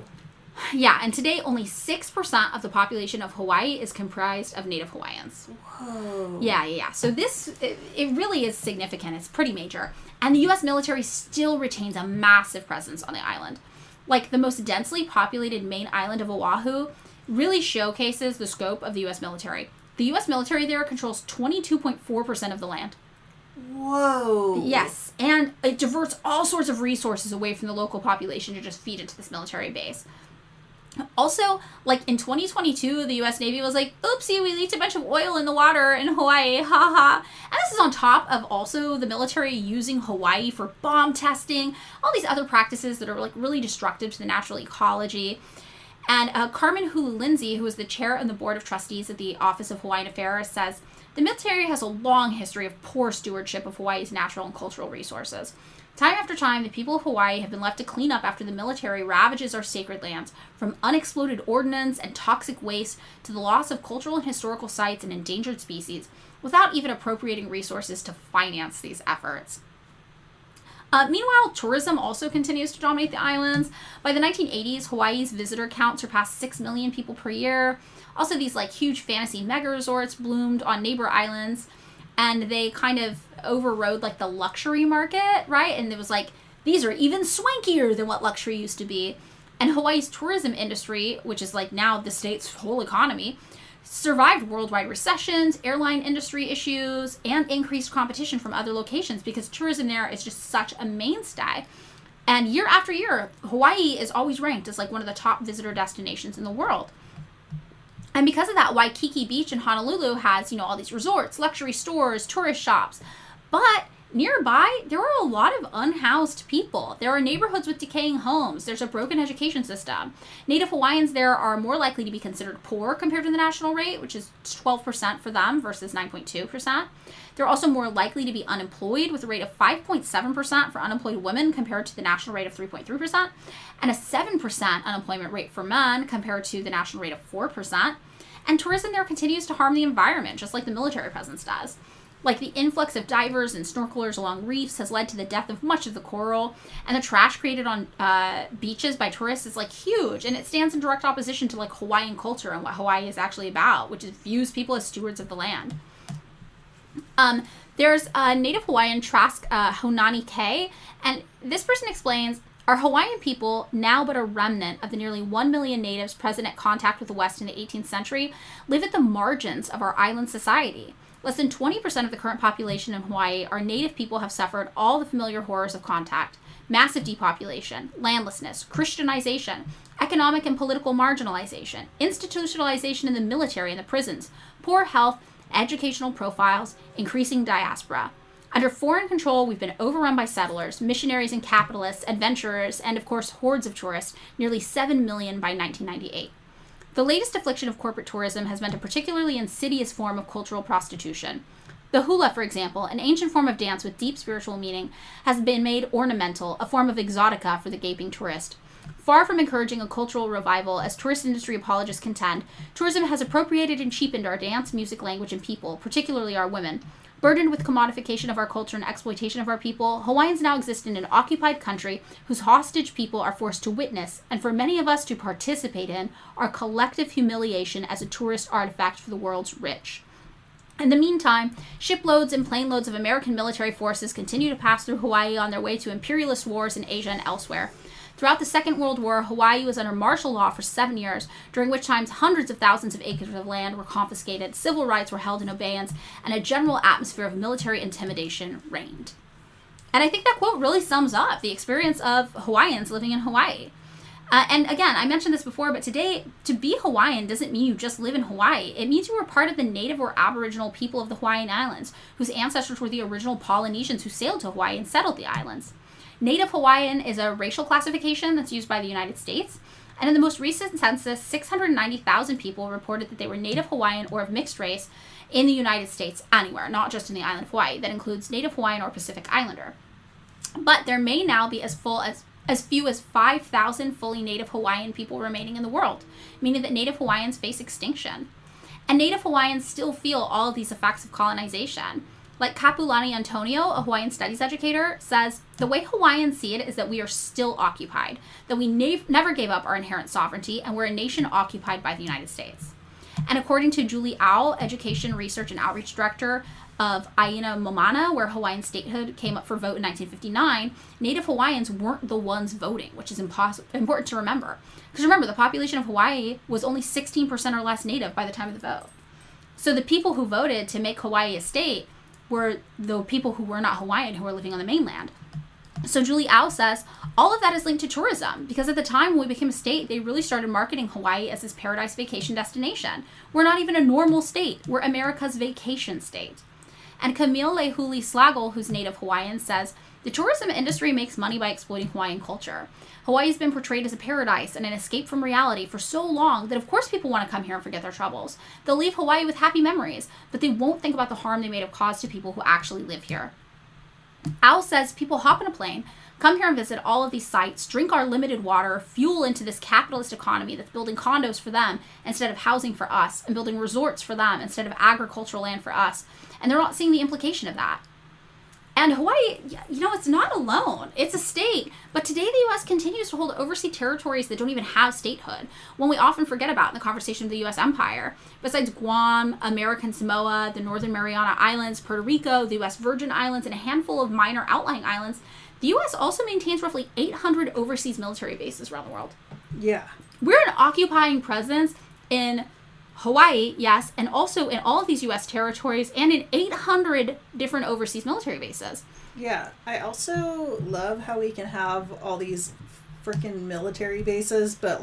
Yeah, and today only 6% of the population of Hawaii is comprised of Native Hawaiians. Whoa. Yeah. So this, it really is significant. It's pretty major. And the U.S. military still retains a massive presence on the island. Like the most densely populated main island of Oahu really showcases the scope of the U.S. military. The U.S. military there controls 22.4% of the land. Whoa. Yes, and it diverts all sorts of resources away from the local population to just feed into this military base. Also, like in 2022, the U.S. Navy was like, oopsie, we leaked a bunch of oil in the water in Hawaii, haha. And this is on top of also the military using Hawaii for bomb testing, all these other practices that are like really destructive to the natural ecology. And Carmen Hulu Lindsay, who is the chair of the board of trustees at the Office of Hawaiian Affairs, says, the military has a long history of poor stewardship of Hawaii's natural and cultural resources. Time after time, the people of Hawaii have been left to clean up after the military ravages our sacred lands, from unexploded ordnance and toxic waste to the loss of cultural and historical sites and endangered species, without even appropriating resources to finance these efforts. Meanwhile, tourism also continues to dominate the islands. By the 1980s, Hawaii's visitor count surpassed 6 million people per year. Also, these like huge fantasy mega resorts bloomed on neighbor islands, and they kind of overrode like the luxury market, right? And it was like, these are even swankier than what luxury used to be. And Hawaii's tourism industry, which is like now the state's whole economy, survived worldwide recessions, airline industry issues, and increased competition from other locations because tourism there is just such a mainstay. And year after year, Hawaii is always ranked as like one of the top visitor destinations in the world. And because of that, Waikiki Beach in Honolulu has, all these resorts, luxury stores, tourist shops. But Nearby, there are a lot of unhoused people. There are neighborhoods with decaying homes. There's a broken education system. Native Hawaiians there are more likely to be considered poor compared to the national rate, which is 12% for them versus 9.2%. They're also more likely to be unemployed, with a rate of 5.7% for unemployed women compared to the national rate of 3.3%, and a 7% unemployment rate for men compared to the national rate of 4%. And tourism there continues to harm the environment, just like the military presence does. Like, the influx of divers and snorkelers along reefs has led to the death of much of the coral, and the trash created on beaches by tourists is, like, huge, and it stands in direct opposition to, like, Hawaiian culture and what Hawaii is actually about, which is views people as stewards of the land. There's a Native Hawaiian Trask Honani K, and this person explains, our Hawaiian people, now but a remnant of the nearly 1 million natives present at contact with the West in the 18th century, live at the margins of our island society. Less than 20% of the current population in Hawaii, our native people have suffered all the familiar horrors of contact: massive depopulation, landlessness, Christianization, economic and political marginalization, institutionalization in the military and the prisons, poor health, educational profiles, increasing diaspora. Under foreign control, we've been overrun by settlers, missionaries and capitalists, adventurers, and of course hordes of tourists, nearly 7 million by 1998. The latest affliction of corporate tourism has meant a particularly insidious form of cultural prostitution. The hula, for example, an ancient form of dance with deep spiritual meaning, has been made ornamental, a form of exotica for the gaping tourist. Far from encouraging a cultural revival, as tourist industry apologists contend, tourism has appropriated and cheapened our dance, music, language, and people, particularly our women. Burdened with commodification of our culture and exploitation of our people, Hawaiians now exist in an occupied country whose hostage people are forced to witness, and for many of us to participate in, our collective humiliation as a tourist artifact for the world's rich. In the meantime, shiploads and planeloads of American military forces continue to pass through Hawaii on their way to imperialist wars in Asia and elsewhere. Throughout the Second World War, Hawaii was under martial law for 7 years, during which times hundreds of thousands of acres of land were confiscated, civil rights were held in abeyance, and a general atmosphere of military intimidation reigned. And I think that quote really sums up the experience of Hawaiians living in Hawaii. And again, I mentioned this before, but today, to be Hawaiian doesn't mean you just live in Hawaii. It means you were part of the native or aboriginal people of the Hawaiian Islands, whose ancestors were the original Polynesians who sailed to Hawaii and settled the islands. Native Hawaiian is a racial classification that's used by the United States, and in the most recent census, 690,000 people reported that they were Native Hawaiian or of mixed race in the United States anywhere, not just in the island of Hawaii. That includes Native Hawaiian or Pacific Islander. But there may now be as few as 5,000 fully Native Hawaiian people remaining in the world, meaning that Native Hawaiians face extinction. And Native Hawaiians still feel all of these effects of colonization. Like Kapulani Antonio, a Hawaiian studies educator, says, the way Hawaiians see it is that we are still occupied, that we never gave up our inherent sovereignty, and we're a nation occupied by the United States. And according to Julie Au, Education, Research, and Outreach Director of Aina Momana, where Hawaiian statehood came up for vote in 1959, Native Hawaiians weren't the ones voting, which is important to remember. Because remember, the population of Hawaii was only 16% or less Native by the time of the vote. So the people who voted to make Hawaii a state were the people who were not Hawaiian, who were living on the mainland. So Julie Au says, all of that is linked to tourism, because at the time when we became a state, they really started marketing Hawaii as this paradise vacation destination. We're not even a normal state. We're America's vacation state. And Camille Lehuli Slagle, who's Native Hawaiian, says, the tourism industry makes money by exploiting Hawaiian culture. Hawaii has been portrayed as a paradise and an escape from reality for so long that of course people want to come here and forget their troubles. They'll leave Hawaii with happy memories, but they won't think about the harm they may have caused to people who actually live here. Al says people hop in a plane, come here and visit all of these sites, drink our limited water, fuel into this capitalist economy that's building condos for them instead of housing for us, and building resorts for them instead of agricultural land for us. And they're not seeing the implication of that. And Hawaii, it's not alone. It's a state. But today the U.S. continues to hold overseas territories that don't even have statehood, one we often forget about in the conversation of the U.S. empire. Besides Guam, American Samoa, the Northern Mariana Islands, Puerto Rico, the U.S. Virgin Islands, and a handful of minor outlying islands, the U.S. also maintains roughly 800 overseas military bases around the world. Yeah. We're an occupying presence in Hawaii, yes, and also in all of these U.S. territories and in 800 different overseas military bases. Yeah, I also love how we can have all these freaking military bases, but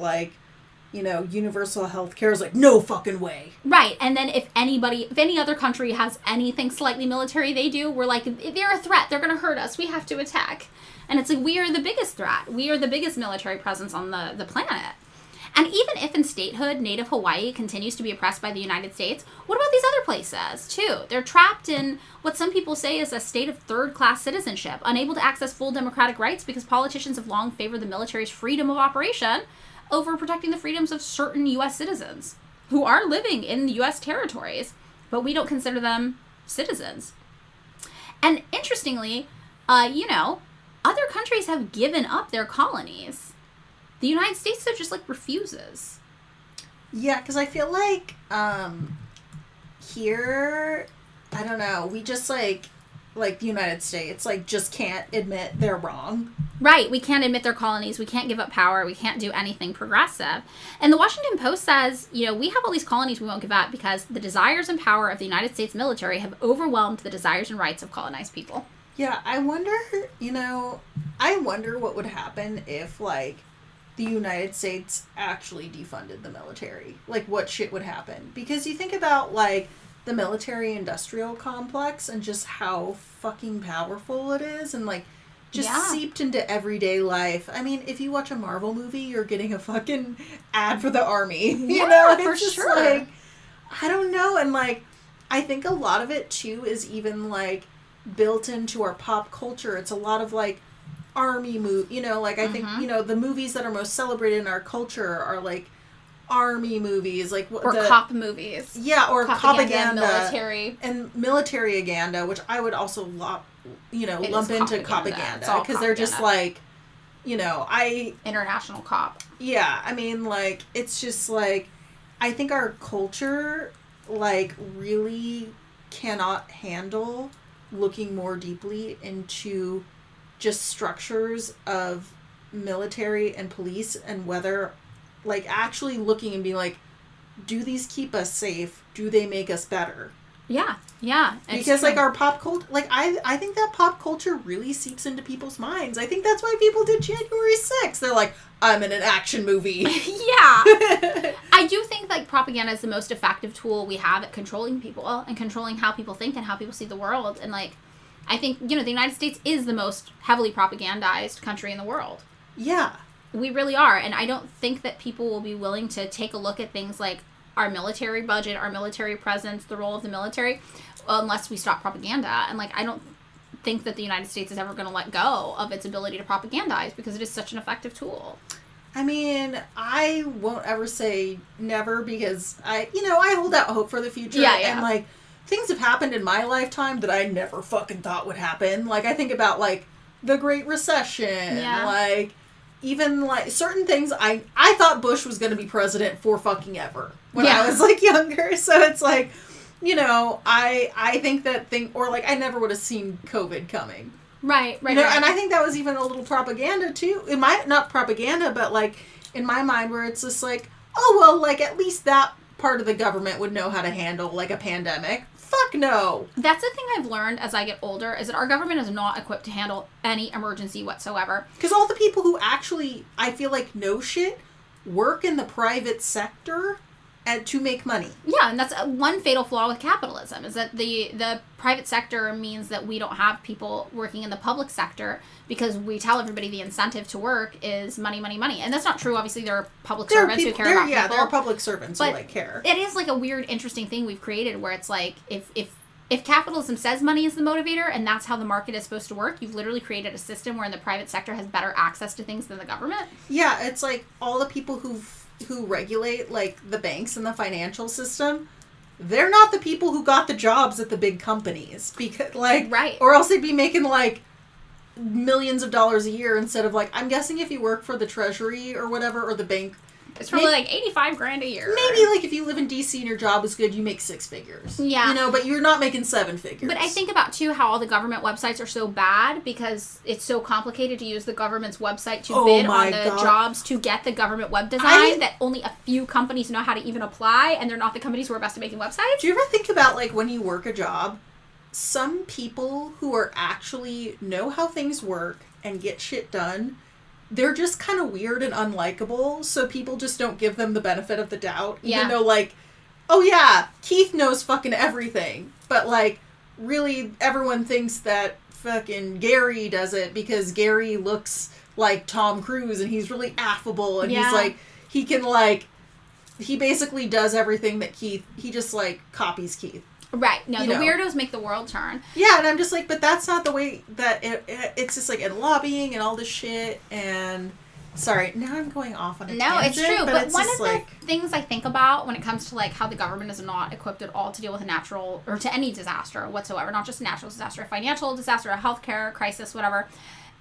universal health care is like, no fucking way. Right. And then if any other country has anything slightly military they do, we're like, they're a threat. They're going to hurt us. We have to attack. And it's like, we are the biggest threat. We are the biggest military presence on the planet. And even if in statehood, Native Hawaii continues to be oppressed by the United States, what about these other places, too? They're trapped in what some people say is a state of third-class citizenship, unable to access full democratic rights because politicians have long favored the military's freedom of operation over protecting the freedoms of certain U.S. citizens who are living in U.S. territories, but we don't consider them citizens. And interestingly, other countries have given up their colonies. The United States, though, just, refuses. Yeah, because I feel like, here, I don't know, we just, the United States, just can't admit they're wrong. Right, we can't admit their colonies, we can't give up power, we can't do anything progressive. And the Washington Post says, we have all these colonies we won't give up because the desires and power of the United States military have overwhelmed the desires and rights of colonized people. Yeah, I wonder what would happen if, the United States actually defunded the military. What shit would happen? Because you think about, the military-industrial complex and just how fucking powerful it is and, seeped into everyday life. I mean, if you watch a Marvel movie, you're getting a fucking ad for the army. For just sure. I don't know. And, I think a lot of it, too, is even, built into our pop culture. It's a lot of, army movie, I think, the movies that are most celebrated in our culture are, army movies, or cop movies. Yeah, or propaganda. Military. And military-aganda, which I would also, lump into propaganda. Because they're just, International cop. Yeah, I mean, it's just, I think our culture, really cannot handle looking more deeply into just structures of military and police and whether, actually looking and being do these keep us safe? Do they make us better? Yeah. Because, our pop culture, I think that pop culture really seeps into people's minds. I think that's why people did January 6th. They're like, I'm in an action movie. Yeah. I do think, propaganda is the most effective tool we have at controlling people and controlling how people think and how people see the world. And, I think, the United States is the most heavily propagandized country in the world. Yeah. We really are. And I don't think that people will be willing to take a look at things like our military budget, our military presence, the role of the military, unless we stop propaganda. And, I don't think that the United States is ever going to let go of its ability to propagandize because it is such an effective tool. I mean, I won't ever say never because I hold out hope for the future. Yeah. And, things have happened in my lifetime that I never fucking thought would happen. I think about, the Great Recession. Yeah. Even, certain things, I thought Bush was going to be president for fucking ever when I was, younger. So it's, I think that thing, or, I never would have seen COVID coming. Right. And I think that was even a little propaganda, too. It might, not propaganda, but, in my mind, where it's just at least that part of the government would know how to handle, a pandemic. Fuck no. That's the thing I've learned as I get older, is that our government is not equipped to handle any emergency whatsoever. Because all the people who actually, I feel know shit, work in the private sector and to make money. Yeah, and that's one fatal flaw with capitalism, is that the private sector means that we don't have people working in the public sector because we tell everybody the incentive to work is money, money, money. And that's not true. Obviously, there are public servants who care about people. Yeah, there are public servants who, care. It is, a weird, interesting thing we've created where it's if capitalism says money is the motivator and that's how the market is supposed to work, you've literally created a system where the private sector has better access to things than the government. Yeah, it's all the people who regulate, the banks and the financial system, they're not the people who got the jobs at the big companies. Because, right. Or else they'd be making, millions of dollars a year instead of, I'm guessing if you work for the Treasury or whatever, or the bank, It's probably like $85,000 a year. Maybe like if you live in DC and your job is good, you make 6 figures. Yeah. You know, but you're not making 7 figures. But I think about, too, how all the government websites are so bad because it's so complicated to use the government's website to bid on the jobs to get the government web design that only a few companies know how to even apply, and they're not the companies who are best at making websites. Do you ever think about, like, when you work a job, some people who are actually know how things work and get shit done they're just kind of weird and unlikable, so people just don't give them the benefit of the doubt. Yeah. Even though, like, oh yeah, Keith knows fucking everything. But, like, really, everyone thinks that fucking Gary does it because Gary looks like Tom Cruise and he's really affable and he's, like, he can, like, he basically does everything that Keith, he just, like, copies Keith. Right. No, the weirdos make the world turn. Yeah, and I'm just like, but that's not the way that it's just like in lobbying and all this shit. And sorry, now I'm going off on a tangent. No, it's true. But one of the things I think about when it comes to like how the government is not equipped at all to deal with a natural or to any disaster whatsoever, not just a natural disaster, a financial disaster, a healthcare crisis, whatever,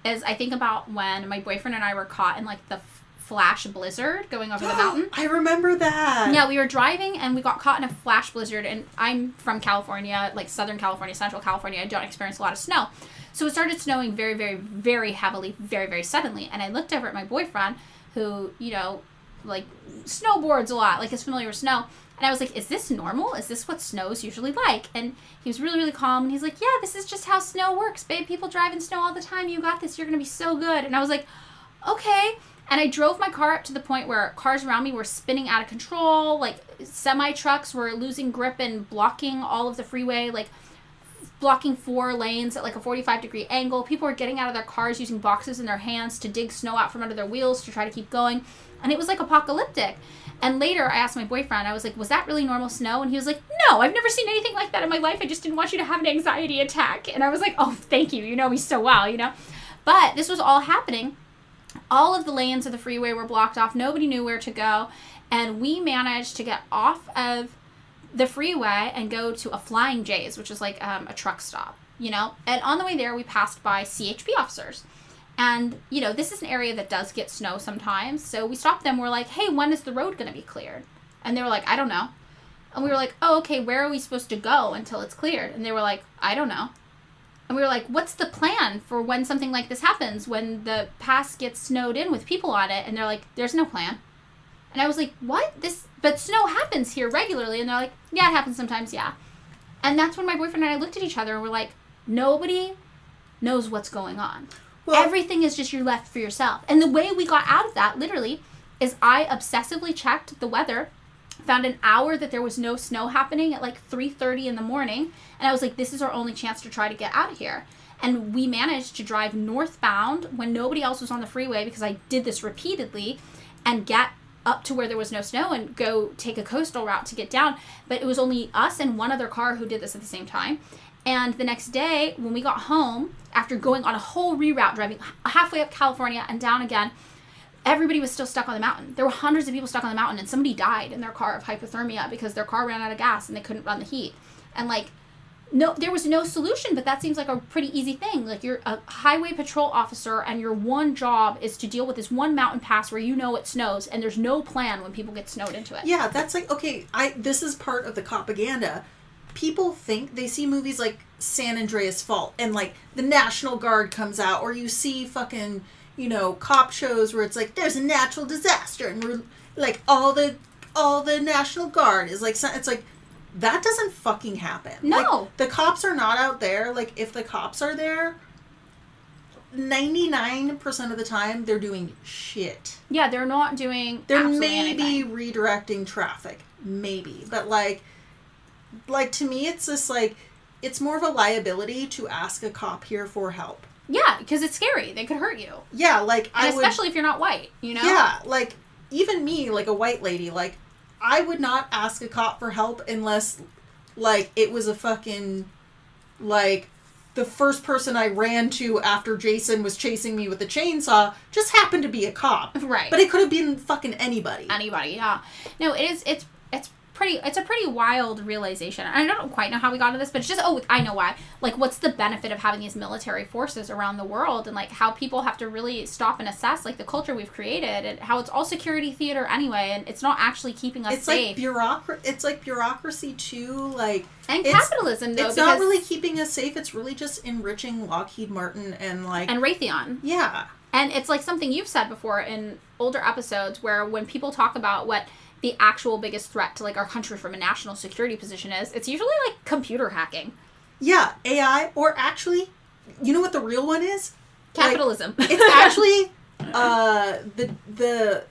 is I think about when my boyfriend and I were caught in like the flash blizzard going over the mountain. I remember that. Yeah, we were driving and we got caught in a flash blizzard, and I'm from California, like Southern California, Central California. I don't experience a lot of snow. So it started snowing very, very, very heavily, very, very suddenly. And I looked over at my boyfriend who, you know, like snowboards a lot, like is familiar with snow. And I was like, is this normal? Is this what snow's usually like? And he was really, really calm. And he's like, yeah, this is just how snow works, babe. People drive in snow all the time. You got this. You're going to be so good. And I was like, okay. And I drove my car up to the point where cars around me were spinning out of control. Like, semi-trucks were losing grip and blocking all of the freeway, like, blocking 4 lanes at, like, a 45-degree angle. People were getting out of their cars using boxes in their hands to dig snow out from under their wheels to try to keep going. And it was, like, apocalyptic. And later, I asked my boyfriend, I was like, was that really normal snow? And he was like, no, I've never seen anything like that in my life. I just didn't want you to have an anxiety attack. And I was like, oh, thank you. You know me so well, you know? But this was all happening. All of the lanes of the freeway were blocked off. Nobody knew where to go. And we managed to get off of the freeway and go to a Flying J's, which is like a truck stop, you know? And on the way there, we passed by CHP officers. And, you know, this is an area that does get snow sometimes. So we stopped them. We're like, hey, when is the road going to be cleared? And they were like, I don't know. And we were like, oh, okay, where are we supposed to go until it's cleared? And they were like, I don't know. And we were like, what's the plan for when something like this happens, when the pass gets snowed in with people on it? And they're like, there's no plan. And I was like, what? But snow happens here regularly. And they're like, yeah, it happens sometimes, yeah. And that's when my boyfriend and I looked at each other and we're like, nobody knows what's going on. Well, everything is just you're left for yourself. And the way we got out of that, literally, is I obsessively checked the weather, found an hour that there was no snow happening at like 3:30 in the morning. And I was like, this is our only chance to try to get out of here. And we managed to drive northbound when nobody else was on the freeway, because I did this repeatedly, and get up to where there was no snow and go take a coastal route to get down. But it was only us and one other car who did this at the same time. And the next day, when we got home, after going on a whole reroute, driving halfway up California and down again, everybody was still stuck on the mountain. There were hundreds of people stuck on the mountain, and somebody died in their car of hypothermia because their car ran out of gas and they couldn't run the heat. And like, no, there was no solution, but that seems like a pretty easy thing. Like, you're a highway patrol officer and your one job is to deal with this one mountain pass where you know it snows, and there's no plan when people get snowed into it. Yeah, that's like, okay, this is part of the propaganda. People think, they see movies like San Andreas Fault and like the National Guard comes out, or you see fucking, you know, cop shows where it's like there's a natural disaster and we're like all the National Guard is like, it's like, that doesn't fucking happen. No. Like, the cops are not out there. Like, if the cops are there, 99% of the time they're doing shit. Yeah, they're not doing They're absolutely maybe anything. redirecting traffic. Maybe. But like to me, it's just like, it's more of a liability to ask a cop here for help. Yeah, because it's scary. They could hurt you. Yeah, like, and especially if you're not white, you know? Yeah, like, even me, like a white lady, like, I would not ask a cop for help unless, like, it was a fucking, like, the first person I ran to after Jason was chasing me with a chainsaw just happened to be a cop. Right. But it could have been fucking anybody. Anybody, yeah. No, it's a pretty wild realization. I don't quite know how we got to this, but it's just, I know why. Like, what's the benefit of having these military forces around the world, and like how people have to really stop and assess like the culture we've created, and how it's all security theater anyway, and it's not actually keeping us safe. It's like bureaucracy too, like, and capitalism though. It's not really keeping us safe. It's really just enriching Lockheed Martin and like Raytheon. Yeah. And it's like something you've said before in older episodes, where when people talk about what the actual biggest threat to like our country from a national security position is, it's usually like computer hacking. Yeah, AI, or actually, you know what the real one is? Capitalism. Like, it's actually the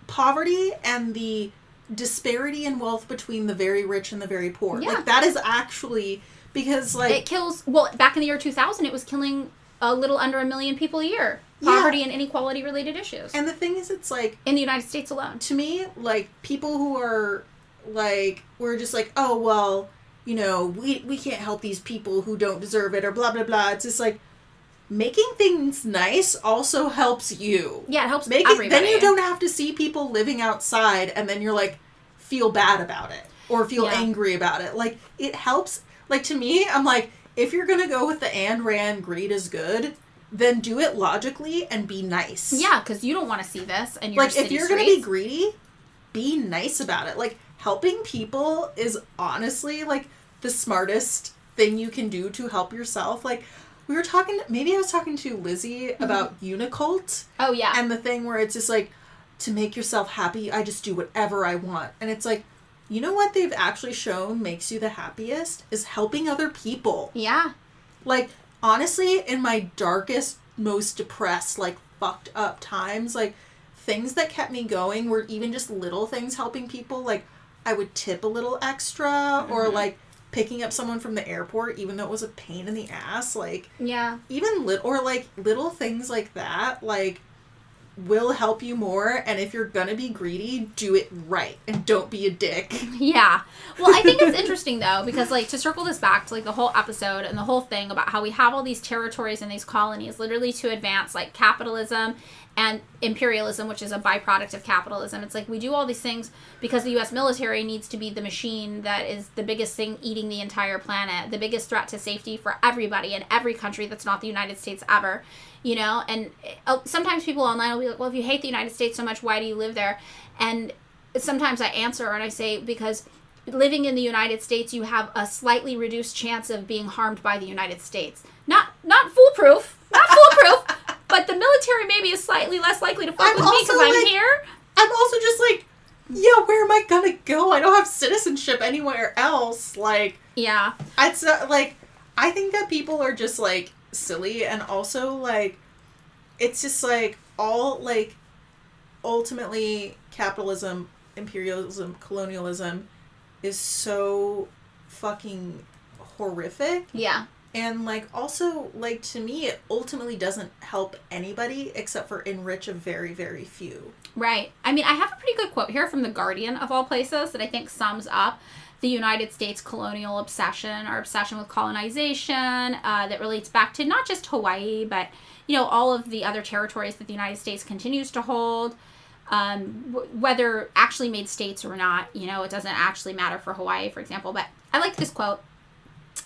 poverty and the disparity in wealth between the very rich and the very poor. Yeah. Like, that is actually, because, like... It kills... Well, back in the year 2000, it was killing a little under 1 million people a year. Poverty and inequality-related issues. And the thing is, it's like... In the United States alone. To me, like, people who are, like... We're just like, oh, well, you know, we can't help these people who don't deserve it, or blah, blah, blah. It's just like... Making things nice also helps you. Yeah, it helps everybody. Then you don't have to see people living outside and then you're like, feel bad about it. Or feel angry about it. Like, it helps. Like, to me, I'm like, if you're going to go with the Ayn Rand greed is good, then do it logically and be nice. Yeah, because you don't want to see this and you're like, if you're going to be greedy, be nice about it. Like, helping people is honestly, like, the smartest thing you can do to help yourself. Like, we were talking, maybe I was talking to Lizzie about Unicult. Oh, yeah. And the thing where it's just like, to make yourself happy, I just do whatever I want. And it's like, you know what they've actually shown makes you the happiest? Is helping other people. Yeah. Like, honestly, in my darkest, most depressed, like, fucked up times, like, things that kept me going were even just little things helping people. Like, I would tip a little extra, or, like, picking up someone from the airport, even though it was a pain in the ass, like... Yeah. Even little things like that, like, will help you more, and if you're gonna be greedy, do it right, and don't be a dick. Yeah. Well, I think it's interesting, though, because, like, to circle this back to, like, the whole episode and the whole thing about how we have all these territories and these colonies literally to advance, like, capitalism and imperialism, which is a byproduct of capitalism. It's like we do all these things because the U.S. military needs to be the machine that is the biggest thing eating the entire planet, the biggest threat to safety for everybody in every country that's not the United States ever, you know? And sometimes people online will be like, well, if you hate the United States so much, why do you live there? And sometimes I answer and I say, because living in the United States, you have a slightly reduced chance of being harmed by the United States. Not foolproof, but the military maybe is slightly less likely to fuck with me because I'm here. I'm also just like, yeah, where am I gonna go? I don't have citizenship anywhere else. Like, yeah, it's like, I think that people are just like silly, and also like, it's just like all like, ultimately capitalism, imperialism, colonialism is so fucking horrific. Yeah. And, like, also, like, to me, it ultimately doesn't help anybody except for enrich a very, very few. Right. I mean, I have a pretty good quote here from The Guardian, of all places, that I think sums up the United States colonial obsession, or obsession with colonization, that relates back to not just Hawaii, but, you know, all of the other territories that the United States continues to hold, whether actually made states or not. You know, it doesn't actually matter for Hawaii, for example. But I like this quote.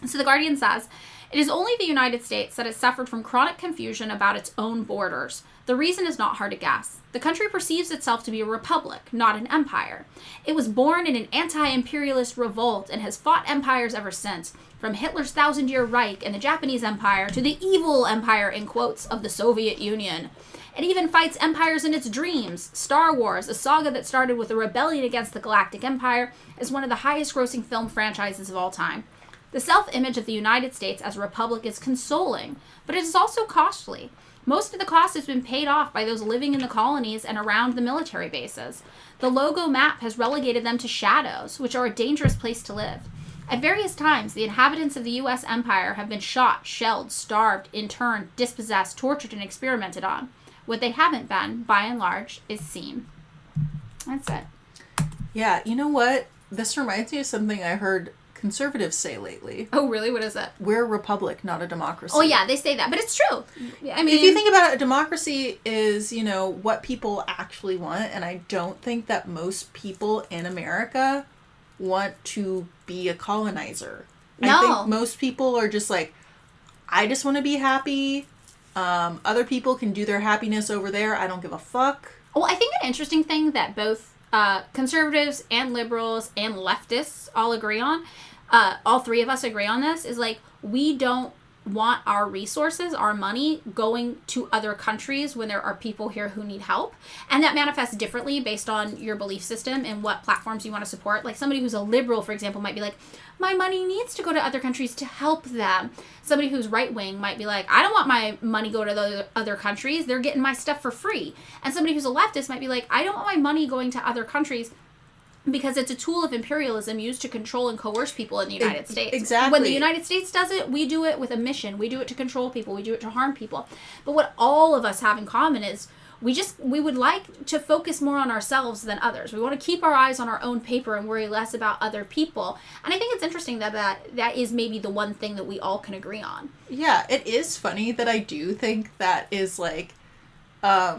So The Guardian says, "It is only the United States that has suffered from chronic confusion about its own borders. The reason is not hard to guess. The country perceives itself to be a republic, not an empire. It was born in an anti-imperialist revolt and has fought empires ever since, from Hitler's Thousand-Year Reich and the Japanese Empire to the evil empire, in quotes, of the Soviet Union. It even fights empires in its dreams. Star Wars, a saga that started with a rebellion against the Galactic Empire, is one of the highest-grossing film franchises of all time. The self-image of the United States as a republic is consoling, but it is also costly. Most of the cost has been paid off by those living in the colonies and around the military bases. The logo map has relegated them to shadows, which are a dangerous place to live. At various times, the inhabitants of the U.S. empire have been shot, shelled, starved, interned, dispossessed, tortured, and experimented on. What they haven't been, by and large, is seen." That's it. Yeah, you know what? This reminds me of something I heard conservatives say lately. Oh, really? What is it? We're a republic, not a democracy. Oh, yeah, they say that, but it's true. I mean, if you think about it, a democracy is, you know, what people actually want, and I don't think that most people in America want to be a colonizer. No. I think most people are just like, I just want to be happy. Other people can do their happiness over there. I don't give a fuck. Well, I think an interesting thing that both conservatives and liberals and leftists all agree on, all three of us agree on this, is like, we don't want our resources, our money, going to other countries when there are people here who need help. And that manifests differently based on your belief system and what platforms you want to support. Like somebody who's a liberal, for example, might be like, my money needs to go to other countries to help them. Somebody who's right-wing might be like, I don't want my money go to the other countries. They're getting my stuff for free. And somebody who's a leftist might be like, I don't want my money going to other countries because it's a tool of imperialism used to control and coerce people in the United States. Exactly. When the United States does it, we do it with a mission. We do it to control people. We do it to harm people. But what all of us have in common is we would like to focus more on ourselves than others. We want to keep our eyes on our own paper and worry less about other people. And I think it's interesting that is maybe the one thing that we all can agree on. Yeah, it is funny that I do think that is like, I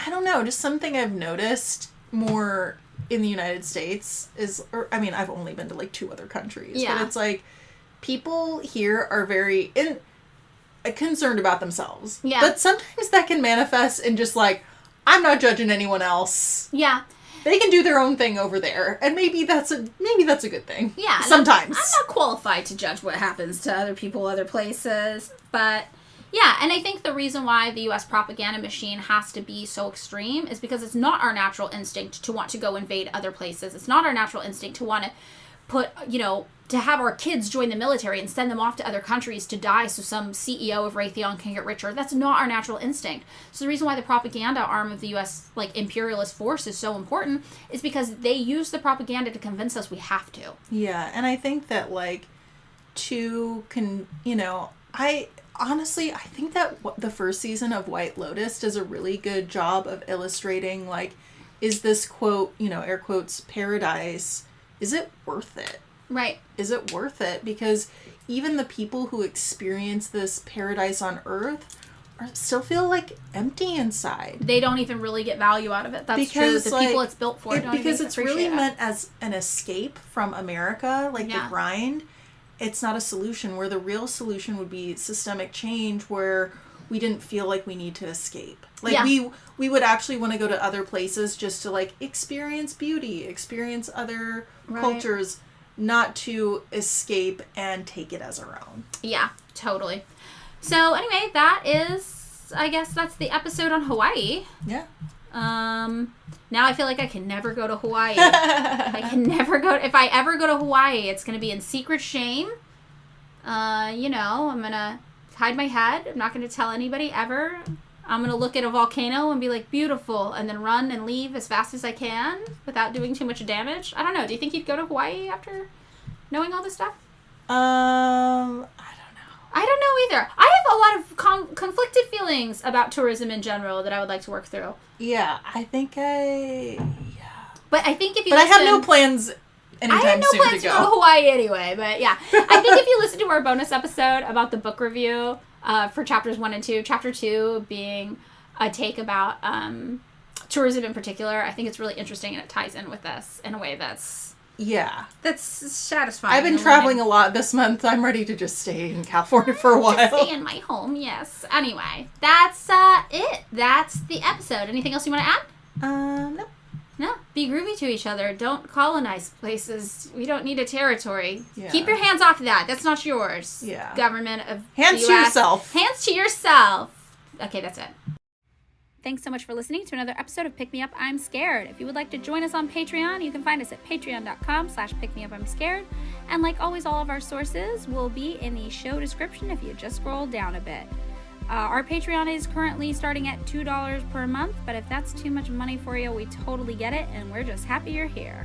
don't know, just something I've noticed more in the United States is, or I mean, I've only been to like 2 other countries, but it's like people here are very concerned about themselves. Yeah. But sometimes that can manifest in just like, I'm not judging anyone else. Yeah. They can do their own thing over there, and maybe that's a good thing. Yeah. Sometimes. I'm not qualified to judge what happens to other people, other places, but yeah, and I think the reason why the U.S. propaganda machine has to be so extreme is because it's not our natural instinct to want to go invade other places. It's not our natural instinct to want to put, to have our kids join the military and send them off to other countries to die so some CEO of Raytheon can get richer. That's not our natural instinct. So the reason why the propaganda arm of the U.S. imperialist force is so important is because they use the propaganda to convince us we have to. Yeah, and I think that honestly, I think that the first season of White Lotus does a really good job of illustrating, is this quote, air quotes, paradise, is it worth it? Right. Is it worth it? Because even the people who experience this paradise on Earth still feel empty inside. They don't even really get value out of it. That's true. The people it's built for don't because even it's really meant as an escape from America, the grind. It's not a solution, where the real solution would be systemic change, where we didn't feel like we need to escape. We would actually want to go to other places just to experience beauty, experience other cultures, not to escape and take it as our own. Yeah, totally. So anyway, I guess that's the episode on Hawaii. Yeah. Now I feel like I can never go to Hawaii. If I ever go to Hawaii, it's going to be in secret shame. I'm going to hide my head. I'm not going to tell anybody ever. I'm going to look at a volcano and be like, beautiful, and then run and leave as fast as I can without doing too much damage. I don't know. Do you think you'd go to Hawaii after knowing all this stuff? I don't know either. I have a lot of conflicted feelings about tourism in general that I would like to work through. Yeah, But I think if you I have no plans anytime soon to go. I had no plans to go to Hawaii anyway, but yeah. I think if you listen to our bonus episode about the book review for chapters 1 and 2, chapter 2 being a take about tourism in particular, I think it's really interesting and it ties in with this in a way that's satisfying. I've been traveling a lot this month. I'm ready to just stay in California for a while. Just stay in my home, yes. Anyway, that's it. That's the episode. Anything else you want to add? Nope. No. Be groovy to each other. Don't colonize places. We don't need a territory. Yeah. Keep your hands off that. That's not yours. Yeah. Government of Hands the to US. yourself. Hands to yourself. Okay, that's it. Thanks so much for listening to another episode of Pick Me Up, I'm Scared. If you would like to join us on Patreon, you can find us at patreon.com/pickmeupimscared. And like always, all of our sources will be in the show description if you just scroll down a bit. Our Patreon is currently starting at $2 per month, but if that's too much money for you, we totally get it, and we're just happy you're here.